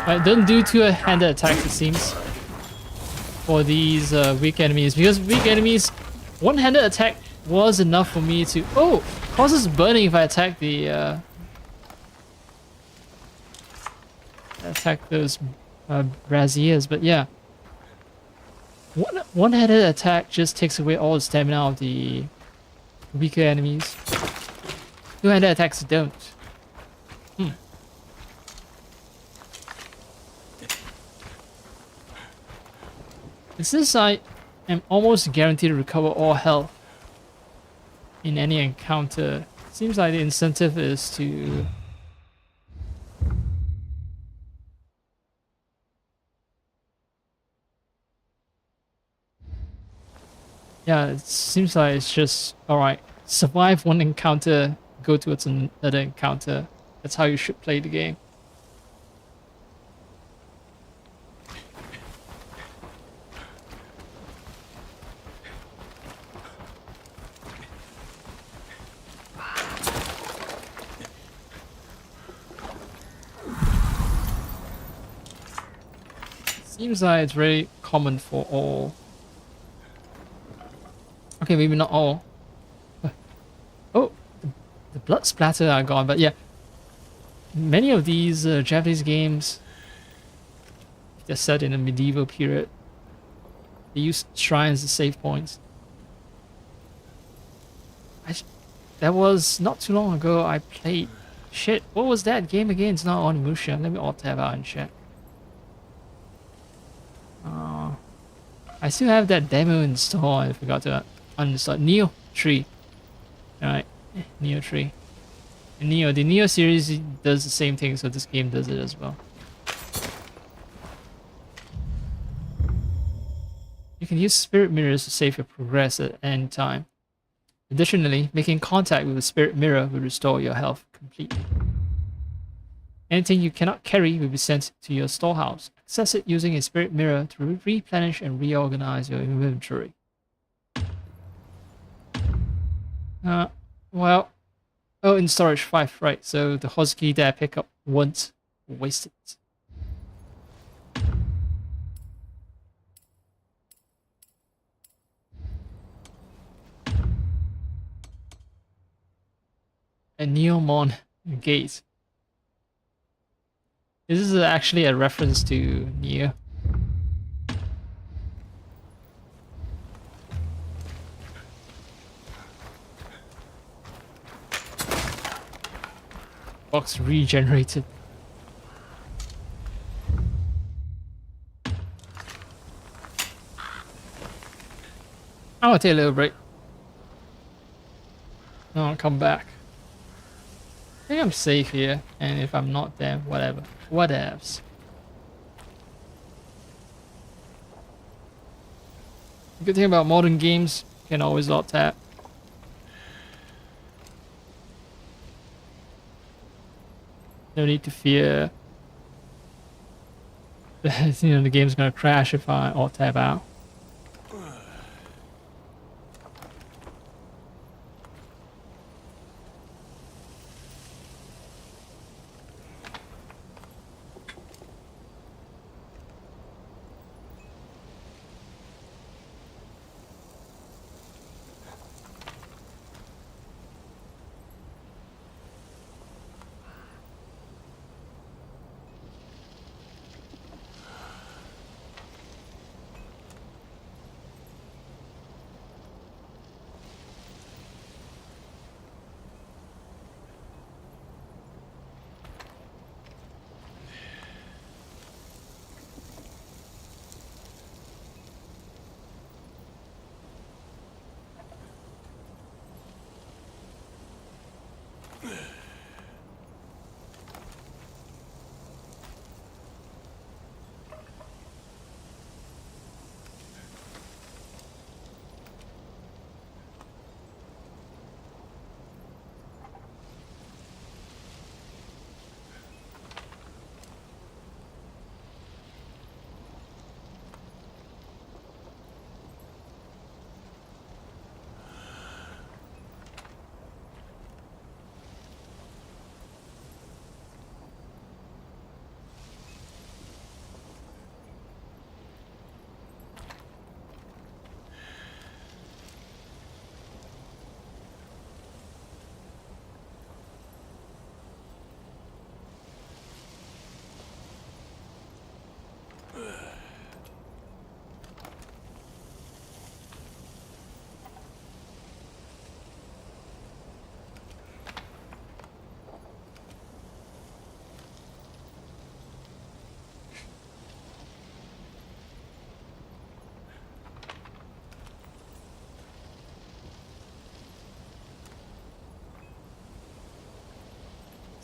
Right, don't do two-handed attacks, it seems, for these weak enemies, because weak enemies, one-handed attack was enough for me to... Oh! Causes burning if I attack the... attack those braziers, but yeah. One-handed attack just takes away all the stamina of the weaker enemies. Two-handed attacks don't. Since I am almost guaranteed to recover all health in any encounter, it seems like the incentive is to... Yeah, it seems like it's just, alright, survive one encounter, go towards another encounter. That's how you should play the game. Seems like it's very common for all. Okay, maybe not all. Oh, the blood splatter are gone, but yeah. Many of these Japanese games, they're set in a medieval period. They use shrines as save points. That was not too long ago I played... Shit, what was that game again? It's not Onimusha. Let me alt tab out and check. I still have that demo installed. I forgot to uninstall Neo Tree. Alright, Neo Tree. And the Neo series does the same thing, so this game does it as well. You can use spirit mirrors to save your progress at any time. Additionally, making contact with a spirit mirror will restore your health completely. Anything you cannot carry will be sent to your storehouse. Access it using a spirit mirror to replenish and reorganize your inventory. Well, oh, in storage 5, right, so the hotkey that I pick up won't waste it. A Neomon gate. This is actually a reference to Neo. Box regenerated. I'll take a little break. No, I'll come back. I think I'm safe here, and if I'm not, then whatever. Whatevs. The good thing about modern games, you can always alt tab. No need to fear that the game's gonna crash if I alt tab out.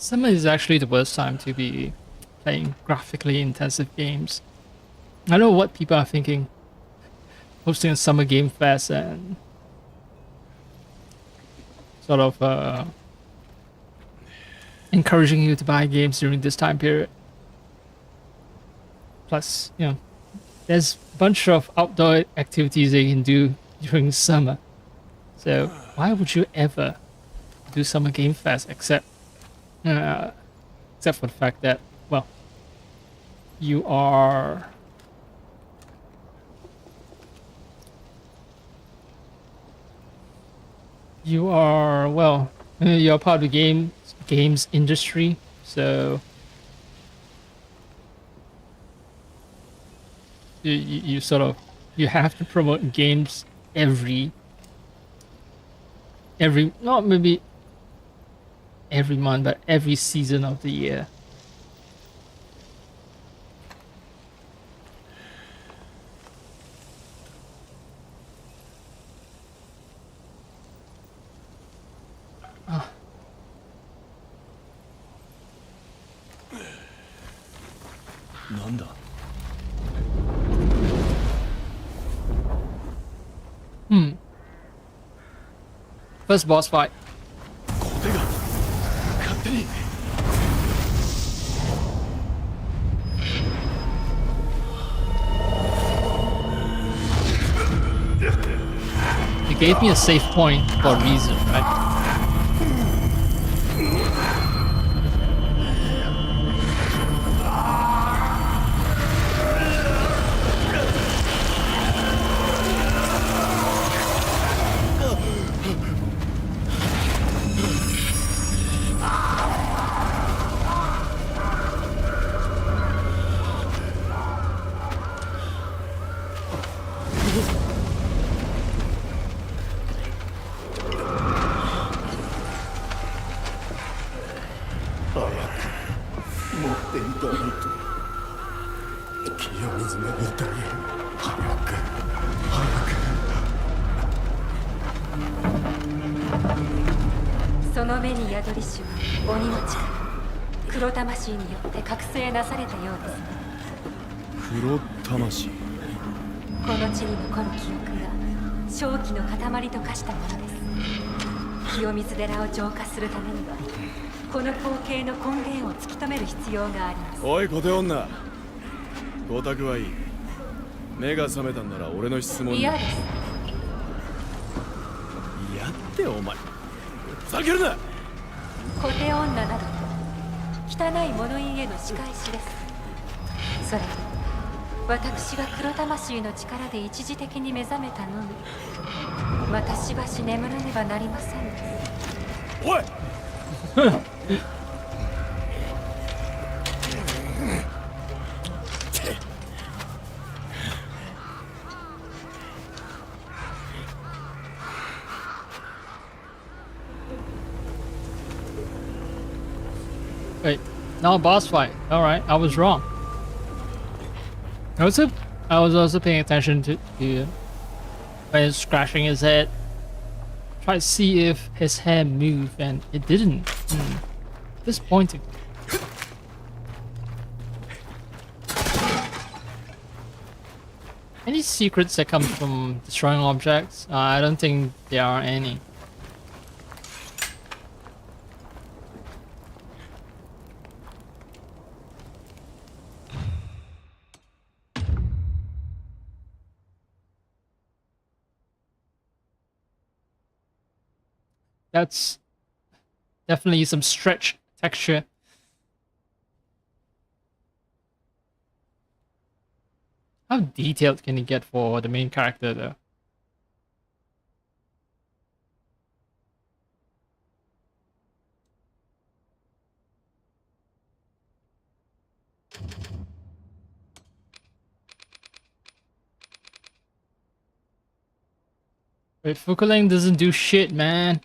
Summer is actually the worst time to be playing graphically intensive games. I don't know what people are thinking. Hosting a summer game fest and sort of encouraging you to buy games during this time period. Plus, there's a bunch of outdoor activities that you can do during summer. So why would you ever do summer game fest except for the fact that, well, you are well, you're part of the games industry, so you sort of have to promote games every not maybe every month, but every season of the year. なんだ First boss fight. コテが勝手に They gave me a safe point for a reason, right?黒魂 この地に残る記憶が正気の塊と化したものです清水寺を浄化するためにはこの光景の根源を突き止める必要があります。おいコテ女ごたくはいい目が覚めたんなら俺の質問に嫌です。嫌ってお前ふざけるなコテ女などと汚い物言いへの仕返しです。それに私は黒魂の力で一時的に目覚めたのみまたしばし眠らねばなりません。おいWait, now a boss fight. Alright, I was wrong. I was also paying attention to when he's scratching his head. Try to see if his hand moved and it didn't. Disappointing. Any secrets that come from destroying objects? I don't think there are any. That's definitely some stretch texture. How detailed can you get for the main character though? Wait, Fukuling doesn't do shit, man.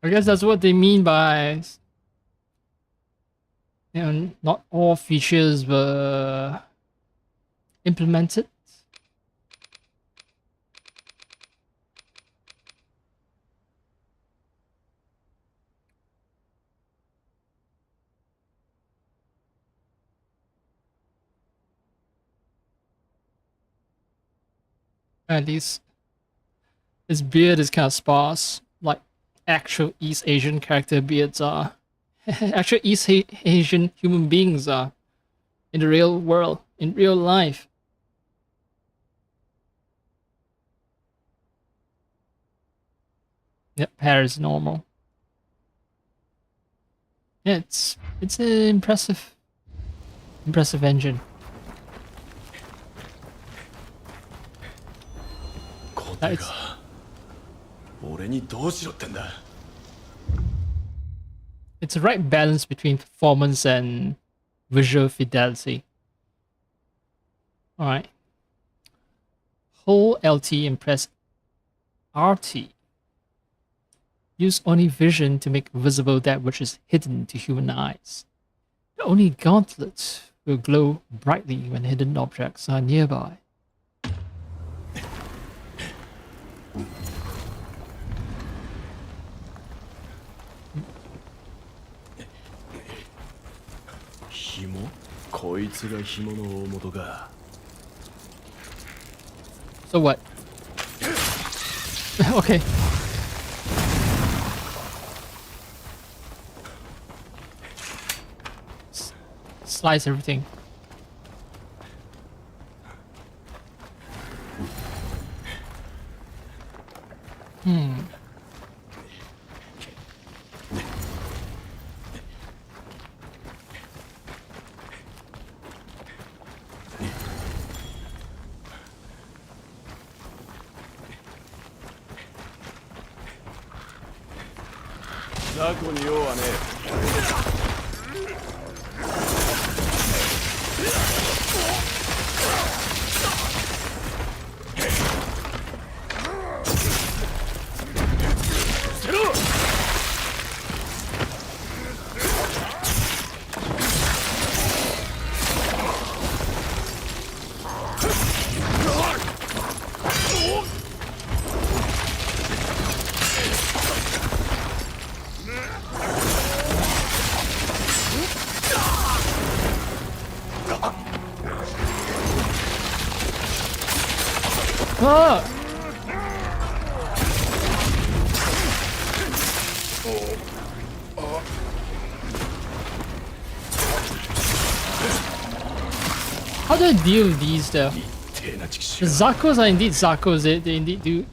I guess that's what they mean by, not all features were implemented. At least his beard is kind of sparse, like actual East Asian character beards are. Actual East Asian human beings are in the real world, in real life. Yep, hair is normal. Yeah, it's an impressive engine. It's the right balance between performance and visual fidelity. Alright. Hold LT and press RT. Use Oni vision to make visible that which is hidden to human eyes. The Oni gauntlet will glow brightly when hidden objects are nearby. Himo? こいつが紐の大元か。 So what? Okay. Slice everything. Hmm. Zakoに用はね捨てろ。Ah! How do I deal with these though? The Zakos are indeed Zakos, they indeed do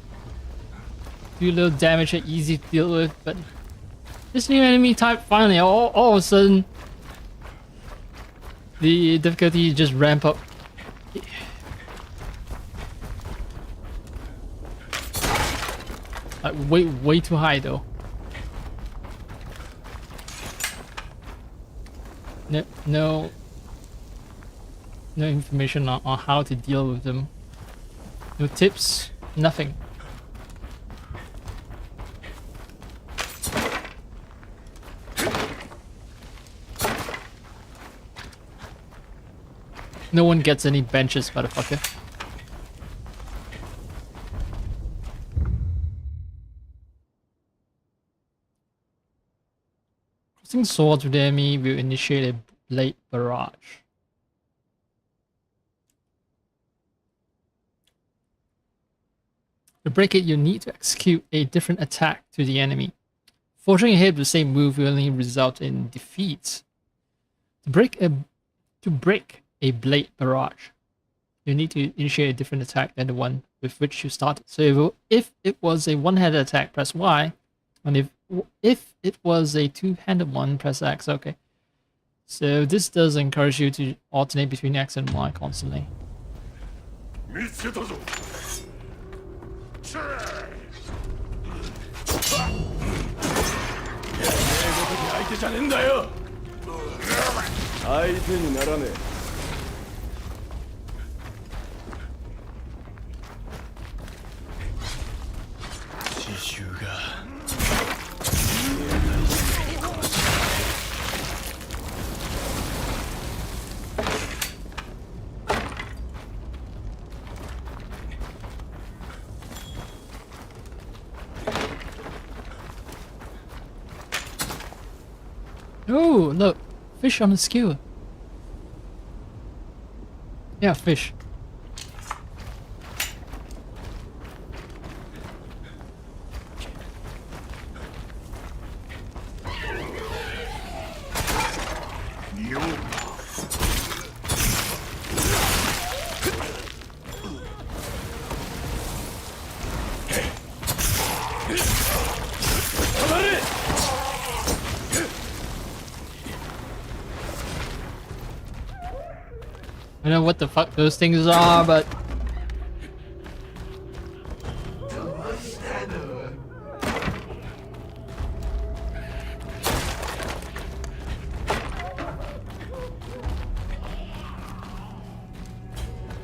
a little damage and easy to deal with, but this new enemy type finally all of a sudden the difficulty just ramp up. Like way too high though. No information on how to deal with them. No tips, nothing. No one gets any benches, motherfucker. Crossing swords with the enemy will initiate a blade barrage. To break it, you need to execute a different attack to the enemy. Forging ahead with the same move will only result in defeat. To break a blade barrage, you need to initiate a different attack than the one with which you started. So if it was a one-handed attack, press Y, and if it was a two-handed one, press X. Okay. So this does encourage you to alternate between X and Y constantly. Oh, look, fish on the skewer. Yeah, fish. I don't know what the fuck those things are, but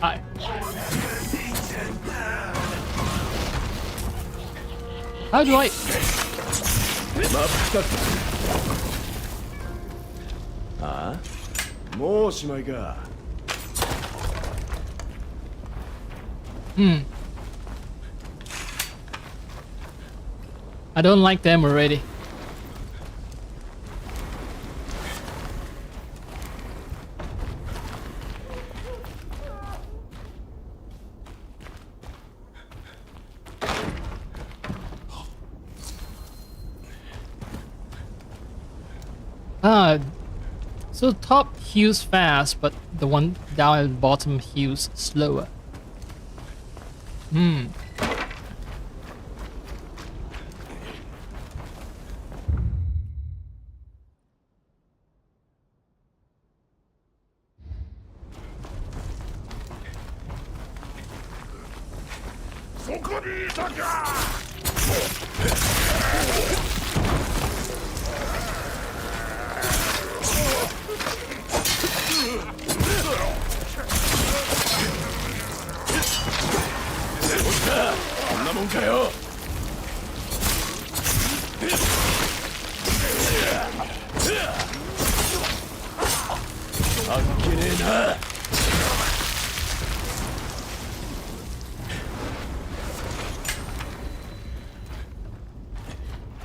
hi. How do I? もうおしまいか。I don't like them already. So top heals fast, but the one down at the bottom heals slower.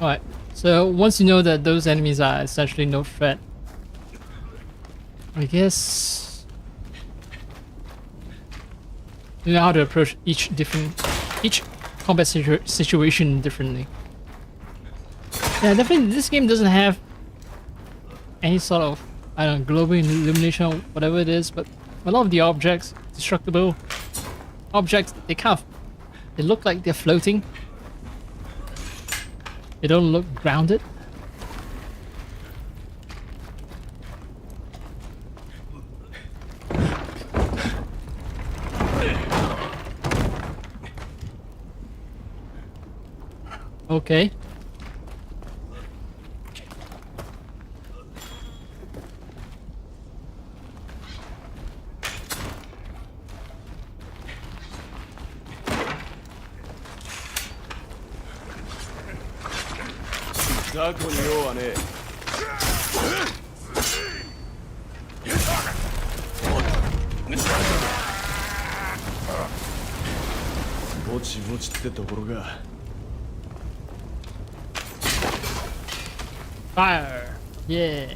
Alright, so once you know that those enemies are essentially no threat, I guess you know how to approach each combat situation differently. Yeah, definitely this game doesn't have any sort of, I don't know, global illumination or whatever it is, but a lot of the objects, destructible objects, they look like they're floating. They don't look grounded. Okay. Fire! Yeah.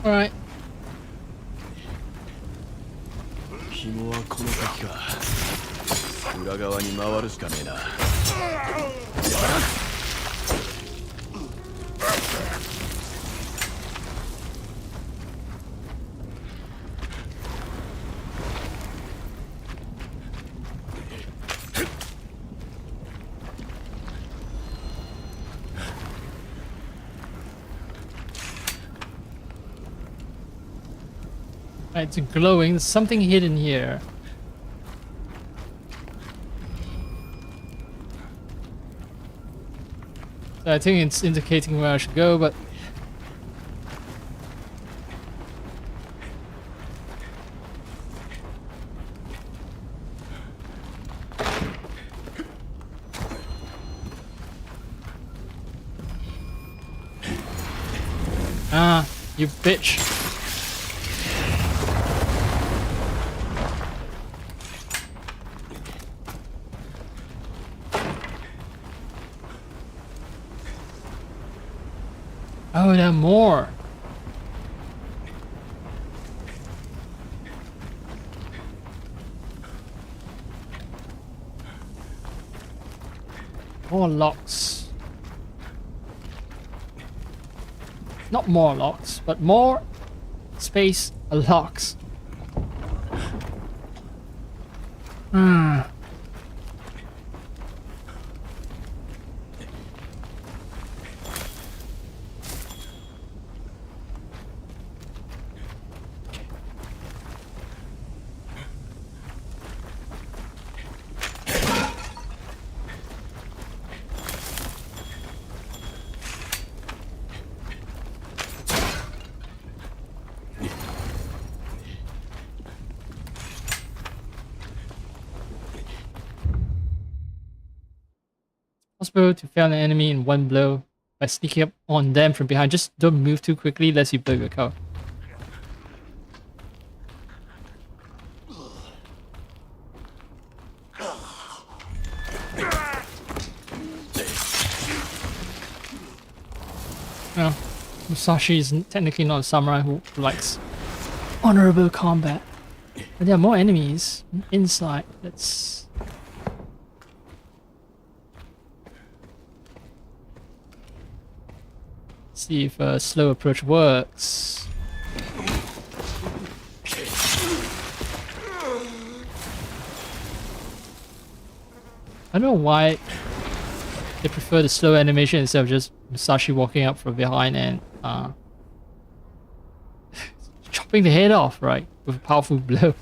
Alright. 紐はこの先か。裏側に回るしかねえな。Right, it's glowing. There's something hidden here. So I think it's indicating where I should go, but ah, you bitch. Oh, there are more. More locks. Not more locks, but more space locks. Possible to fell an enemy in one blow by sneaking up on them from behind. Just don't move too quickly lest you blow your cover. No, Musashi is technically not a samurai who likes honorable combat. But there are more enemies inside. Let's see if a slow approach works. I don't know why they prefer the slow animation instead of just Musashi walking up from behind and chopping the head off, right? With a powerful blow.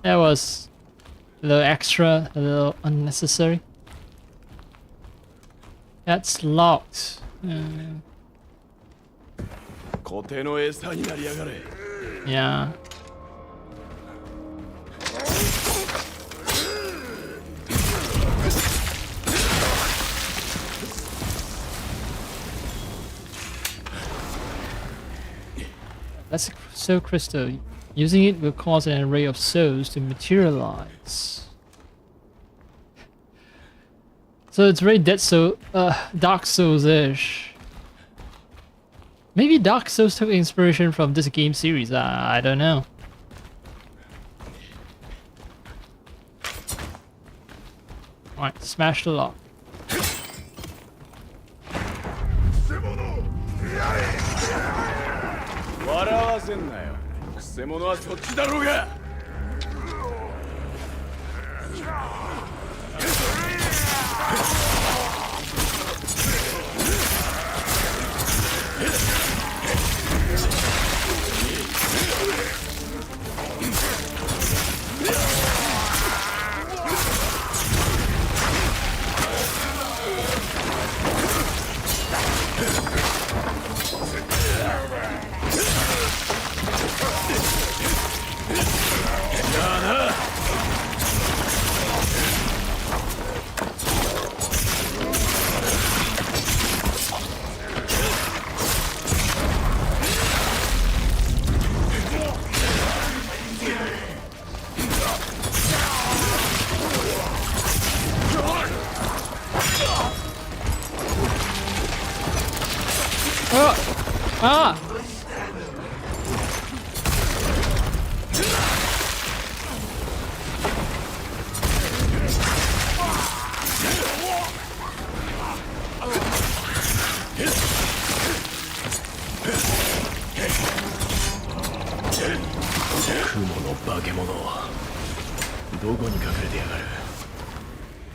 That was a little extra, a little unnecessary. That's locked. 固定の餌になりやがれ。 Yeah. That's a soul crystal. Using it will cause an array of souls to materialize. So it's very Dark Souls-ish. Maybe Dark Souls took inspiration from this game series. I don't know. Alright, smash the lock. 笑わせんなよ。くせ者はそっちだろうが。Ah!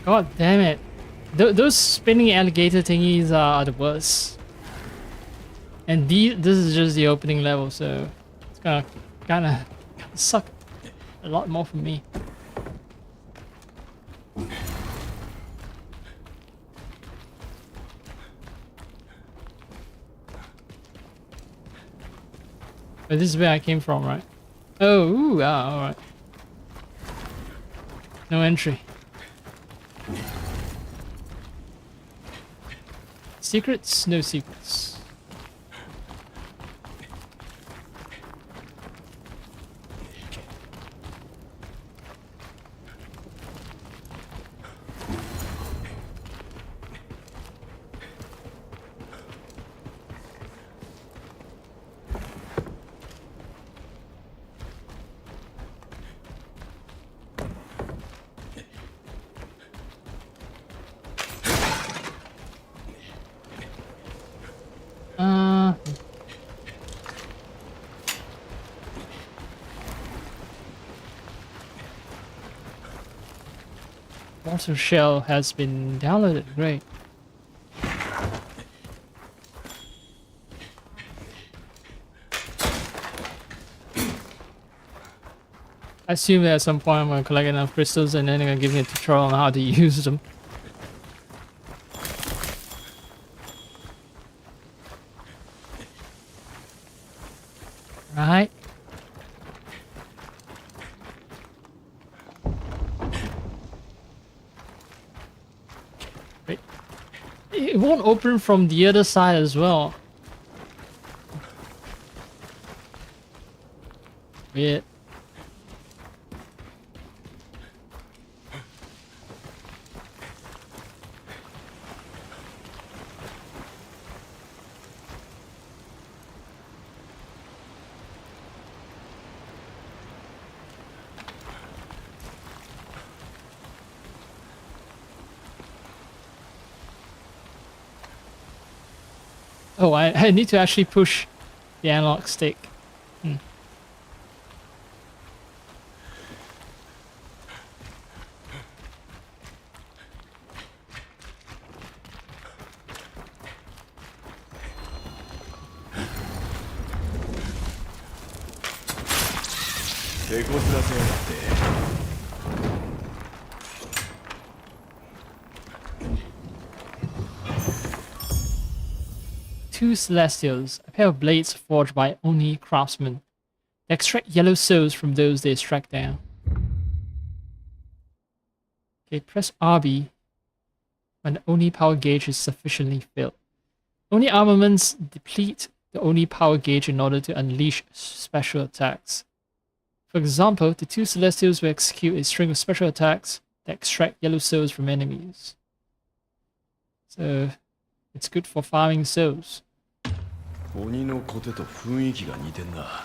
God damn it. Those spinning alligator thingies are the worst. And this is just the opening level, so it's gonna kinda suck a lot more for me. But this is where I came from, right? Oh, ooh, ah, alright. No entry. Secrets? No secrets. Water shell has been downloaded. Great. I assume that at some point I'm gonna collect enough crystals and then they're gonna give me a tutorial on how to use them. Right. Wait. It won't open from the other side as well. Weird. Oh, I need to actually push the analog stick. Two Celestials, a pair of blades forged by Oni craftsmen. They extract yellow souls from those they strike down. Okay, press RB when the Oni power gauge is sufficiently filled. Oni armaments deplete the Oni power gauge in order to unleash special attacks. For example, the two Celestials will execute a string of special attacks that extract yellow souls from enemies. So, it's good for farming souls. 鬼のコテと雰囲気が似てんな。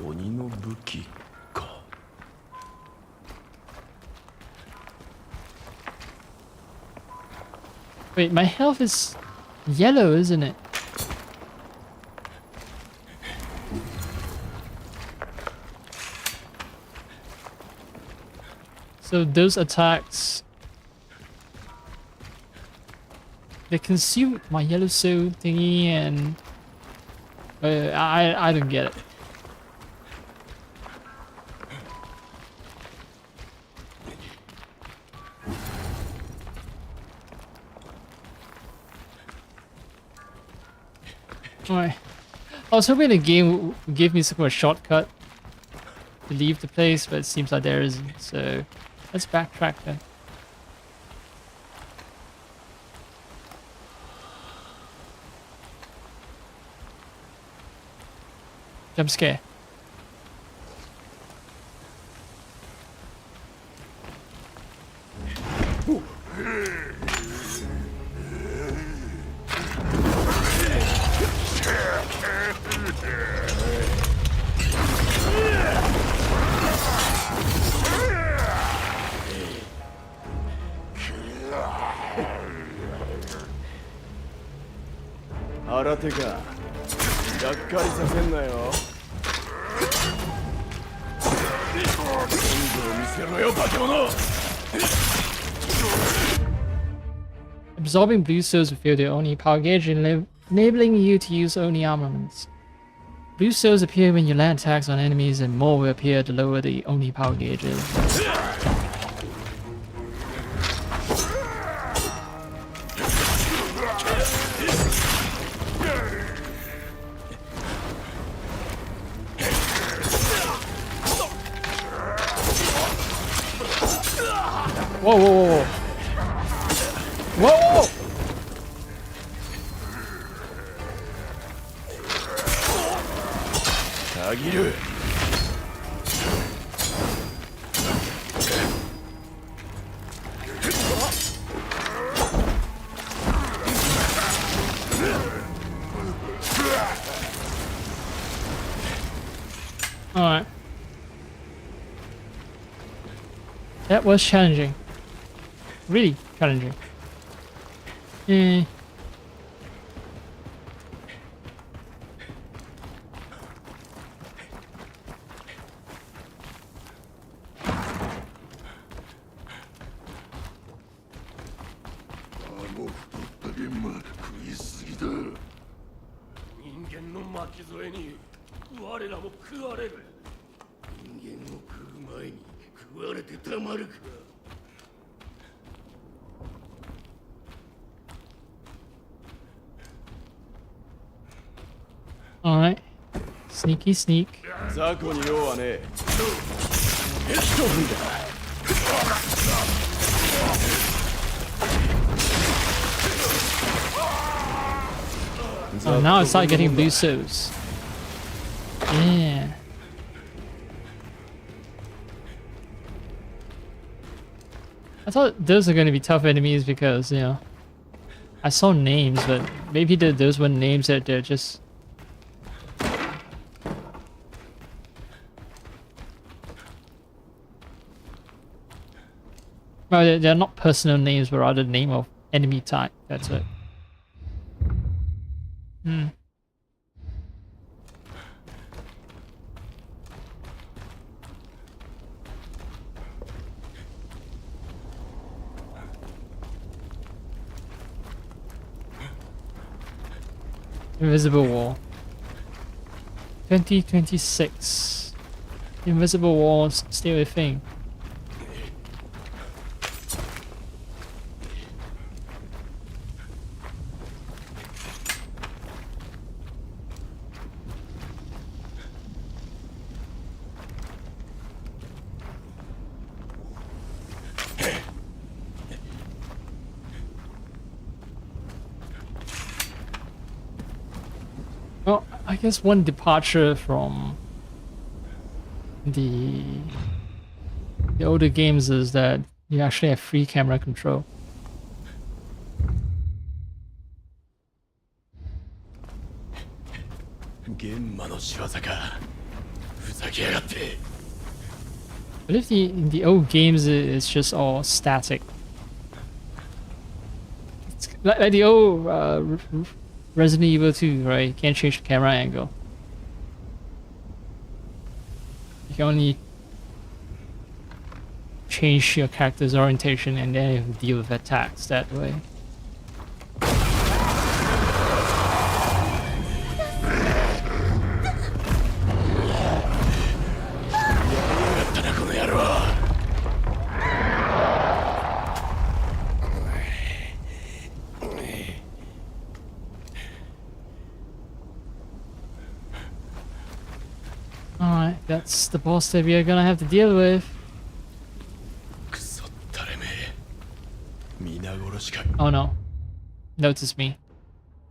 鬼の武器か。Wait, my health is yellow, isn't it? So those attacks, they consume my yellow soul thingy, and I don't get it. Alright. I was hoping the game would give me some kind of shortcut to leave the place, but it seems like there isn't, so let's backtrack then. Jump scare. Absorbing blue souls will fill the Oni power gauge, enabling you to use Oni armaments. Blue souls appear when you land attacks on enemies, and more will appear to lower the Oni power gauges. Whoa, whoa, whoa, whoa. Whoa! Alright. That was challenging. Really challenging. Sneaky sneak. 雑魚に用はねえ。一振りだ。Oh, now I start getting blue souls. Yeah. I thought those are going to be tough enemies because, you know, I saw names, but maybe those were names that they're just... Well, they're not personal names, but rather the name of enemy type. That's it. Hmm. Invisible wall. 2026. Invisible walls still a thing. Well, I guess one departure from the older games is that you actually have free camera control. But if in the old games it's just all static. It's like the old Resident Evil 2, right? You can't change the camera angle. You can only change your character's orientation and then you have to deal with attacks that way. Alright, that's the boss that we are gonna have to deal with. Oh no. Notice me.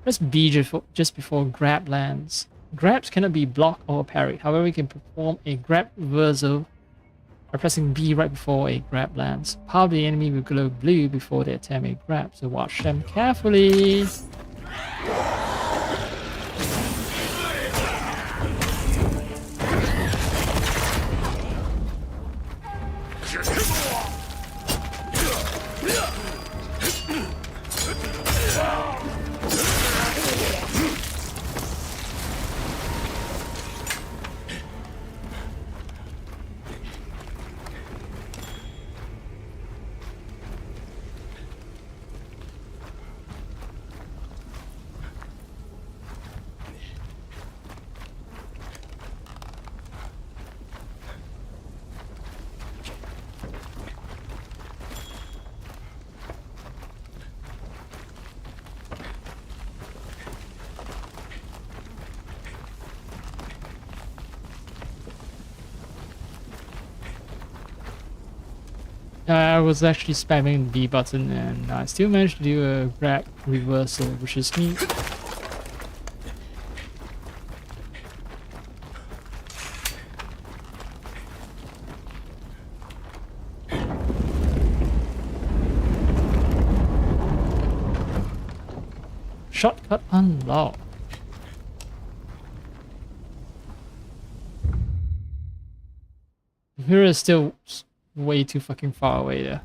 Press B just before grab lands. Grabs cannot be blocked or parried. However, we can perform a grab reversal by pressing B right before a grab lands. Part of the enemy will glow blue before they attempt a grab, so watch them carefully. I was actually spamming the B button and I still managed to do a grab reversal, which is neat. Shortcut unlocked. Here is still way too fucking far away there.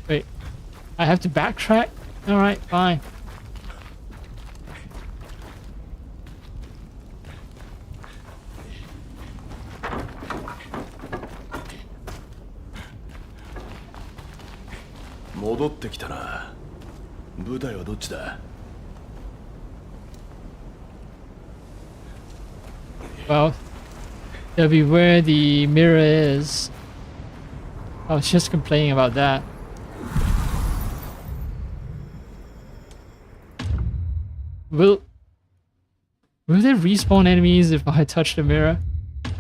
Wait, I have to backtrack? Alright, fine. 戻ってきたな。舞台はどっちだ？ Well, that'll be where the mirror is. I was just complaining about that. Will they respawn enemies if I touch the mirror? Kind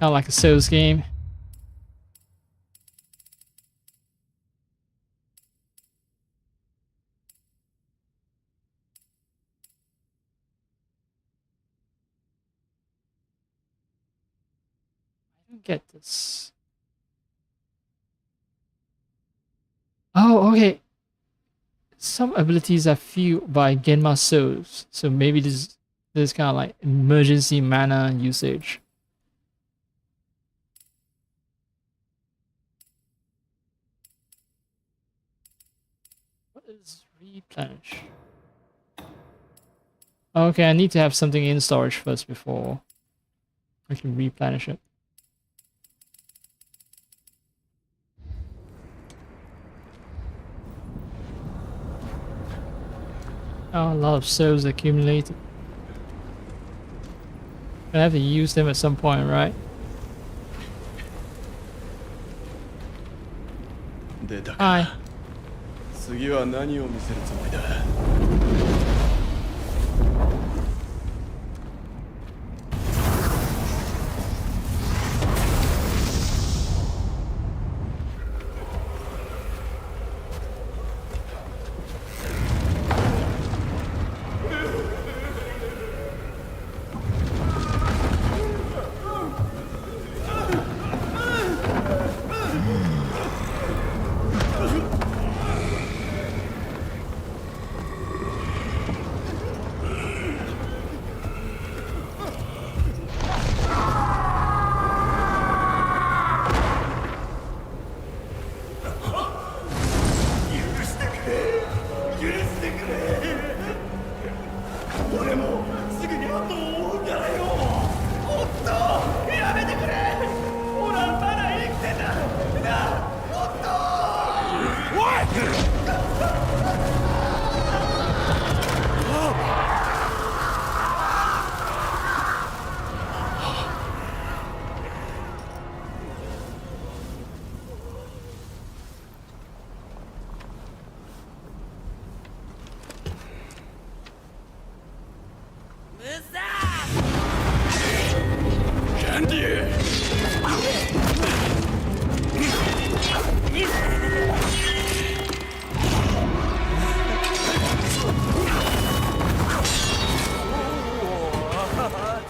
of like a Souls game. I don't get this. Oh, okay. Some abilities are fueled by Genma souls, so maybe this is kind of like emergency mana usage. What is replenish? Okay, I need to have something in storage first before I can replenish it. Oh, a lot of souls accumulated. I have to use them at some point, right? 出たはい。か。次は何を見せるつもりだ？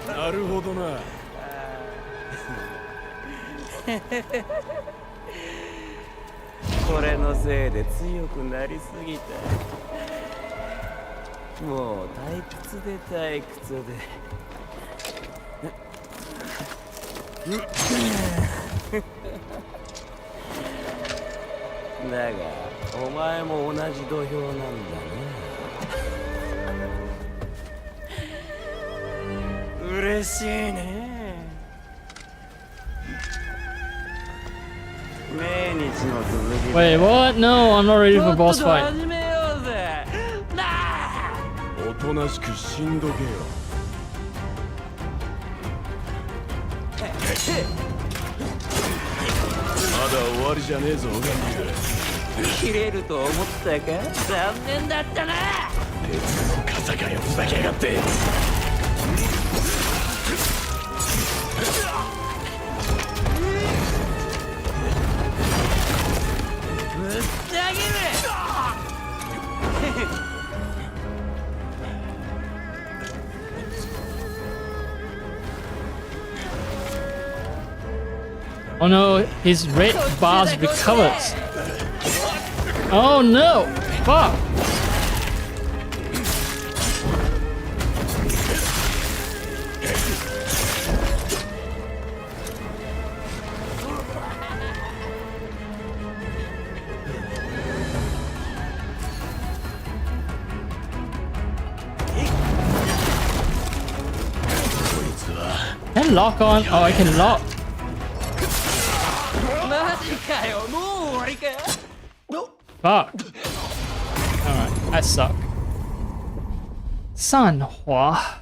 なるほどな。これのせいで強くなりすぎた。もう退屈で退屈で。だがお前も同じ土俵なんだね。嬉しいね。命日の続き。 Wait, what? No, I'm not ready for boss fight. 始めようぜ。おとなしく死んどけよ。まだ終わりじゃねえぞ、ガンリュー。切れると思ったか？残念だったな。鉄の傘かよ、ふざけやがって。ぶってあげる。Oh no, his red bars recovers. Oh no! Fuck! Can lock on? Oh, I can lock. マジかよ、もう終わりか。Fuck. Alright, I suck. Sanhua.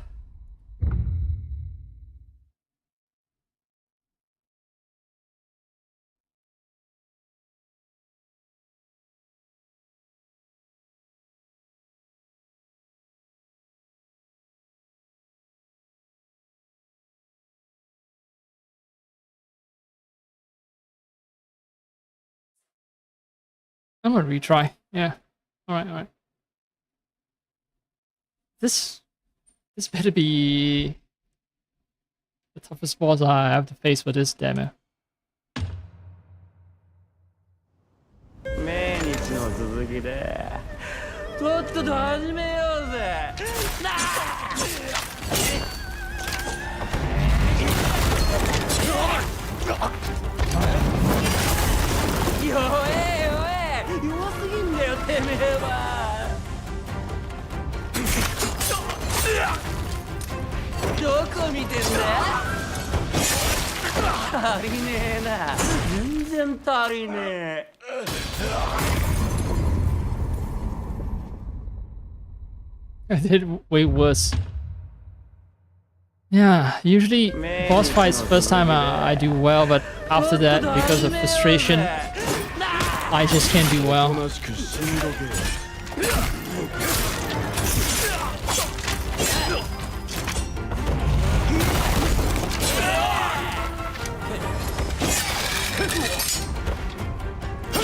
I'm gonna retry. Yeah. Alright. This better be the toughest boss I have to face for this demo. 命日の続きでとっとと始めようぜ。なあ弱すぎんだよてめえは。どこ見てんだ。足りねえな。全然足りねえ。I did way worse. Yeah, usually boss fights first time I do well, but after that, because of frustration, I just can't do well.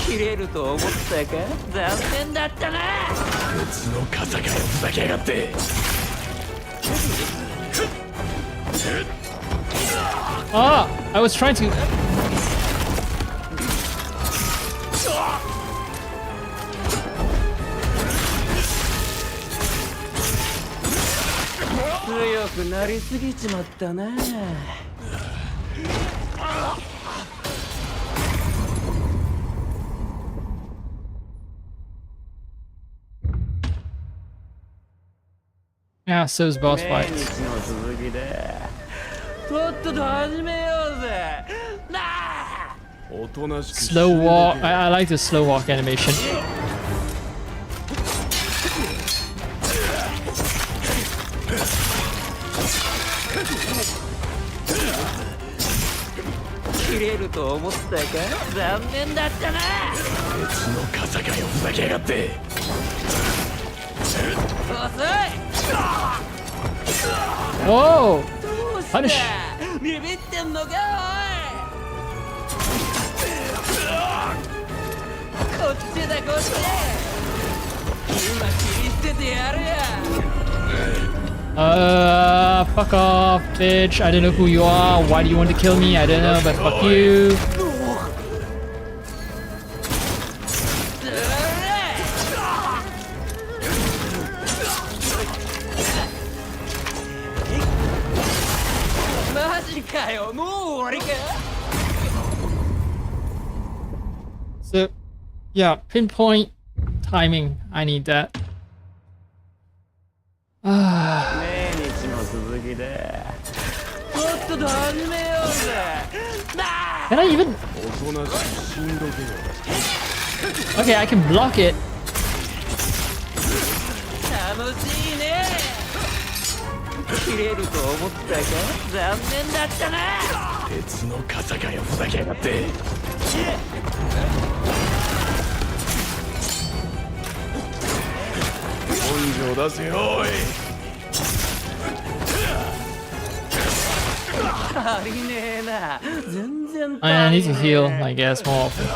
切れると思ったか。残念だったな。別の風がふざけやがって。Ah, I was trying to. 強くなりすぎちまったな。Yeah, so's boss fights. の続きでとっとと始めようぜ。なあ。おとなしく Slow walk. I like the slow walk animation. 切れると思ったか。残念だったな。別の風がよふざけやがって。遅い。 Whoa! Punish! ビビってんのかおい。こっちだこっち。今切り捨ててやるや。Fuck off, bitch. I don't know who you are. Why do you want to kill me? I don't know, but fuck you. So, yeah, pinpoint timing. I need that. Can I even? Okay, I can block it. I need to heal, I guess, more often.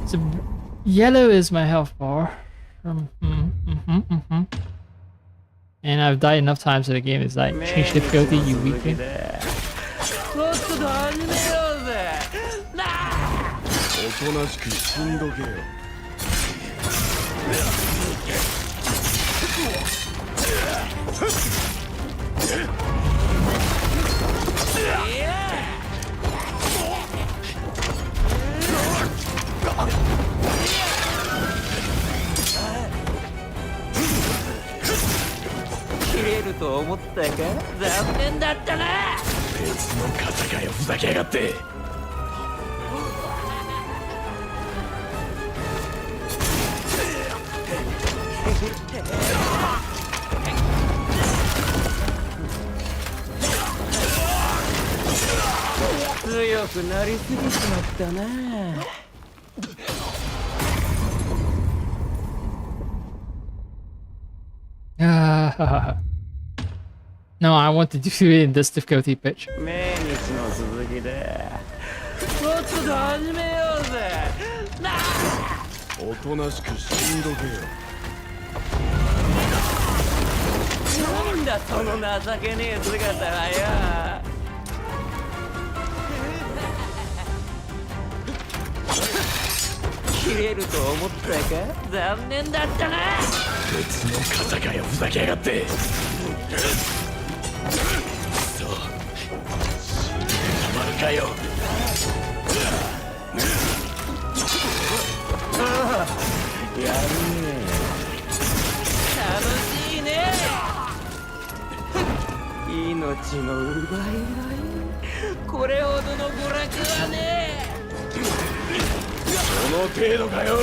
So yellow is my health bar. And I've died enough times so the game is like, change difficulty, you weakling. 強くなりすぎちまったな。No, I want to do it in this difficulty pitch. 命日の続きでとっとと始めようぜ。なあ、おとなしく死んどけよ。なんだその情けねえ姿はよ。切れると思ったか。残念だったな。別の傘かよ、ふざけやがって。そう死んでたまるかよ。やるね。楽しいね。命の奪い合い。これほどの娯楽はねえ。その程度かよ。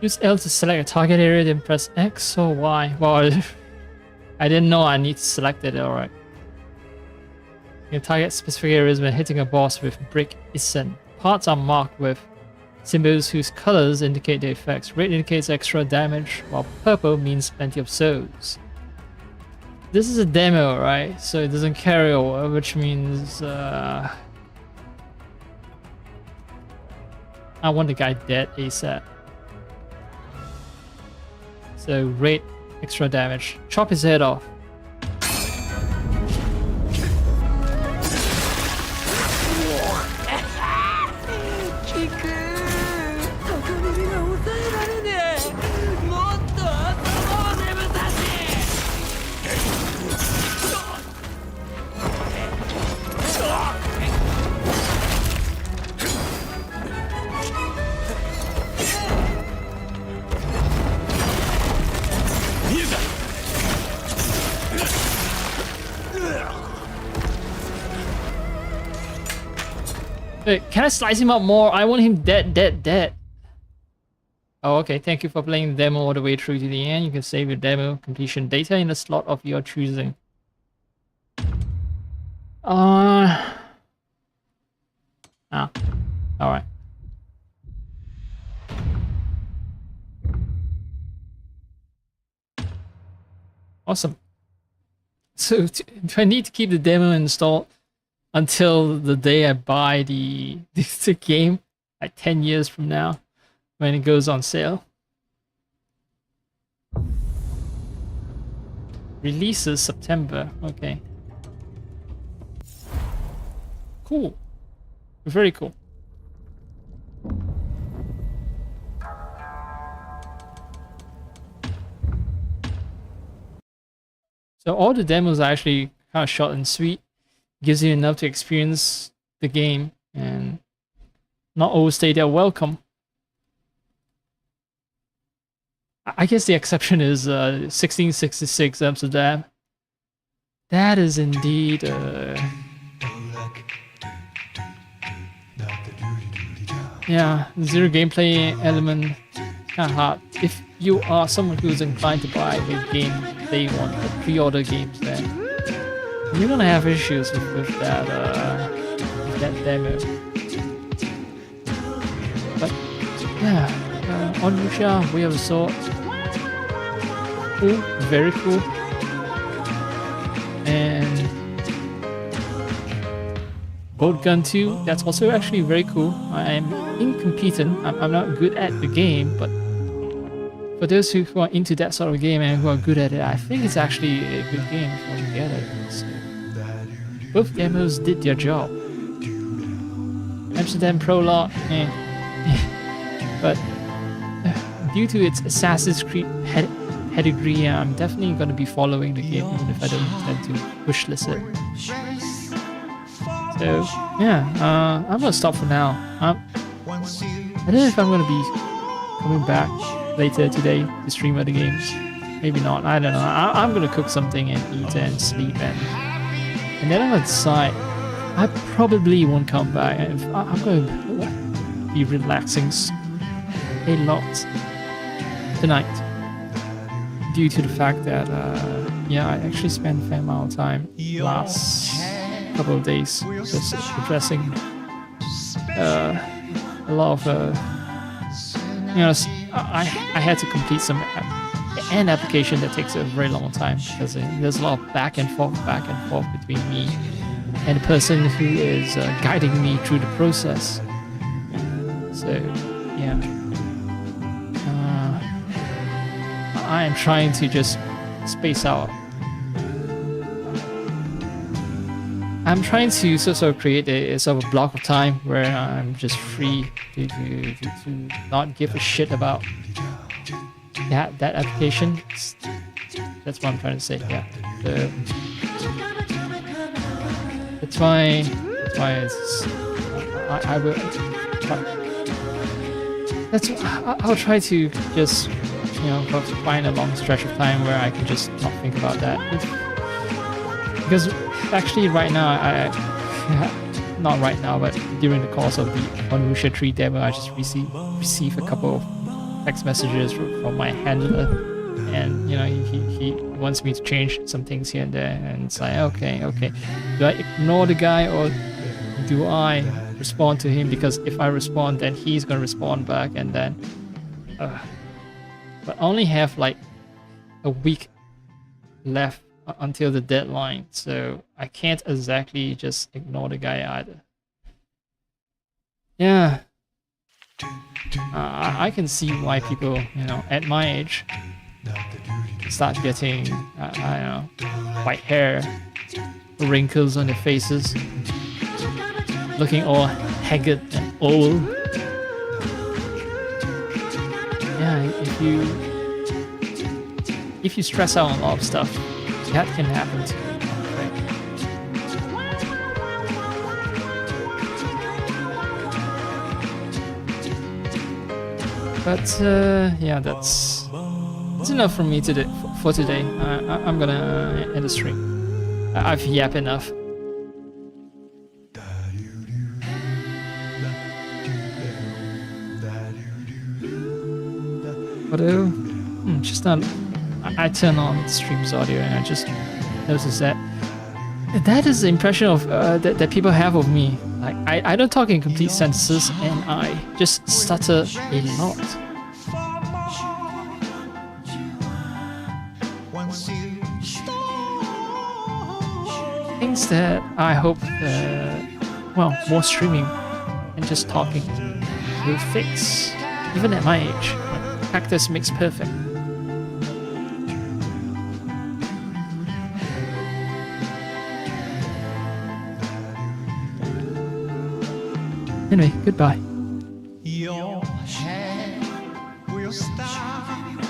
Use L to select a target area, then press X or Y. Well, I didn't know I need to select it, alright. You can target specific areas when hitting a boss with brick Isen. Parts are marked with symbols whose colors indicate their effects. Red indicates extra damage, while purple means plenty of souls. This is a demo, right? So it doesn't carry over, which means I want the guy dead ASAP. So red, extra damage. Chop his head off. Wait, can I slice him up more? I want him dead. Oh, okay. Thank you for playing the demo all the way through to the end. You can save your demo completion data in a slot of your choosing. Alright. Awesome. So, do I need to keep the demo installed until the day I buy the game, like 10 years from now, when it goes on sale? Releases September. Okay. Cool. Very cool. So all the demos are actually kind of short and sweet. Gives you enough to experience the game and not overstay their welcome. I guess the exception is 1666 Amsterdam. That is indeed yeah, zero gameplay element, kind of hard. If you are someone who's inclined to buy a game, they want the pre-order games then you're gonna have issues with that demo. But yeah, Onimusha, Way of the Sword. Cool, very cool. And Boltgun 2, that's also actually very cool. I am incompetent, I'm not good at the game, but for those who are into that sort of game and who are good at it, I think it's actually a good game if you get it. So, both demos did their job. Amsterdam Prologue, but due to its Assassin's Creed pedigree, I'm definitely going to be following the game even if I don't intend to wishlist it. So yeah, I'm going to stop for now. I don't know if I'm going to be coming back later today to stream other games. Maybe not, I don't know. I'm going to cook something and eat and sleep and then I'm going to decide. I probably won't come back. I'm going to be relaxing a lot tonight due to the fact that yeah, I actually spent a fair amount of time last couple of days just addressing a lot of you know, I had to complete an application that takes a very long time because there's a lot of back and forth between me and the person who is guiding me through the process. So yeah, I am trying to just space out. I'm trying to sort of create a sort of block of time where I'm just free to not give a shit about that application. That's what I'm trying to say. Yeah. So that's why I will. I'll try to just, you know, find a long stretch of time where I can just not think about that. Because actually right now, not right now, but during the course of the Onimusha 3 demo, I just received a couple of text messages from my handler, and you know, he wants me to change some things here and there, and it's like, okay, do I ignore the guy or do I respond to him? Because if I respond, then he's gonna respond back, and then but I only have like a week left until the deadline, so I can't exactly just ignore the guy either. Yeah, I can see why people, you know, at my age start getting I don't know, white hair, wrinkles on their faces, looking all haggard and old. Yeah, if you stress out on a lot of stuff, that can happen to you, right? But yeah, that's enough from me today. For today, I'm gonna end the stream. I've yapped enough. Although, just not. I turn on the stream's audio and I just notice that is the impression of that people have of me. Like I don't talk in complete sentences and I just stutter a lot. Things that I hope, well, more streaming and just talking will fix. Even at my age, practice makes perfect. Anyway, goodbye. Your hand will stop